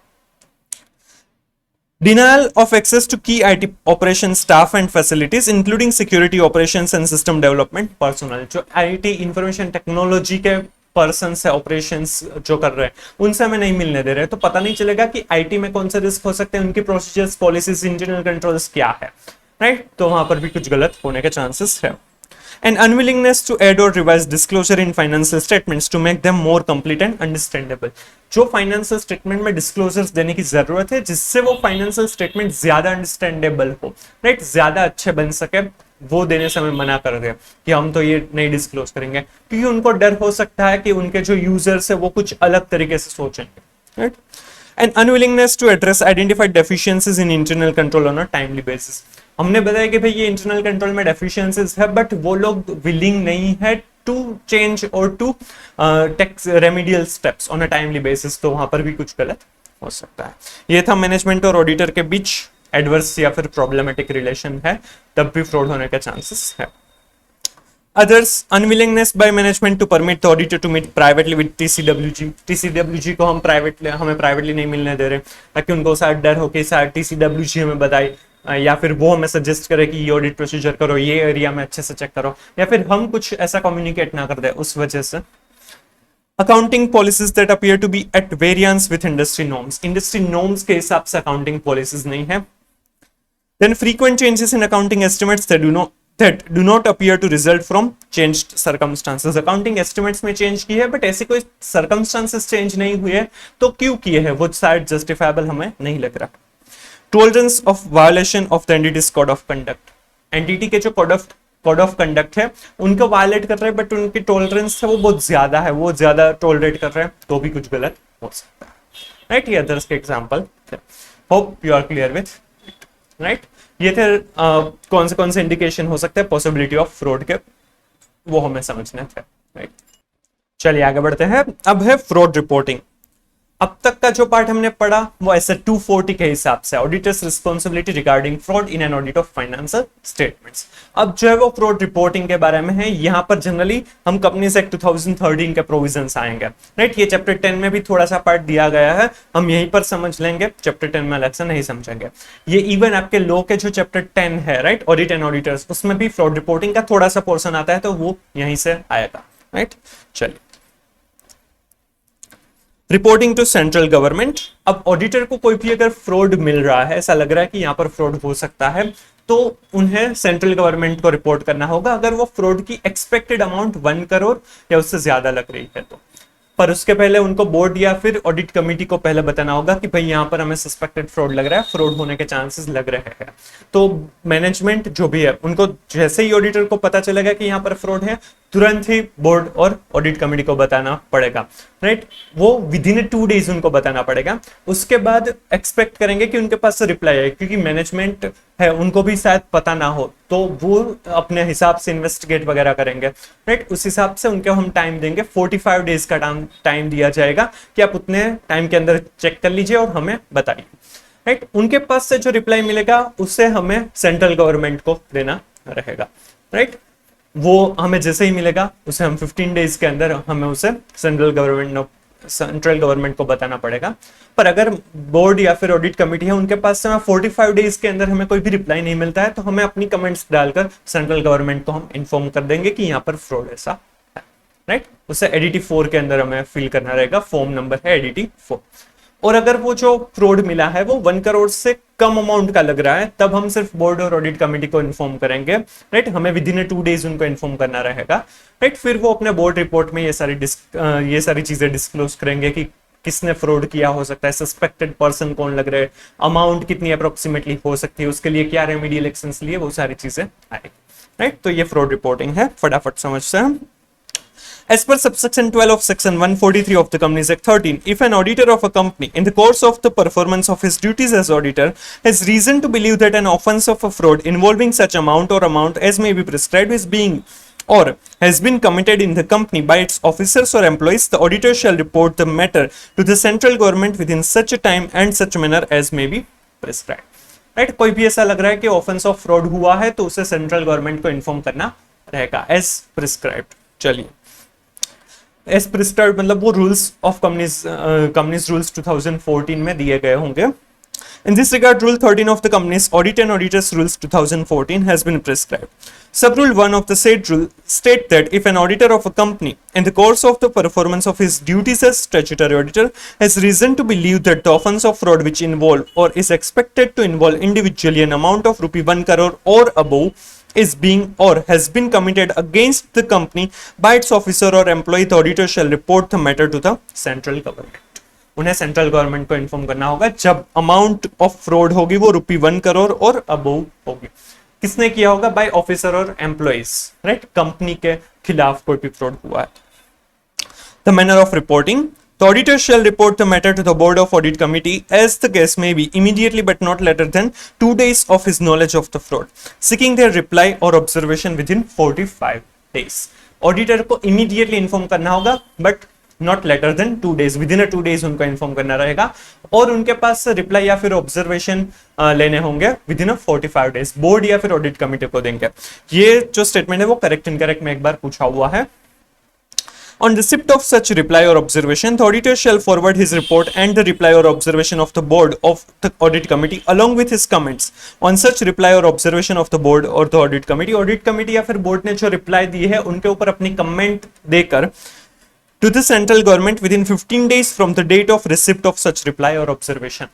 Denial of access to key IT operation staff and facilities including security operations and system development personnel, जो IT इंफॉर्मेशन टेक्नोलॉजी के पर्सन है, ऑपरेशंस जो कर रहे हैं उनसे हमें नहीं मिलने दे रहे, तो पता नहीं चलेगा कि आईटी में कौन से रिस्क हो सकते हैं, उनकी प्रोसीजर्स पॉलिसीज इंटरनल कंट्रोल्स क्या है, राइट, तो वहां पर भी कुछ गलत होने के चांसेस है। An unwillingness to add or revise disclosure in financial statements to make them more complete and understandable. जो फाइनेंशियल स्टेटमेंट में डिस्क्लोजर्स देने की जरूरत है जिससे वो फाइनेंशियल स्टेटमेंट ज्यादा अंडरस्टैंडेबल हो, राइट, ज्यादा अच्छे बन सके, वो देने से हमें मना कर रहे हैं कि हम तो ये नहीं डिस्क्लोज करेंगे, क्योंकि उनको डर हो सकता है कि उनके जो यूजर्स है वो कुछ अलग तरीके से सोचेंगे, right. An unwillingness to address identified deficiencies in internal control on a timely basis. हमने बताया कि भाई ये इंटरनल कंट्रोल में डेफिशिएंसीज है, बट वो लोग विलिंग नहीं है टू चेंज और to take remedial steps on a timely basis, तो वहां पर भी कुछ गलत हो सकता है. ये था मैनेजमेंट और ऑडिटर के बीच एडवर्स या फिर प्रॉब्लमेटिक रिलेशन है, तब भी फ्रॉड होने का चांसेस है. Others, unwillingness by management to permit the auditor to meet privately with TCWG. TCWG को हम हमें प्राइवेटली नहीं मिलने दे रहे ताकि उनको शायद डर हो कि शायद TCWG हमें बताए या फिर वो हमें सजेस्ट करे कि ये ऑडिट प्रोसीजर करो, ये एरिया में अच्छे से चेक करो, या फिर हम कुछ ऐसा कम्युनिकेट ना कर दे उस वजह से. Accounting policies that appear to be at variance with industry norms. Industry norms के हिसाब से अकाउंटिंग पॉलिसीज नहीं है. Then frequent changes in accounting estimates that do not appear to result from changed circumstances. Accounting estimates में change की है, but ऐसे कोई circumstances change नहीं हुए है, तो क्यों किए हैं वो शायद justifiable हमें नहीं लग रहा. Tolerance of violation of the entity's code of conduct. Entity के जो code of conduct है उनको violate कर रहे हैं, but उनकी tolerance है वो बहुत ज्यादा है, वो ज्यादा tolerate कर रहे हैं, तो भी कुछ गलत हो सकता है, right. ये others के example थे. Hope you are clear with, right. ये थे कौन से इंडिकेशन हो सकते हैं पॉसिबिलिटी ऑफ फ्रॉड के, वो हमें समझने थे, राइट. चलिए आगे बढ़ते हैं. अब है फ्रॉड रिपोर्टिंग. अब तक का जो पार्ट हमने पढ़ा वो ऐसे 240 के हिसाब से auditors responsibility regarding fraud in an audit of financial statements. अब जो है वो फ्रॉड रिपोर्टिंग के बारे में है. यहाँ पर जनरली हम कंपनीज एक्ट 2013 के प्रोविजंस आएंगे, राइट. ये चैप्टर 10 में भी थोड़ा सा पार्ट दिया गया है, हम यहीं पर समझ लेंगे, चैप्टर 10 में अलग से नहीं समझेंगे. ये इवन आपके लॉ के जो चैप्टर 10 है, राइट, ऑडिट एंड ऑडिटर्स, उसमें भी फ्रॉड रिपोर्टिंग का थोड़ा सा पोर्शन आता है, तो वो यहीं से आएगा, राइट. चलिए, रिपोर्टिंग टू सेंट्रल गवर्नमेंट. अब ऑडिटर को कोई भी अगर फ्रॉड मिल रहा है, ऐसा लग रहा है कि यहाँ पर फ्रॉड हो सकता है, तो उन्हें सेंट्रल गवर्नमेंट को रिपोर्ट करना होगा अगर वो फ्रॉड की एक्सपेक्टेड अमाउंट 1 करोड़ या उससे ज्यादा लग रही है तो. पर उसके पहले उनको बोर्ड या फिर ऑडिट कमेटी को पहले बताना होगा कि भाई यहाँ पर हमें सस्पेक्टेड फ्रॉड लग रहा है, फ्रॉड होने के चांसेस लग रहे हैं. तो मैनेजमेंट जो भी है उनको जैसे ही ऑडिटर को पता चलेगा कि यहाँ पर फ्रॉड है, तुरंत ही बोर्ड और ऑडिट कमेटी को बताना पड़ेगा, राइट. वो विद इन 2 डेज उनको बताना पड़ेगा. उसके बाद एक्सपेक्ट करेंगे कि उनके पास रिप्लाई आए, क्योंकि मैनेजमेंट है उनको भी शायद पता ना हो, तो वो अपने हिसाब से इन्वेस्टिगेट वगैरह करेंगे, राइट. उस हिसाब से उनको हम टाइम देंगे, 45 डेज का टाइम दिया जाएगा कि आप उतने टाइम के अंदर चेक कर लीजिए और हमें बताइए, राइट. उनके पास से जो रिप्लाई मिलेगा उससे हमें सेंट्रल गवर्नमेंट को देना रहेगा, राइट. वो हमें जैसे ही मिलेगा उसे हम 15 डेज के अंदर हमें उसे सेंट्रल गवर्नमेंट को बताना पड़ेगा. पर अगर बोर्ड या फिर ऑडिट कमेटी है उनके पास से 45 डेज के अंदर हमें कोई भी रिप्लाई नहीं मिलता है, तो हमें अपनी कमेंट्स डालकर सेंट्रल गवर्नमेंट को हम इन्फॉर्म कर देंगे कि यहाँ पर फ्रॉड ऐसा है, राइट. उसे एडीटी 4 के अंदर हमें फिल करना रहेगा, फॉर्म नंबर है एडीटी 4. और अगर वो जो फ्रॉड मिला है वो 1 करोड़ से कम अमाउंट का लग रहा है, तब हम सिर्फ बोर्ड और ऑडिट कमेटी को इन्फॉर्म करेंगे, राइट. हमें विद इन 2 डेज उनको इन्फॉर्म करना रहेगा, राइट. फिर वो अपने बोर्ड रिपोर्ट में ये सारी चीजें डिस्क्लोज करेंगे कि किसने फ्रॉड किया हो सकता है, सस्पेक्टेड पर्सन कौन लग रहे हैं, अमाउंट कितनी अप्रोक्सीमेटली हो सकती है, उसके लिए क्या रेमेडियल एक्शंस लिए, वो सारी चीजें आएगी, राइट. तो ये फ्रॉड रिपोर्टिंग है, फटाफट समझते हैं. As per subsection 12 of section 143 of the Companies Act 13, if an auditor of a company in the course of the performance of his duties as auditor has reason to believe that an offence of a fraud involving such amount or amount as may be prescribed is being or has been committed in the company by its officers or employees, the auditor shall report the matter to the central government within such a time and such manner as may be prescribed. Right? कोई भी ऐसा लग रहा है कि offence of fraud हुआ है तो उसे सेंट्रल गवर्नमेंट को इन्फॉर्म करना रहेगा as prescribed. चलिए, एज प्रिस्क्राइब्ड मतलब वो रूल्स ऑफ कंपनीज रूल्स 2014 में दिए गए होंगे. In this regard, Rule 13 of the Companies Audit and Auditors Rules 2014 has been prescribed. Sub-Rule 1 of the said rule state that if an auditor of a company, in the course of the performance of his duties as statutory auditor, has reason to believe that the offence of fraud which involve or is expected to involve individually an amount of ₹1 crore or above is being or has been committed against the company by its officer or employee, the auditor shall report the matter to the central government. उन्हें central government को inform करना होगा जब amount of fraud होगी वो ₹1 करोड़ और above होगी. किसने किया होगा? बाय ऑफिसर और एम्प्लॉइज, राइट, कंपनी के खिलाफ कोई भी फ्रॉड हुआ है. The manner of reporting. The auditor shall report the matter to the Board of Audit Committee as the case may be immediately but not later than 2 days of his knowledge of the fraud, seeking their reply or observation within 45 days. Auditor को immediately inform करना होगा but not later than 2 days. Within a 2 days उनको inform करना रहेगा और उनके पास reply या फिर observation लेने होंगे within a 45 days. Board या फिर audit committee को देंगे. ये जो statement है वो correct incorrect में एक बार पूछा हुआ है. On receipt of such reply or observation, the auditor shall forward his report and the reply or observation of the board of the audit committee along with his comments on such reply or observation of the board or the audit committee. Audit committee या फिर board ने जो reply दी है उनके ऊपर अपनी comment देकर to the central government within 15 days from the date of receipt of such reply or observation.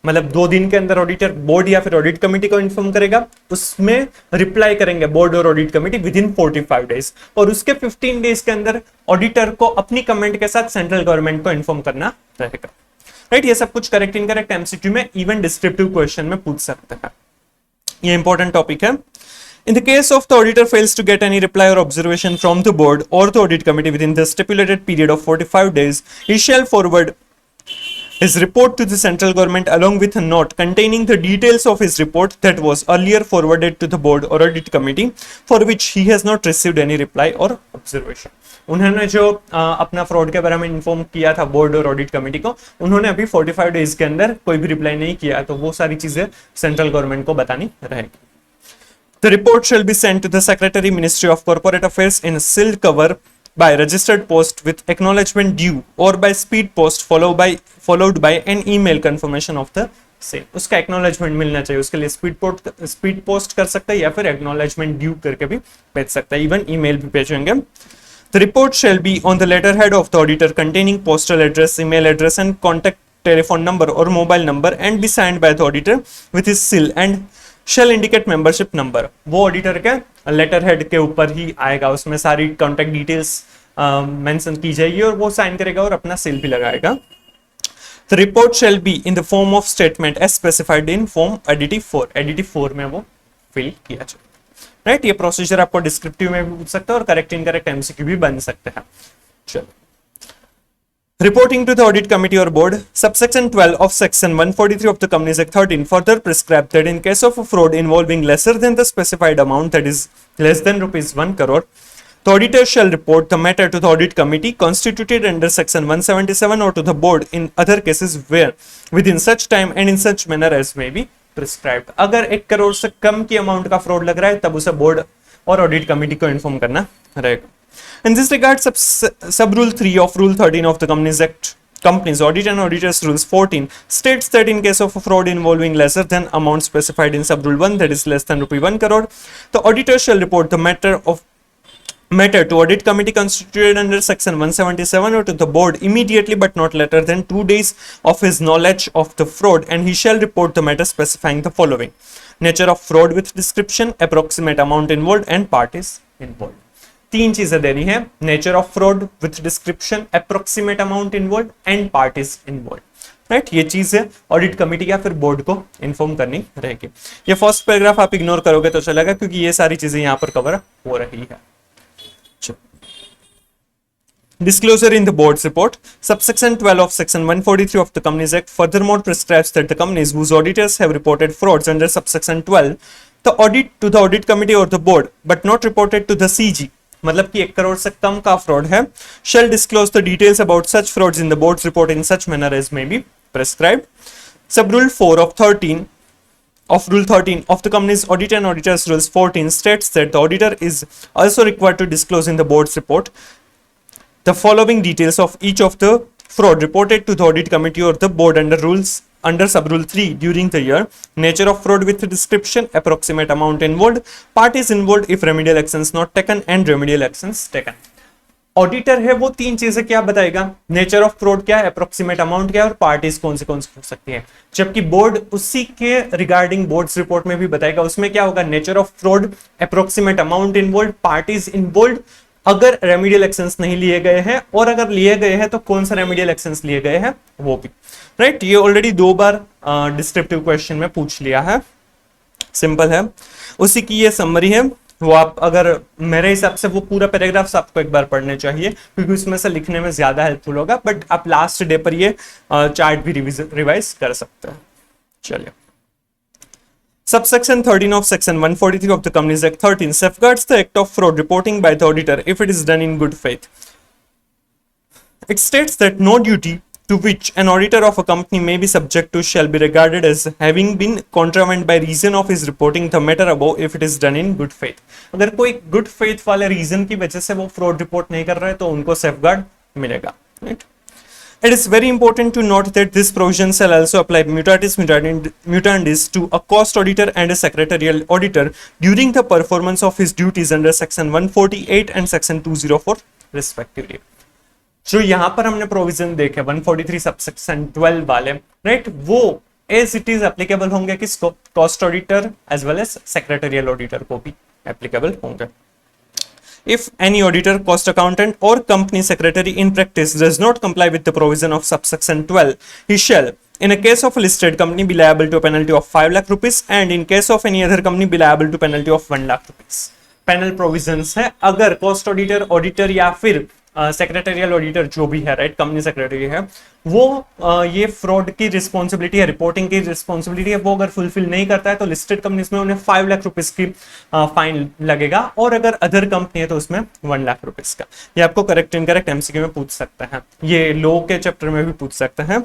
मतलब 2 दिन के अंदर ऑडिटर बोर्ड या फिर ऑडिट कमेटी को इन्फॉर्म करेगा, उसमें रिप्लाई करेंगे बोर्ड और audit committee with in 45 days और उसके 15 डेज के अंदर ऑडिटर को अपनी कमेंट के साथ सेंट्रल गवर्नमेंट को इन्फॉर्म करना रहेगा. राइट, ये सब कुछ करेक्ट इनकरेक्ट एमसीक्यू में इवन डिस्क्रिप्टिव क्वेश्चन में पूछ सकते हैं. ये इंपॉर्टेंट टॉपिक है. In the case of the auditor fails to get any reply or observation from the board or the audit committee within the stipulated period of 45 days, he shall forward his report to the central government along with a note containing the details of his report that was earlier forwarded to the board or audit committee for which he has not received any reply or observation. उन्होंने जो अपना fraud के बारे में inform किया था board और audit committee को, उन्होंने अभी 45 डेज के अंदर कोई भी रिप्लाई नहीं किया, तो वो सारी चीजें सेंट्रल गवर्नमेंट को बतानी रहेगी. The report shall be sent to the Secretary, Ministry of Corporate Affairs in a sealed cover by registered post with acknowledgement due or by speed post followed by an email confirmation of the same. उसका acknowledgement मिलना चाहिए, उसके लिए speed post कर सकता है या फिर acknowledgement due करके भी भेज सकता है, even email भी भेजेंगे. The report shall be on the letterhead of the auditor containing postal address, email address and contact telephone number or mobile number and be signed by the auditor with his seal and shall indicate membership number. वो auditor के letter head के ऊपर ही आएगा, उसमें सारी contact details mention की जाएगी और वो साइन करेगा और अपना सील भी लगाएगा. The report shall be in the form of statement as specified in form ADT 4. ADT 4 में वो फिल किया जाए. राइट, ये प्रोसीजर आपको डिस्क्रिप्टिव में भी पूछ सकता है और करेक्ट इनकरेक्ट एमसीक्यू भी बन सकते हैं. चलो, reporting to the audit committee or board. Subsection 12 of section 143 of the Companies Act 13 further prescribes that in case of a fraud involving lesser than the specified amount, that is less than ₹1 crore, the auditor shall report the matter to the audit committee constituted under section 177 or to the board in other cases where within such time and in such manner as may be prescribed. अगर 1 करोड़ से कम की amount का fraud लग रहा है तब उसे board और ऑडिट कमेटी को इन्फॉर्म करना रहेगा. In this regard, sub rule 3 of rule 13 of the Companies Act, Companies Audit and Auditors Rules 14 states that in case of a fraud involving lesser than amount specified in sub rule 1, that is less than ₹1 crore, the auditor shall report the matter to audit committee constituted under section 177 or to the board immediately but not later than 2 days of his knowledge of the fraud, and he shall report the matter specifying the following: nature of fraud with description, approximate amount involved and parties involved. 3 चीजें देनी है: nature of fraud with description, approximate amount involve and parties involve. Right, ये चीजें audit committee या फिर board को inform करनी रहेगी. ये फर्स्ट पैराग्राफ आप इग्नोर करोगे तो चलेगा क्योंकि ये सारी चीजें यहां पर कवर हो रही है. Disclosure in the board's report. Subsection 12 of section 143 of the Companies Act furthermore prescribes that the companies whose auditors have reported frauds under subsection 12 the audit to the audit committee or the board but not reported to the CG, मतलब कि 1 करोड़ से कम का fraud है, shall disclose the details about such frauds in the board's report in such manner as may be prescribed. Sub rule 4 of 13 of rule 13 of the Companies Audit and Auditors Rules 14 states that the auditor is also required to disclose in the board's report the following details of each of the fraud reported to the audit committee or the board under sub rule 3 during the year: nature of fraud with description, approximate amount involved, parties involved if remedial actions not taken and remedial actions taken. Auditor है वो तीन चीजें क्या बताएगा, nature of fraud क्या है, approximate amount क्या है, और पार्टीज कौन सी हो सकती है। जबकि बोर्ड उसी के रिगार्डिंग बोर्ड्स रिपोर्ट में भी बताएगा, उसमें क्या होगा, nature of fraud, approximate amount involve, parties involve, अगर रेमेडियल एक्शंस नहीं लिए गए हैं, और अगर लिए गए हैं तो कौन सा रेमेडियल एक्शंस लिए गए हैं वो भी। राइट, ये ऑलरेडी 2 बार डिस्क्रिप्टिव क्वेश्चन में पूछ लिया है, सिंपल है, उसी की ये समरी है। वो आप अगर मेरे हिसाब से वो पूरा पैराग्राफ्स आपको एक बार पढ़ने चाहिए, क्योंकि उसमें से लिखने में ज्यादा हेल्पफुल होगा, बट आप लास्ट डे पर ये चार्ट भी रिवाइज कर सकते हैं। चलिए, Subsection 13 of Section 143 of the Companies Act 13 safeguards the act of fraud reporting by the auditor if it is done in good faith. It states that no duty to which an auditor of a company may be subject to shall be regarded as having been contravened by reason of his reporting the matter above if it is done in good faith. अगर कोई good faith वाले reason की वजह से वो fraud report नहीं कर रहा है तो उनको safeguard मिलेगा, right? It is very important to note that this provision shall also apply mutatis mutandis to a cost auditor and a secretarial auditor during the performance of his duties under section 148 and section 204 respectively. जो यहाँ पर हमने provision देखे 143 subsection 12 वाले, right, वो as it is applicable होंगे किसको, cost auditor as well as secretarial auditor को भी एप्लीकेबल होंगे। If any auditor, cost accountant or company secretary in practice does not comply with the provision of subsection 12, he shall, in a case of a listed company, be liable to a penalty of 5 lakh rupees and in case of any other company be liable to penalty of 1 lakh rupees. Penal provisions है, अगर cost auditor, auditor या फिर secretarial auditor जो भी है, right, company secretary है, वो ये फ्रॉड की रिस्पॉन्सिबिलिटी है, रिपोर्टिंग की रिस्पॉन्सिबिलिटी है, वो अगर फुलफिल नहीं करता है तो लिस्टेड कंपनीज में उन्हें 5 लाख रुपीस की फाइन लगेगा, और अगर अदर कंपनी है तो उसमें 1 लाख रुपीस का। ये आपको करेक्ट इनकरेक्ट एमसीक्यू में पूछ सकते हैं, ये लॉ के चैप्टर में भी पूछ सकते हैं।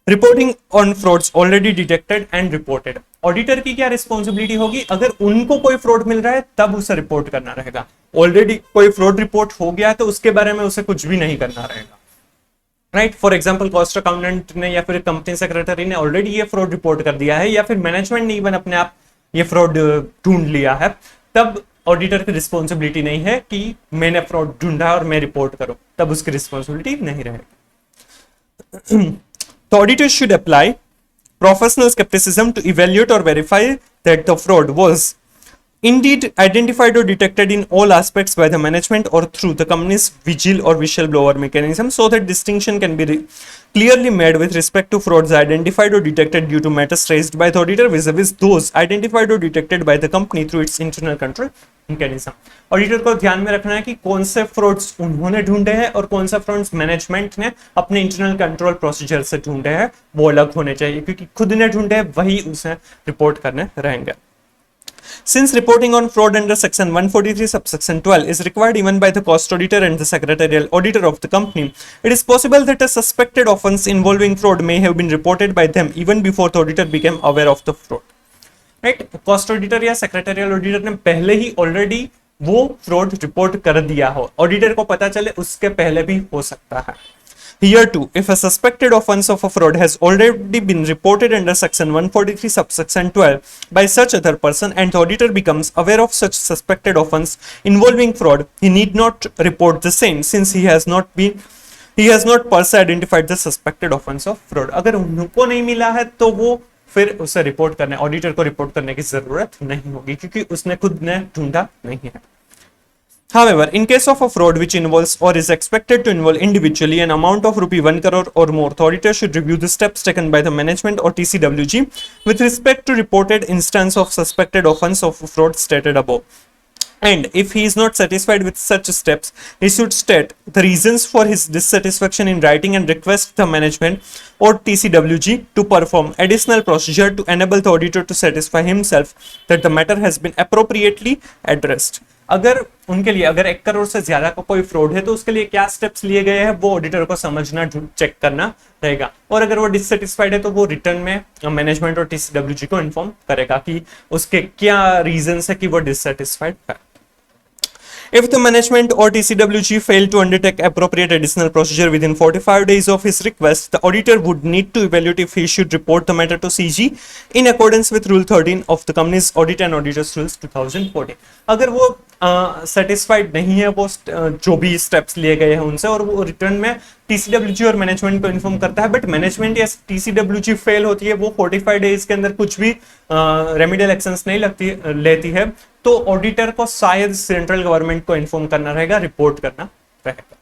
Reporting on frauds already detected and reported, auditor की क्या रिस्पॉन्सिबिलिटी होगी, अगर उनको कोई फ्रॉड मिल रहा है तब उसे रिपोर्ट करना रहेगा। ऑलरेडी कोई फ्रॉड रिपोर्ट हो गया है तो उसके बारे में उसे कुछ भी नहीं करना रहेगा, right. For example cost accountant ने या फिर कंपनी सेक्रेटरी ने ऑलरेडी ये फ्रॉड रिपोर्ट कर दिया है, या फिर मैनेजमेंट ने इवन अपने आप ये फ्रॉड ढूंढ लिया है, तब ऑडिटर की रिस्पॉन्सिबिलिटी नहीं है कि मैंने फ्रॉड ढूंढा और मैं रिपोर्ट करूं, तब उसकी रिस्पॉन्सिबिलिटी नहीं रहेगी। The auditor should apply professional skepticism to evaluate or verify that the fraud was indeed identified or detected in all aspects by the management or through the company's vigil or whistleblower mechanism, so that distinction can be clearly made with respect to frauds identified or detected due to matters raised by the auditor vis-a-vis those identified or detected by the company through its internal control mechanism. Auditor को ध्यान में रखना है कि कौन से frauds उन्होंने ढूंढे हैं और कौन सा फ्रॉड्स मैनेजमेंट ने अपने इंटरनल कंट्रोल प्रोसीजर से ढूंढे हैं, वो अलग होने चाहिए, क्योंकि खुद ने ढूंढे वही उसे रिपोर्ट करने रहेंगे। Since reporting on fraud under section 143 subsection 12 is required even by the cost auditor and the secretarial auditor of the company, it is possible that a suspected offense involving fraud may have been reported by them even before the auditor became aware of the fraud. Right, cost auditor या secretarial auditor ने पहले ही already वो fraud report कर दिया हो, auditor को पता चले उसके पहले भी हो सकता है। Here too, if a suspected offense of a fraud has already been reported under section 143 subsection 12 by such other person and the auditor becomes aware of such suspected offense involving fraud, he need not report the same since he has not per se identified the suspected offense of fraud. अगर उनको नहीं मिला है तो वो फिर उसे report करने, ऑडिटर को रिपोर्ट करने की जरूरत नहीं होगी, क्योंकि उसने खुद ने ढूंढा नहीं है। However, in case of a fraud which involves or is expected to involve individually an amount of ₹1 crore or more, the auditor should review the steps taken by the management or TCWG with respect to reported instance of suspected offense of fraud stated above. And if he is not satisfied with such steps, he should state the reasons for his dissatisfaction in writing and request the management or TCWG to perform additional procedure to enable the auditor to satisfy himself that the matter has been appropriately addressed. अगर उनके लिए अगर 1 करोड़ से ज्यादा का कोई fraud है तो उसके लिए क्या स्टेप्स लिए गए हैं वो ऑडिटर को समझना, चेक करना रहेगा, और अगर वो डिससेटिस्फाइड है तो वो रिटर्न में मैनेजमेंट और TCWG को इन्फॉर्म करेगा कि उसके क्या रीजंस है कि वो डिससेटिस्फाइड है। If the management or TCWG failed to undertake appropriate additional procedure within 45 days of his request, the auditor would need to evaluate if he should report the matter to CG in accordance with Rule 13 of the Companies Audit and Auditors Rules 2014. अगर वो satisfied नहीं है वो जो भी steps लिए गए हैं उनसे, और वो रिटर्न में टीसीडब्ल्यूजी और मैनेजमेंट को इन्फॉर्म करता है, बट मैनेजमेंट या टीसीडब्ल्यूजी फेल होती है, वो 45 डेज के अंदर कुछ भी रेमिडियल एक्शंस नहीं लेती है, तो ऑडिटर को शायद सेंट्रल गवर्नमेंट को इन्फॉर्म करना रहेगा, रिपोर्ट करना रहेगा,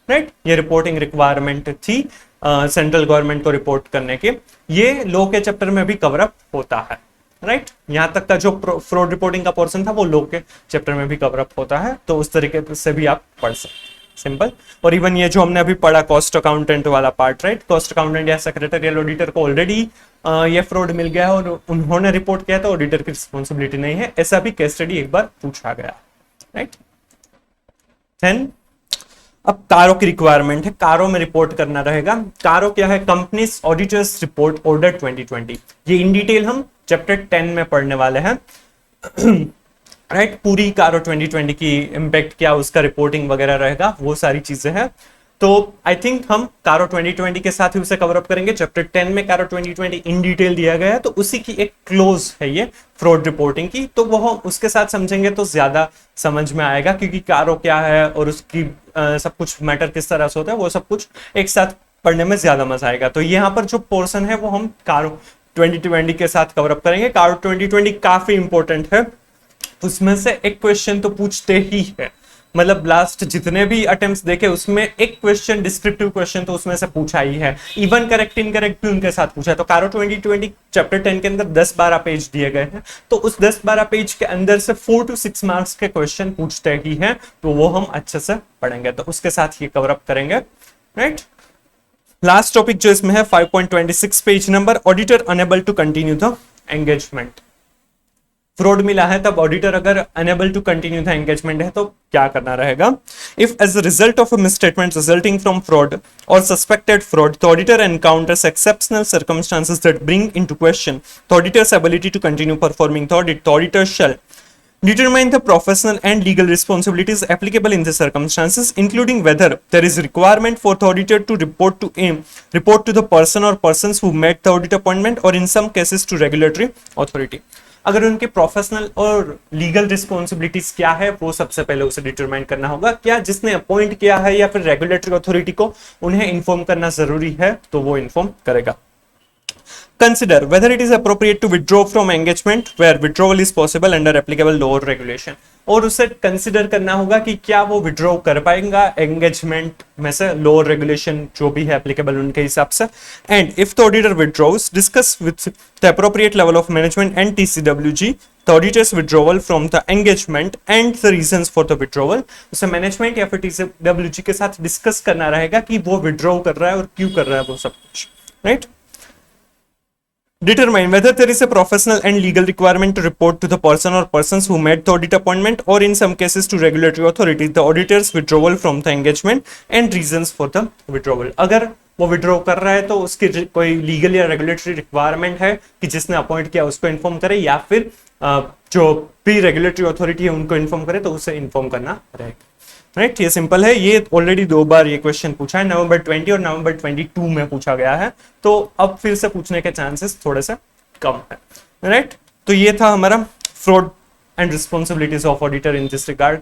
राइट। ये रिपोर्टिंग रिक्वायरमेंट थी सेंट्रल गवर्नमेंट को रिपोर्ट करने की, ये लॉ के चैप्टर में भी कवर अप होता है, राइट। यहां तक का जो फ्रॉड रिपोर्टिंग का पोर्शन था वो लॉ के चैप्टर में भी कवर अप होता है, तो उस तरीके से भी आप पढ़ सकते, सिंपल। और इवन ये जो हमने अभी पढ़ा कॉस्ट अकाउंटेंट वाला पार्ट, राइट, कॉस्ट अकाउंटेंट या सेक्रेटरियल ऑडिटर को ऑलरेडी ये फ्रॉड मिल गया है और उन्होंने रिपोर्ट किया, तो ऑडिटर की रिस्पॉन्सिबिलिटी नहीं है, ऐसा भी केस स्टडी एक बार पूछा गया, राइट। देन अब कारो की रिक्वायरमेंट है, कारो में रिपोर्ट करना रहेगा। कारो क्या है? Companies auditors report order 2020। ये इन डिटेल हम चैप्टर 10 में पढ़ने वाले हैं, राइट। पूरी कारो 2020 की इंपैक्ट क्या, उसका रिपोर्टिंग वगैरह रहेगा, वो सारी चीजें हैं। तो आई थिंक हम कारो 2020 के साथ ही उसे कवर अप करेंगे। चैप्टर 10 में कारो 2020 इन डिटेल दिया गया है, तो उसी की एक क्लोज है ये फ्रॉड रिपोर्टिंग की, तो वो उसके साथ समझेंगे तो ज्यादा समझ में आएगा, क्योंकि कारो क्या है और उसकी सब कुछ मैटर किस तरह से होता है, वो सब कुछ एक साथ पढ़ने में ज्यादा मजा आएगा। तो यहाँ पर जो पोर्शन है वो हम कारो 2020 के साथ कवर अप करेंगे। कारो 2020 काफी इंपॉर्टेंट है, उसमें से एक क्वेश्चन तो पूछते ही है, मतलब लास्ट जितने भी अटेम्प्ट्स देखे उसमें एक क्वेश्चन, डिस्क्रिप्टिव क्वेश्चन तो उसमें से पूछा ही है, इवन करेक्ट इनकरेक्ट भी उनके साथ पूछा है। तो कारो 2020 चैप्टर 10 के अंदर 10-12 पेज दिए गए हैं, तो उस 10-12 पेज के अंदर से 4 to 6 मार्क्स के क्वेश्चन पूछते ही हैं, तो वो हम अच्छे से पढ़ेंगे, तो उसके साथ ये कवर अप करेंगे, राइट। लास्ट टॉपिक जो इसमें है 5.26 page number, auditor unable to continue the engagement. Fraud मिला है तब ऑडिटर अगर unable to continue the engagement है तो क्या करना रहेगा? If as a result of a misstatement resulting from fraud और suspected fraud the auditor encounters exceptional circumstances that bring into question the auditor's ability to continue performing the audit, the auditor shall determine the professional and legal responsibilities applicable in the circumstances, including whether there is requirement for the auditor to report to the person or persons who made the audit appointment, or in some cases to regulatory authority. अगर उनके professional और legal responsibilities क्या है वो सबसे पहले उसे determine करना होगा। क्या जिसने अपॉइंट किया है या फिर रेगुलेटरी अथॉरिटी को उन्हें इन्फॉर्म करना जरूरी है, तो वो इन्फॉर्म करेगा। Consider whether it is appropriate to withdraw from engagement where withdrawal is possible under applicable law or regulation. और उसे कंसिडर करना होगा कि क्या वो विड्रॉ कर पाएगा एंगेजमेंट में से, लॉ और रेगुलेशन जो भी है एप्लीकेबल उनके हिसाब से। And if the auditor withdraws, discuss with the appropriate level of management and TCWG the auditors withdrawal from the engagement and the reasons for the withdrawal. उसे मैनेजमेंट या फिर TCWG के साथ डिस्कस करना रहेगा कि वो विड्रॉ कर रहा है और क्यों कर रहा है वो सब कुछ, right. Determine whether there is a professional and legal requirement to report to the person or persons who made the audit appointment, or in some cases to regulatory authorities, the auditor's withdrawal from the engagement and reasons for the withdrawal. अगर वो withdraw कर रहा है तो उसकी कोई legal या regulatory requirement है कि जिसने अपॉइंट किया उसको इन्फॉर्म करे, या फिर जो भी रेगुलेटरी अथॉरिटी है उनको इन्फॉर्म करे, तो उसे इन्फॉर्म करना रहेगा, राइट। ये सिंपल है, ये ऑलरेडी 2 बार ये क्वेश्चन पूछा है, नवंबर 20 और नवंबर 22 में पूछा गया है, तो अब फिर से पूछने के चांसेस थोड़े से कम है, राइट। तो ये था हमारा fraud and responsibilities of auditor in this regard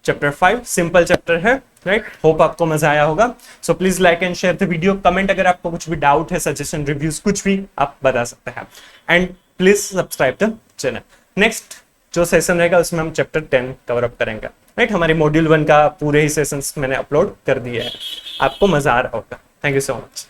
chapter 5। Simple chapter है, राइट। होप आपको मजा आया होगा। So please like and share the video, comment अगर आपको कुछ भी डाउट है, सजेशन, रिव्यूज कुछ भी आप बता सकते हैं, and please subscribe the channel. Next जो सेशन रहेगा उसमें हम चैप्टर 10 कवर अप करेंगे, राइट। हमारे मॉड्यूल 1 का पूरे ही सेशंस मैंने अपलोड कर दिए हैं, आपको मजा आ रहा होगा। Thank you so much.